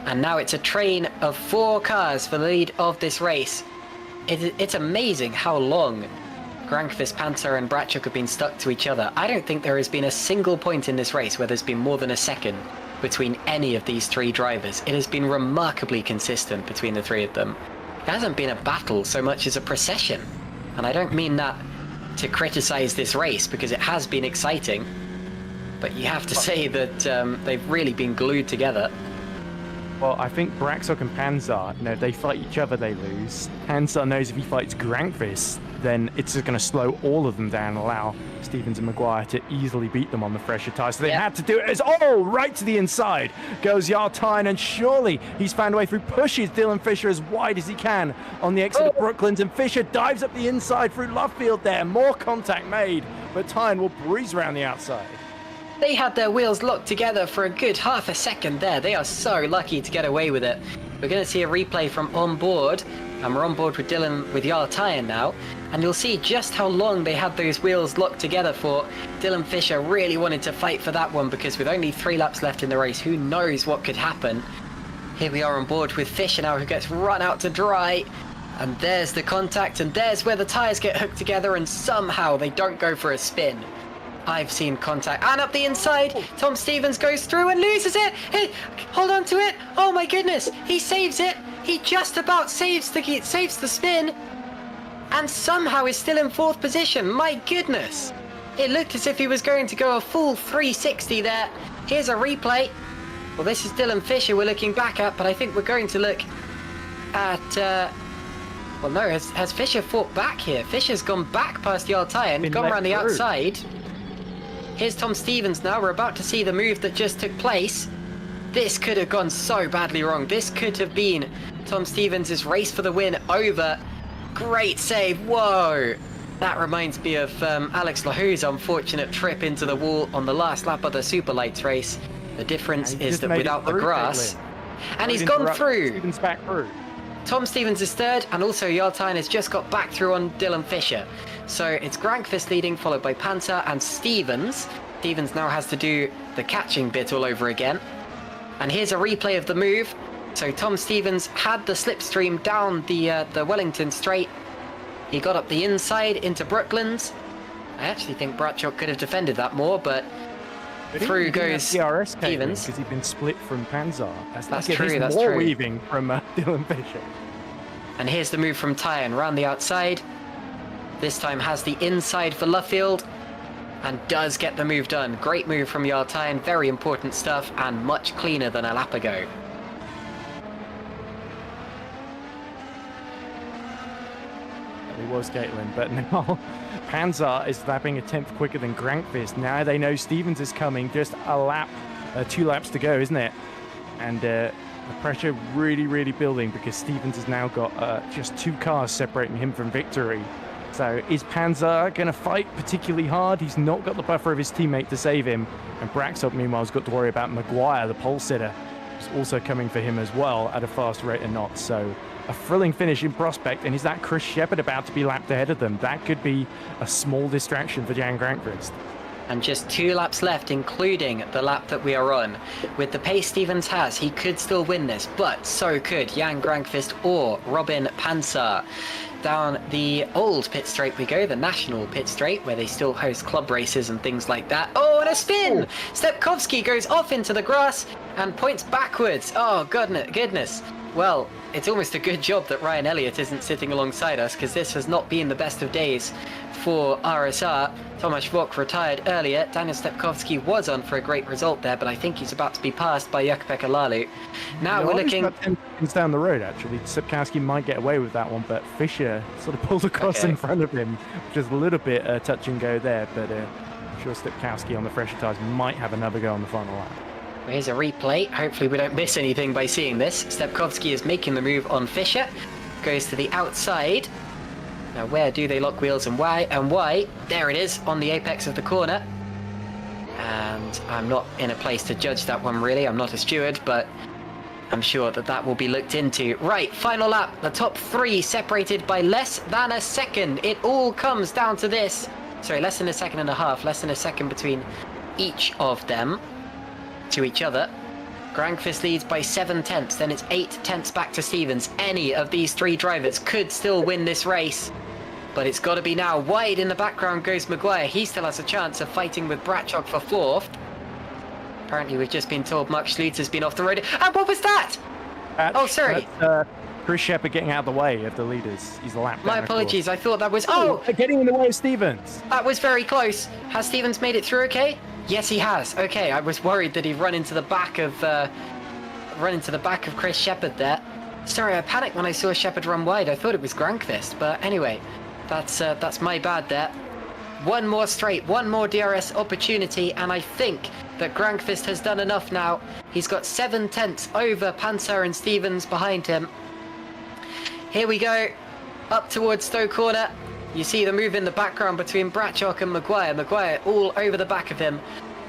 And now it's a train of 4 cars for the lead of this race. It's amazing how long Granqvist, Panzer and Brachok have been stuck to each other. I don't think there has been a single point in this race where there's been more than a second between any of these 3 drivers. It has been remarkably consistent between the 3 of them. It hasn't been a battle so much as a procession. And I don't mean that to criticize this race, because it has been exciting. But you have to say that they've really been glued together. Well, I think Brachok and Panzer, if they fight each other, they lose. Panzer knows if he fights Granqvist, then it's just going to slow all of them down and allow Stevens and Maguire to easily beat them on the fresher tyres. So they had to do it as right to the inside goes Jarl Tyan, and surely he's found a way through, pushes Dylan Fisher as wide as he can on the exit of Brooklands, and Fisher dives up the inside through Luffield there. More contact made, but Tyan will breeze around the outside. They had their wheels locked together for a good half a second there. They are so lucky to get away with it. We're going to see a replay from on board. And we're on board with Dylan with Jarl Tyen now. And you'll see just how long they had those wheels locked together for. Dylan Fisher really wanted to fight for that one because with only 3 laps left in the race, who knows what could happen. Here we are on board with Fisher now, who gets run out to dry. And there's the contact, and there's where the tyres get hooked together, and somehow they don't go for a spin. I've seen contact, and up the inside, Tom Stevens goes through and loses it. Hey, hold on to it. Oh my goodness, he saves it. He just about saves the spin, and somehow is still in 4th position. My goodness, it looked as if he was going to go a full 360 there. Here's a replay. Well, this is Dylan Fisher we're looking back at, but I think we're going to look at. Well, no, has Fisher fought back here? Fisher's gone back past Jarl Tyen, gone around the outside. Here's Tom Stevens now. We're about to see the move that just took place. This could have gone so badly wrong. This could have been Tom Stevens' race for the win over. Great save. Whoa. That reminds me of Alex Lahou's unfortunate trip into the wall on the last lap of the Superlights race. The difference is that without the grass... And he's gone through. Stevens back through. Tom Stevens is 3rd, and also Jarl Tyen has just got back through on Dylan Fisher. So it's Grankvist leading, followed by Panter and Stevens. Stevens now has to do the catching bit all over again. And here's a replay of the move. So Tom Stevens had the slipstream down the Wellington straight. He got up the inside into Brooklands. I actually think Bradshaw could have defended that more, but through goes Stevens. Because he'd been split from Panzer. That's true, that's true. More weaving from Dylan Fisher. And here's the move from Tyen, round the outside. This time has the inside for Luffield. And does get the move done. Great move from Jarl Tyen, very important stuff, and much cleaner than a lap ago. It was Caitlin, but now Panzer is lapping a 10th quicker than Grankvist. Now they know Stevens is coming, just a lap, 2 laps to go, isn't it? And the pressure really building because Stevens has now got just 2 cars separating him from victory. So is Panzer going to fight particularly hard? He's not got the buffer of his teammate to save him. And Braxop, meanwhile, has got to worry about Maguire, the pole sitter, who's also coming for him as well at a fast rate of knots. So a thrilling finish in prospect. And is that Chris Shepherd about to be lapped ahead of them? That could be a small distraction for Jan Grankvist. And just 2 laps left, including the lap that we are on. With the pace Stevens has, he could still win this, but so could Jan Grankvist or Robin Panzer. Down the old pit straight we go, the national pit straight, where they still host club races and things like that. Oh, and a spin! Stepkowski goes off into the grass and points backwards. Oh, goodness. Well, it's almost a good job that Ryan Elliott isn't sitting alongside us, because this has not been the best of days for RSR. Tomasz Vok retired earlier. Daniel Stepkowski was on for a great result there, but I think he's about to be passed by Jukka-Pekka Lalu. Now we're looking... About 10 seconds down the road, actually. Stepkowski might get away with that one, but Fisher sort of pulled across in front of him, which is a little bit touch and go there, but I'm sure Stepkowski on the fresher tyres might have another go on the final lap. Here's a replay. Hopefully we don't miss anything by seeing this. Stepkowski is making the move on Fisher. Goes to the outside. Now where do they lock wheels and why? There it is, on the apex of the corner. And I'm not in a place to judge that one really. I'm not a steward, but I'm sure that will be looked into. Right, final lap. The top 3 separated by less than a second. It all comes down to this. Sorry, less than a second and a half. Less than a second between each of them to each other. Grankvist leads by 7 tenths, then it's 8 tenths back to Stevens. Any of these 3 drivers could still win this race, but it's got to be now. Wide in the background goes Maguire. He still has a chance of fighting with Bradshaw for 4th. Apparently we've just been told Mark Schluter's been off the road. And what was that? Oh, sorry. Chris Shepherd getting out of the way of the leaders. He's lapped. My apologies. I thought that was... Getting in the way of Stevens. That was very close. Has Stevens made it through okay? Yes, he has. Okay, I was worried that he'd run into the back of Chris Shepherd there. Sorry, I panicked when I saw Shepherd run wide. I thought it was Grankvist, but anyway, that's my bad there. One more straight, one more DRS opportunity, and I think that Grankvist has done enough now. He's got 7 tenths over Panzer and Stevens behind him. Here we go, up towards Stowe Corner. You see the move in the background between Bradshaw and Maguire. Maguire all over the back of him.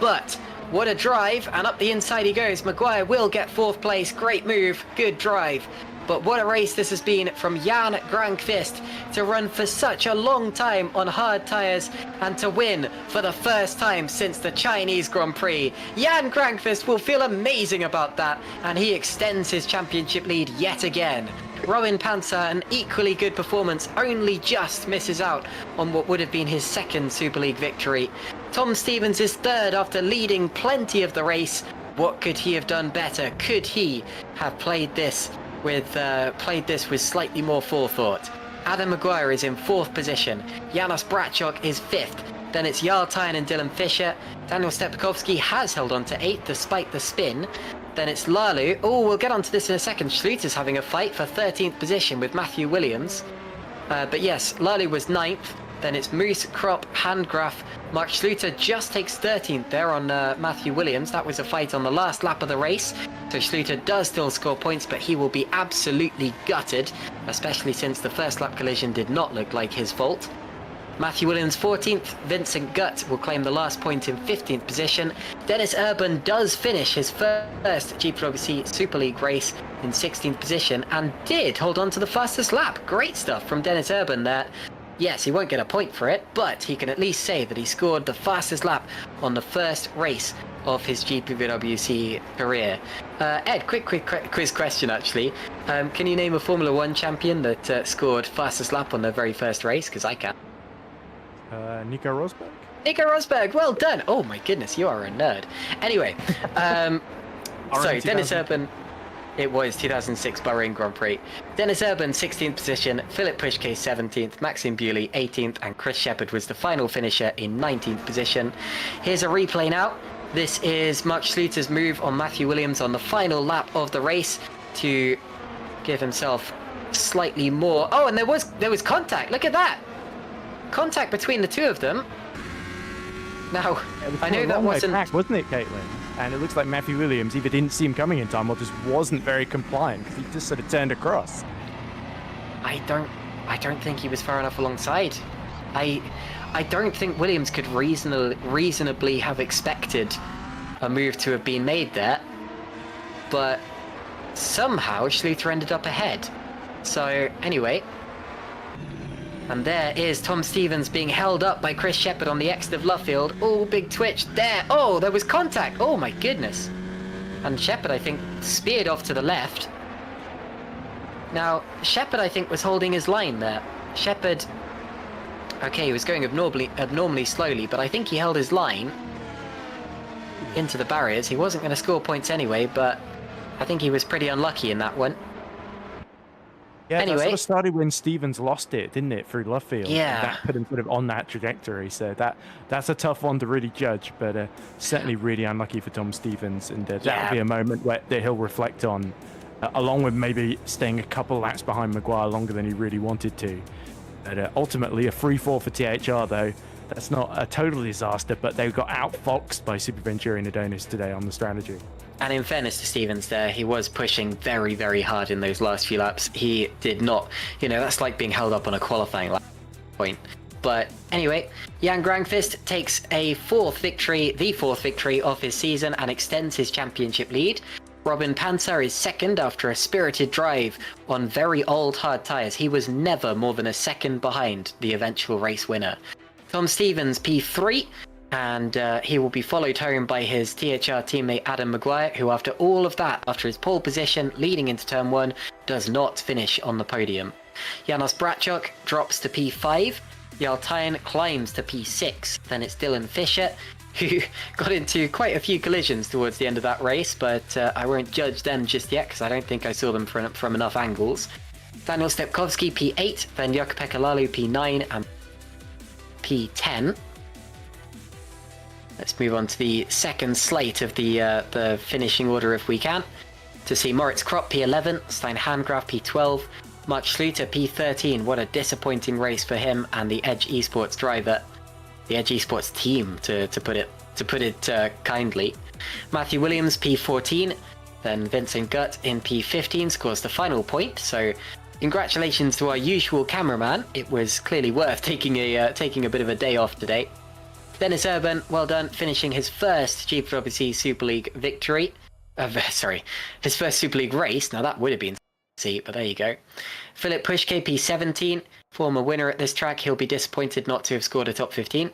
But what a drive, and up the inside he goes. Maguire will get 4th place. Great move, good drive. But what a race this has been from Jan Granqvist to run for such a long time on hard tyres and to win for the first time since the Chinese Grand Prix. Jan Granqvist will feel amazing about that, and he extends his championship lead yet again. Robin Panzer, an equally good performance, only just misses out on what would have been his second Super League victory. Tom Stevens is third after leading plenty of the race. What could he have done better? Could he have played this with slightly more forethought? Adam Maguire is in 4th position. Janos Brachok is 5th. Then it's Jarl Tyne and Dylan Fisher. Daniel Stepkowski has held on to 8th despite the spin. Then it's Lalu. Oh, we'll get onto this in a second. Schluter's having a fight for 13th position with Matthew Williams. But yes, Lalu was 9th. Then it's Moose, Kropp, Handgraf. Mark Schluter just takes 13th there on Matthew Williams. That was a fight on the last lap of the race. So Schluter does still score points, but he will be absolutely gutted, especially since the first lap collision did not look like his fault. Matthew Williams 14th, Vincent Gutt will claim the last point in 15th position. Dennis Urban does finish his first GPVWC Super League race in 16th position and did hold on to the fastest lap. Great stuff from Dennis Urban there. Yes, he won't get a point for it, but he can at least say that he scored the fastest lap on the first race of his GPVWC career. Ed, quick quiz question actually. Can you name a Formula 1 champion that scored fastest lap on their very first race? Because I can. Nico Rosberg? Nico Rosberg, well done. Oh my goodness, you are a nerd. Anyway, so Dennis Urban, it was 2006 Bahrain Grand Prix. Dennis Urban, 16th position, Philip Pushke, 17th, Maxime Bewley, 18th, and Chris Shepherd was the final finisher in 19th position. Here's a replay now. This is Mark Schluter's move on Matthew Williams on the final lap of the race to give himself slightly more. Oh, and there was contact. Look at that. Contact between the two of them. Now, I know that wasn't... back, wasn't it, Caitlin? And it looks like Matthew Williams either didn't see him coming in time or just wasn't very compliant because he just sort of turned across. I don't think he was far enough alongside. I don't think Williams could reasonably have expected a move to have been made there. But somehow Schluter ended up ahead. So anyway... And there is Tom Stevens being held up by Chris Shepherd on the exit of Luffield. Oh, big twitch there. Oh, there was contact. Oh my goodness. And Shepherd, I think, speared off to the left. Now, Shepherd, I think, was holding his line there. Shepherd, okay, he was going abnormally slowly, but I think he held his line into the barriers. He wasn't going to score points anyway, but I think he was pretty unlucky in that one. Yeah, anyway, that sort of started when Stevens lost it, didn't it, through Luffield? Yeah. And that put him sort of on that trajectory. So that's a tough one to really judge, but certainly really unlucky for Tom Stevens. And that'll be a moment that he'll reflect on, along with maybe staying a couple laps behind Maguire longer than he really wanted to. But ultimately, a free fall for THR, though. That's not a total disaster, but they got outfoxed by Super Venturi and Adonis today on the strategy. And in fairness to Stevens there, he was pushing very, very hard in those last few laps. He did not, that's like being held up on a qualifying lap point. But anyway, Jan Granqvist takes the fourth victory of his season and extends his championship lead. Robin Panzer is second after a spirited drive on very old hard tyres. He was never more than a second behind the eventual race winner. Tom Stevens, P3. And he will be followed home by his THR teammate Adam Maguire, who after all of that, after his pole position leading into turn 1, does not finish on the podium. Janos Brachok drops to P5, Jarl Tyne climbs to P6, then it's Dylan Fisher, who got into quite a few collisions towards the end of that race, but I won't judge them just yet because I don't think I saw them from enough angles. Daniel Stepkowski P8, then Jukka-Pekka Lalu P9 and P10. Let's move on to the second slate of the finishing order if we can. To see Moritz Kropp P11, Stein Handgraf P12, Mark Schluter P13. What a disappointing race for him and the Edge Esports driver, the Edge Esports team to put it kindly. Matthew Williams P14, then Vincent Gutt in P15 scores the final point. So congratulations to our usual cameraman. It was clearly worth taking a bit of a day off today. Dennis Urban, well done, finishing his first GPVWC Super League victory. His first Super League race. Now that would have been seat, but there you go. Philip Pushke, P17, former winner at this track. He'll be disappointed not to have scored a top 15.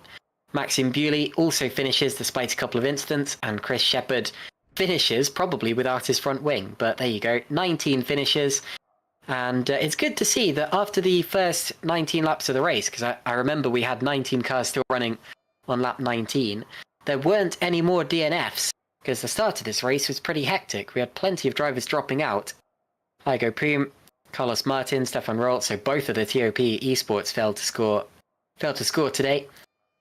Maxim Bewley also finishes despite a couple of incidents, and Chris Shepherd finishes probably without his front wing, but there you go. 19 finishes. And it's good to see that after the first 19 laps of the race, because I remember we had 19 cars still running on lap 19, there weren't any more DNFs, because the start of this race was pretty hectic. We had plenty of drivers dropping out. Igo Priem, Carlos Martin, Stefan Rolt, so both of the TOP esports failed to score today.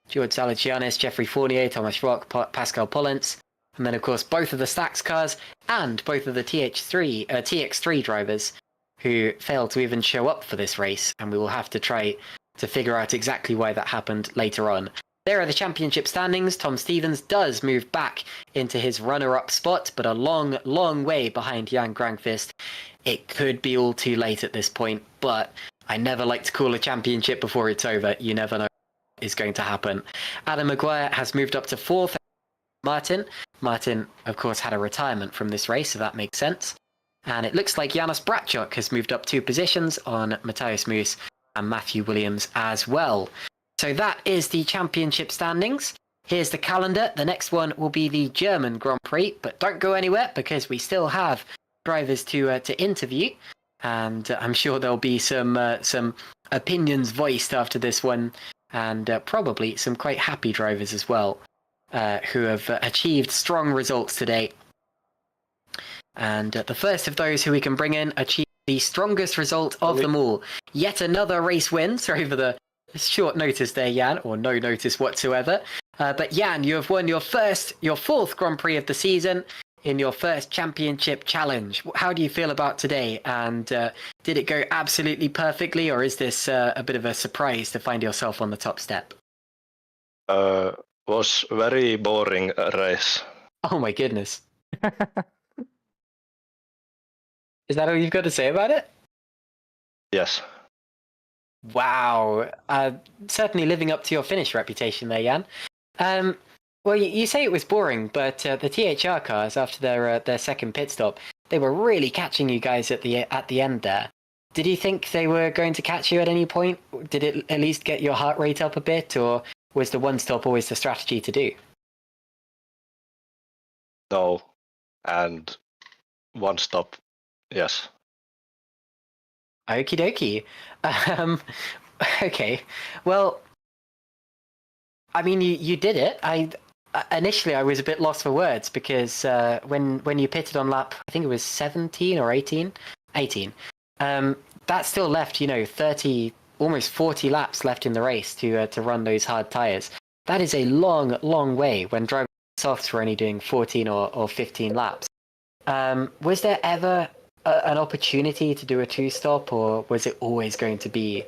George Salachianis, Jeffrey Fournier, Thomas Rock, Pascal Pollens, and then of course both of the Stacks cars and both of the TX3 drivers who failed to even show up for this race, and we will have to try to figure out exactly why that happened later on. There are the championship standings. Tom Stevens does move back into his runner-up spot, but a long, long way behind Jan Grankvist. It could be all too late at this point, but I never like to call a championship before it's over. You never know what is going to happen. Adam Maguire has moved up to 4th. Martin, of course, had a retirement from this race, so that makes sense. And it looks like Janos Bratchuk has moved up 2 positions on Matthias Moos and Matthew Williams as well. So that is the championship standings. Here's the calendar. The next one will be the German Grand Prix, but don't go anywhere because we still have drivers to interview, and I'm sure there'll be some opinions voiced after this one, and probably some quite happy drivers as well, who have achieved strong results today. And the first of those who we can bring in achieved the strongest result of them all. Yet another race win. Sorry for the short notice there, Jan, or no notice whatsoever. But Jan, you have won your 4th Grand Prix of the season in your first championship challenge. How do you feel about today? And did it go absolutely perfectly, or is this a bit of a surprise to find yourself on the top step? Was very boring race. Oh my goodness. Is that all you've got to say about it? Yes. Wow. Certainly living up to your Finnish reputation there, Jan. Well, you say it was boring, but the THR cars, after their second pit stop, they were really catching you guys at the end there. Did you think they were going to catch you at any point? Did it at least get your heart rate up a bit, or was the one stop always the strategy to do? No. And one stop. Yes. Okie dokie. Okay. Well, I mean, you did it. Initially I was a bit lost for words because when you pitted on lap, I think it was 17 or 18, that still left 30, almost 40 laps left in the race to run those hard tires. That is a long way when driving softs were only doing 14 or 15 laps. Was there ever an opportunity to do a 2-stop, or was it always going to be,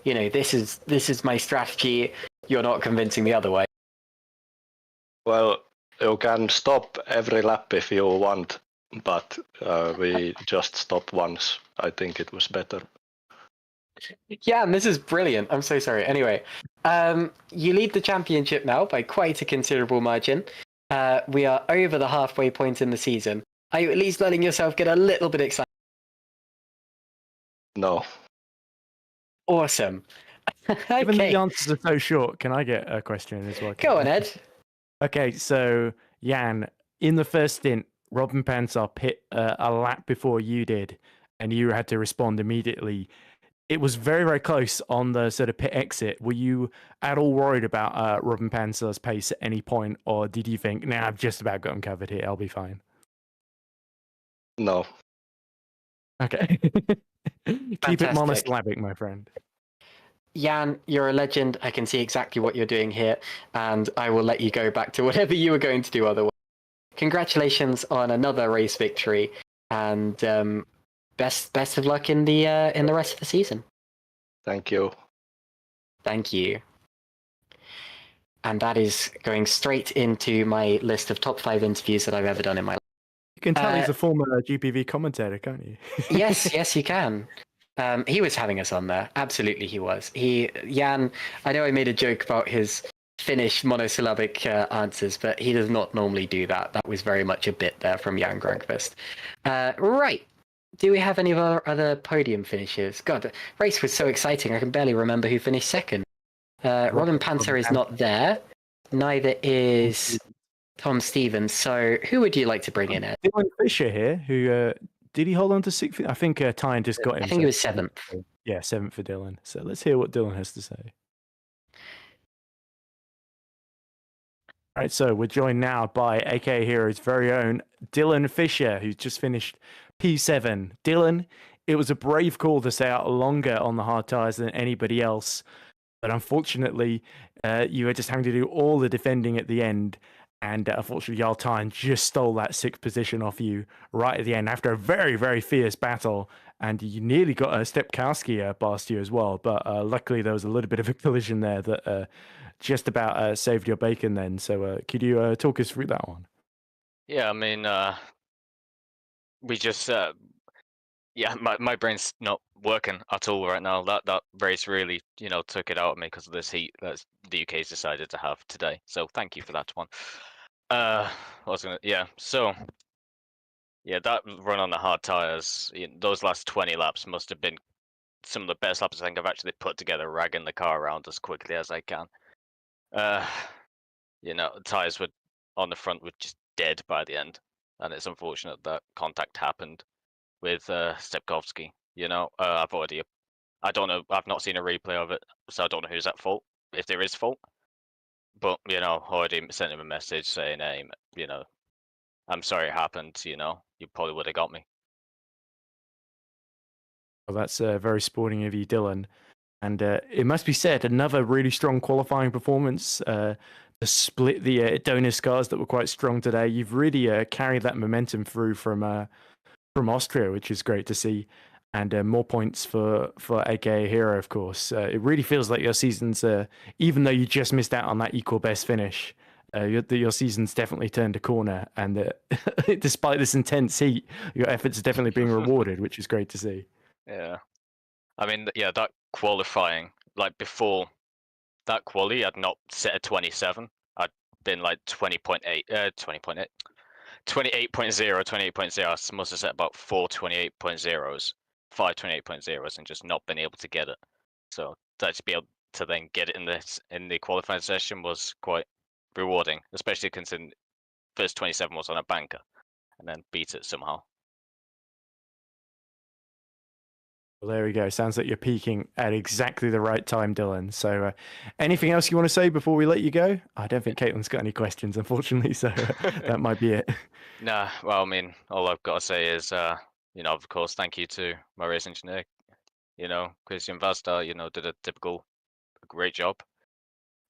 this is my strategy, you're not convincing the other way? Well, you can stop every lap if you want, but we just stopped once. I think it was better. Yeah, and this is brilliant. I'm so sorry. Anyway, you lead the championship now by quite a considerable margin. We are over the halfway point in the season. Are you at least letting yourself get a little bit excited? No. Awesome. Okay. Given the answers are so short, can I get a question as well? Go on, Ed. Okay, so Jan, in the first stint, Robin Pansar pit a lap before you did, and you had to respond immediately. It was very, very close on the sort of pit exit. Were you at all worried about Robin Pansar's pace at any point, or did you think, nah, I've just about got him covered here, I'll be fine? No. Okay. Keep it monosyllabic, my friend. Jan, you're a legend. I can see exactly what you're doing here, and I will let you go back to whatever you were going to do otherwise. Congratulations on another race victory, and best of luck in the rest of the season. Thank you. Thank you. And that is going straight into my list of top 5 interviews that I've ever done in my life. You can tell he's a former GPV commentator, can't you? Yes, you can. He was having us on there. Absolutely, he was. Jan, I know I made a joke about his Finnish monosyllabic answers, but he does not normally do that. That was very much a bit there from Jan Grankvist. Right. Do we have any of our other podium finishes? God, the race was so exciting. I can barely remember who finished second. Robin Panther is not there. Neither is Tom Stevens. So who would you like to bring in, Ed? Dylan Fisher here, who did he hold on to sixth? I think Tyne just got him. I think he was seventh. Yeah, seventh for Dylan. So let's hear what Dylan has to say. All right, so we're joined now by AK Hero's very own Dylan Fisher, who's just finished P7. Dylan, it was a brave call to stay out longer on the hard tyres than anybody else, but unfortunately, you were just having to do all the defending at the end, and unfortunately, Jarl Tyne just stole that sixth position off you right at the end after a very, very fierce battle, and you nearly got a Stepkowski past you as well, but luckily there was a little bit of a collision there that just about saved your bacon then. So could you talk us through that one? Yeah, I mean, we just, yeah, my brain's not working at all right now. That race really, took it out of me because of this heat that the UK's decided to have today. So thank you for that one. So yeah, that run on the hard tires, those last 20 laps must have been some of the best laps I think I've actually put together, ragging the car around as quickly as I can. The tires were on the front were just dead by the end, and it's unfortunate that contact happened with Stepkowski. I don't know. I've not seen a replay of it, so I don't know who's at fault, if there is fault. But already sent him a message saying, "Hey, I'm sorry it happened. You probably would have got me." Well, that's very sporting of you, Dylan. And it must be said, another really strong qualifying performance to split the donor scars that were quite strong today. You've really carried that momentum through from Austria, which is great to see. And more points for AKA Hero, of course. It really feels like your season's, even though you just missed out on that equal best finish, your season's definitely turned a corner. And despite this intense heat, your efforts are definitely being rewarded, which is great to see. Yeah. I mean, yeah, that qualifying, like before that quali, I'd not set a 27. I'd been like 20.8, 20.8, 28.0, 28.0. I must have set about 4 28.0s, 5 28.0s, and just not been able to get it. So to be able to then get it in the qualifying session was quite rewarding, especially considering first 27 was on a banker, and then beat it somehow. Well, there we go. Sounds like you're peaking at exactly the right time, Dylan. So anything else you want to say before we let you go? I don't think Caitlin's got any questions, unfortunately, so that might be it. Nah, well, I mean, all I've got to say is, of course, thank you to my race engineer, Christian Vasta, did a great job.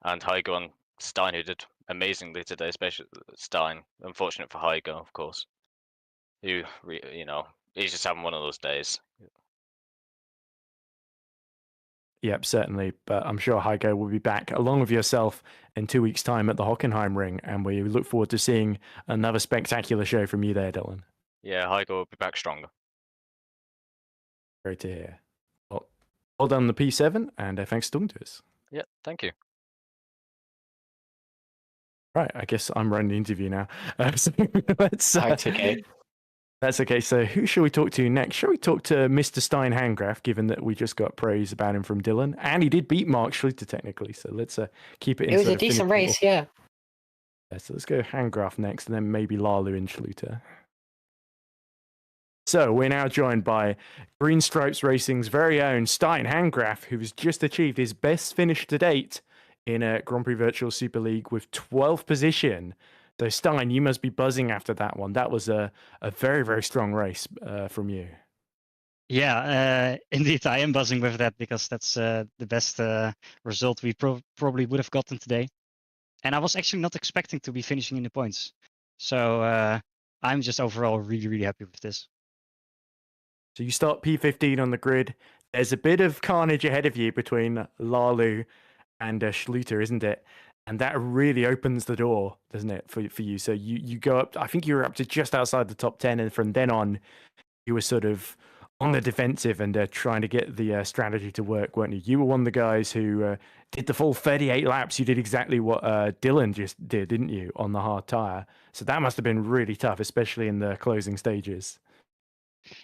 And Heigo and Stein, who did amazingly today, especially Stein. Unfortunate for Heigo, of course. Who, he's just having one of those days. Yep, certainly. But I'm sure Heigo will be back along with yourself in 2 weeks' time at the Hockenheim Ring, and we look forward to seeing another spectacular show from you there, Dylan. Yeah, Heigo will be back stronger. Great to hear. Well done on the P7, and thanks for talking to us. Yeah, thank you. Right, I guess I'm running the interview now. So let's, okay. That's okay. So who shall we talk to next? Shall we talk to Mr. Stein Handgraf, given that we just got praise about him from Dylan? And he did beat Mark Schluter technically, so let's keep it in. It was a decent race, yeah. So let's go Handgraf next, and then maybe Lalu and Schluter. So we're now joined by Green Stripes Racing's very own Stein Handgraf, who has just achieved his best finish to date in a Grand Prix Virtual Super League with 12th position. So Stein, you must be buzzing after that one. That was a very, very strong race from you. Yeah, indeed, I am buzzing with that because that's the best result we probably would have gotten today. And I was actually not expecting to be finishing in the points. So I'm just overall really, really happy with this. So you start P15 on the grid. There's a bit of carnage ahead of you between Lalu and Schluter, isn't it? And that really opens the door, doesn't it, for you? So you go up, I think you were up to just outside the top 10, and from then on, you were sort of on the defensive and trying to get the strategy to work, weren't you? You were one of the guys who did the full 38 laps. You did exactly what Dylan just did, didn't you, on the hard tyre? So that must have been really tough, especially in the closing stages.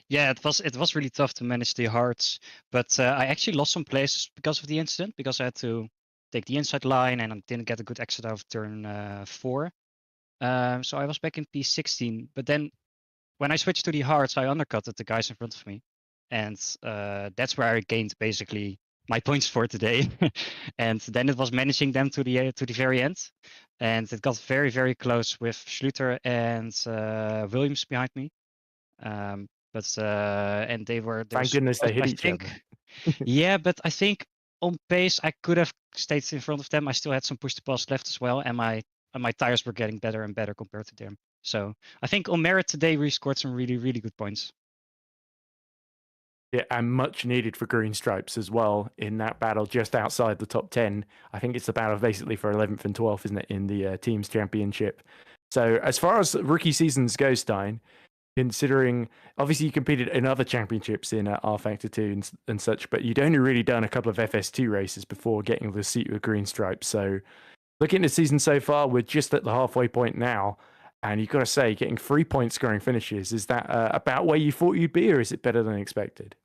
Yeah, it was really tough to manage the hards, but I actually lost some places because of the incident, because I had to take the inside line and I didn't get a good exit out of turn 4. So I was back in P16, but then when I switched to the hards, I undercutted the guys in front of me, and that's where I gained basically my points for today. And then it was managing them to the very end, and it got very very close with Schluter and Williams behind me. And they were Thank super goodness they close, hit I each think. other. Yeah, but I think on pace I could have stayed in front of them. I still had some push to pass left as well, and my tires were getting better and better compared to them. So I think on merit today we scored some really really good points. Yeah, and much needed for Green Stripes as well in that battle just outside the top 10. I think it's the battle basically for 11th and 12th, isn't it, in the Teams Championship. So as far as rookie seasons go, Stein, considering obviously you competed in other championships in R Factor 2 and such, but you'd only really done a couple of FS2 races before getting the seat with Green Stripes. So looking at the season so far, we're just at the halfway point now. And you've got to say, getting 3 point scoring finishes, is that about where you thought you'd be, or is it better than expected?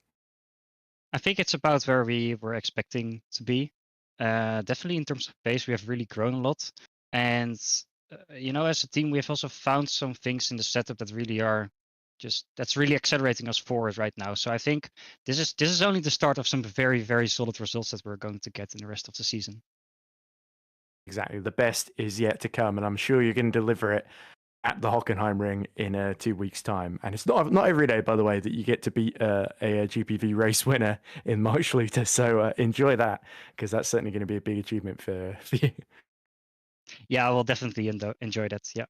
I think it's about where we were expecting to be. Definitely in terms of pace, we have really grown a lot. And, as a team, we have also found some things in the setup that really are that's really accelerating us forward right now. So I think this is only the start of some very, very solid results that we're going to get in the rest of the season. Exactly. The best is yet to come, and I'm sure you're going to deliver it at the Hockenheim Ring in 2 weeks' time. And it's not every day, by the way, that you get to beat a GPV race winner in Mark Schluter. So enjoy that, because that's certainly going to be a big achievement for you. Yeah, I will definitely enjoy that. Yeah.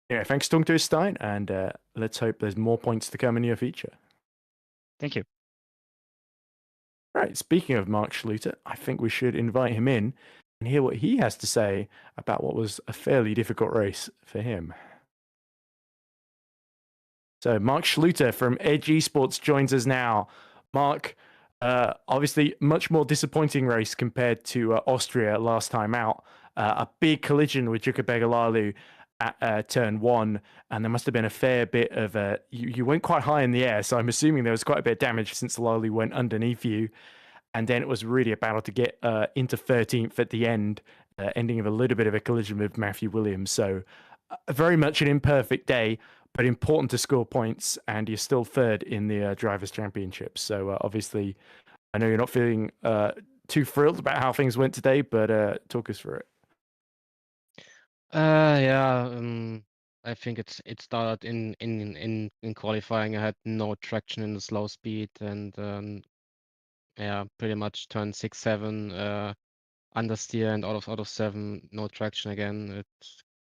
Yeah, thanks talking to us, Stein, and let's hope there's more points to come in your future. Thank you. Right, speaking of Mark Schluter, I think we should invite him in and hear what he has to say about what was a fairly difficult race for him. So Mark Schluter from Edge Esports joins us now. Mark, obviously much more disappointing race compared to Austria last time out. A big collision with Jukka Begalalu at turn 1, and there must have been a fair bit of you went quite high in the air, so I'm assuming there was quite a bit of damage since Lalu went underneath you. And then it was really a battle to get into 13th at the end, ending with a little bit of a collision with Matthew Williams. So very much an imperfect day, but important to score points, and you're still third in the Drivers' Championship. So obviously, I know you're not feeling too thrilled about how things went today, but talk us through it. I think it started in qualifying. I had no traction in the slow speed, and pretty much turn 6, 7 understeer, and out of 7 no traction again. It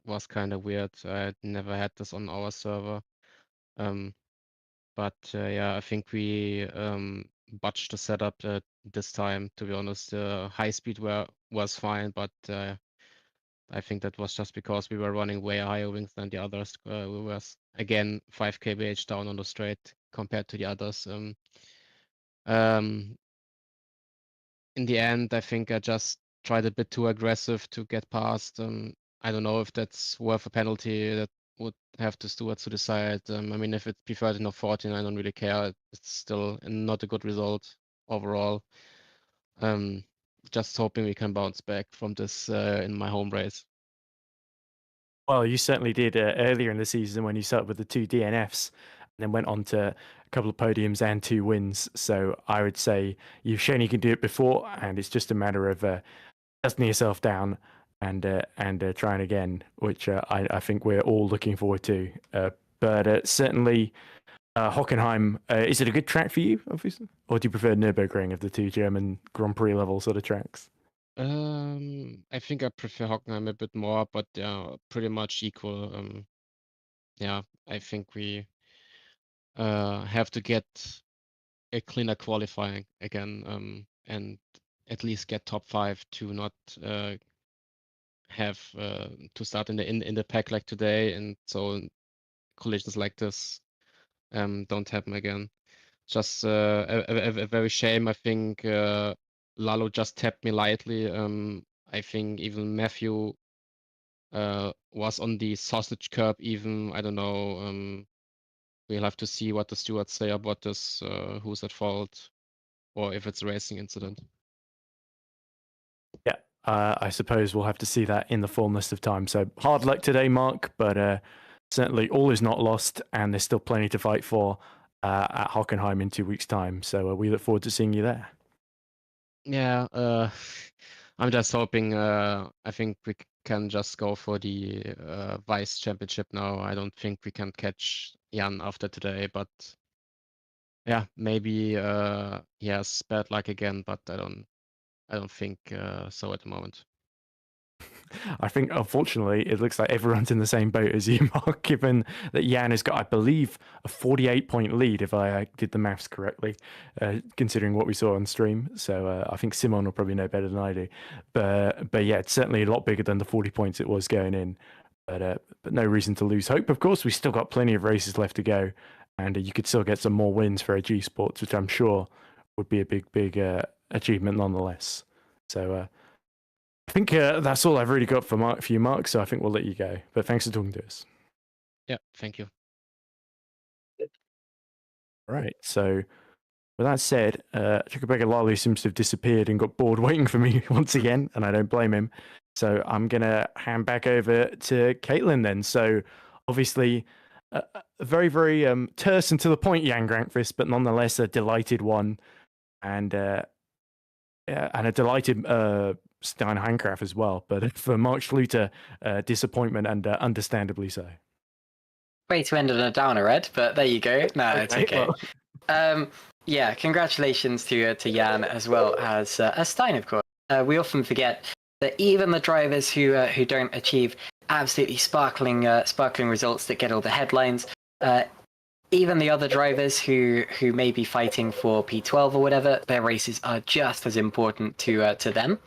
was kind of weird. I never had this on our server. I think we botched the setup this time. To be honest, high speed was fine, but I think that was just because we were running way higher wings than the others. We were again 5 kbh down on the straight compared to the others. In the end, I think I just tried a bit too aggressive to get past. I don't know if that's worth a penalty. That would have the stewards to decide. I mean, if it's P13 or 14, I don't really care. It's still not a good result overall. Just hoping we can bounce back from this in my home race. Well, you certainly did earlier in the season when you started with the 2 DNFs and then went on to a couple of podiums and 2 wins. So I would say you've shown you can do it before, and it's just a matter of dusting yourself down and trying again, which I think we're all looking forward to. But certainly, Hockenheim, is it a good track for you, obviously? Or do you prefer Nürburgring of the 2 German Grand Prix level sort of tracks? I think I prefer Hockenheim a bit more, but pretty much equal. I think we have to get a cleaner qualifying again, and at least get top 5 to not have to start in the pack like today, and so collisions like this don't happen again. Just a very shame. I think Lalo just tapped me lightly. I think even Matthew was on the sausage curb even. I don't know. we'll have to see what the stewards say about this, who's at fault, or if it's a racing incident. Yeah, I suppose we'll have to see that in the fullness of time. So hard luck today, Mark, but certainly all is not lost, and there's still plenty to fight for at Hockenheim in 2 weeks' time. So we look forward to seeing you there. Yeah, I'm just hoping. I think we can just go for the vice championship now. I don't think we can catch Jan after today, but yeah, maybe he has bad luck again. But I don't think so at the moment. I think, unfortunately, it looks like everyone's in the same boat as you, Mark, given that Jan has got, I believe, a 48-point lead, if I did the maths correctly, considering what we saw on stream. So I think Szymon will probably know better than I do. But yeah, it's certainly a lot bigger than the 40 points it was going in. But no reason to lose hope. Of course, we still got plenty of races left to go, and you could still get some more wins for AG Sports, which I'm sure would be a big achievement nonetheless. So I think that's all I've really got for you, Mark, so I think we'll let you go. But thanks for talking to us. Yeah, thank you. All right, so with that said, Chukwuemeka Lali seems to have disappeared and got bored waiting for me once again, and I don't blame him. So I'm going to hand back over to Caitlin then. So obviously, a very, very terse and to the point Jan Grankvist, but nonetheless a delighted one, and a delighted Stein Handcraft as well. But for Mark Schluter, disappointment, and understandably so. Way to end on a downer, Ed, but there you go. No, it's okay. Well. Yeah, congratulations to Jan as well as Stein, of course. We often forget that even the drivers who don't achieve absolutely sparkling results that get all the headlines, even the other drivers who may be fighting for P12 or whatever, their races are just as important to them.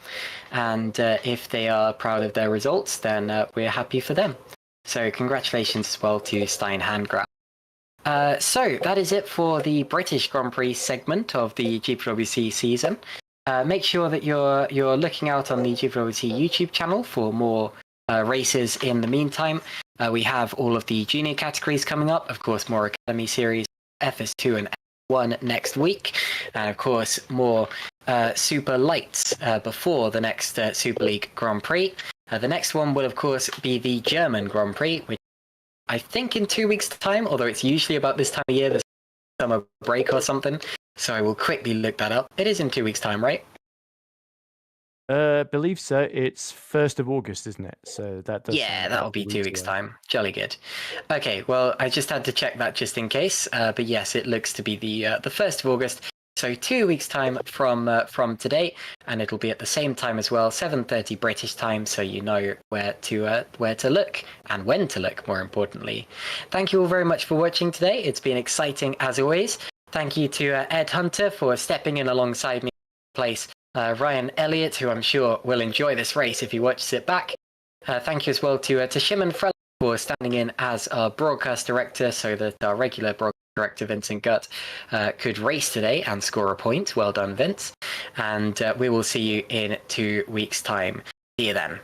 And if they are proud of their results, then we're happy for them. So congratulations as well to Stein Handgraf. So that is it for the British Grand Prix segment of the GPWC season. Make sure that you're looking out on the GPWC YouTube channel for more races in the meantime. We have all of the junior categories coming up, of course, more Academy Series, FS2 and F1 next week, and of course more Super Lights before the next Super League Grand Prix. The next one will, of course, be the German Grand Prix, which I think in 2 weeks' time, although it's usually about this time of year, there's summer break or something. So I will quickly look that up. It is in 2 weeks' time, right? Believe so. It's 1st of August, isn't it? So that does. Yeah, that'll be 2 weeks' time. Jolly good. Okay, well, I just had to check that just in case. But yes, it looks to be the 1st of August. So 2 weeks' time from today, and it'll be at the same time as well, 7:30 British time, so you know where to look and when to look. More importantly, thank you all very much for watching today. It's been exciting as always. Thank you to Ed Hunter for stepping in alongside me to place Ryan Elliott, who I'm sure will enjoy this race if he watches it back. Thank you as well to Szymon Frelik for standing in as our broadcast director, so that our regular broadcast director Vincent Gutt could race today and score a point. Well done, Vince. And we will see you in 2 weeks' time. See you then.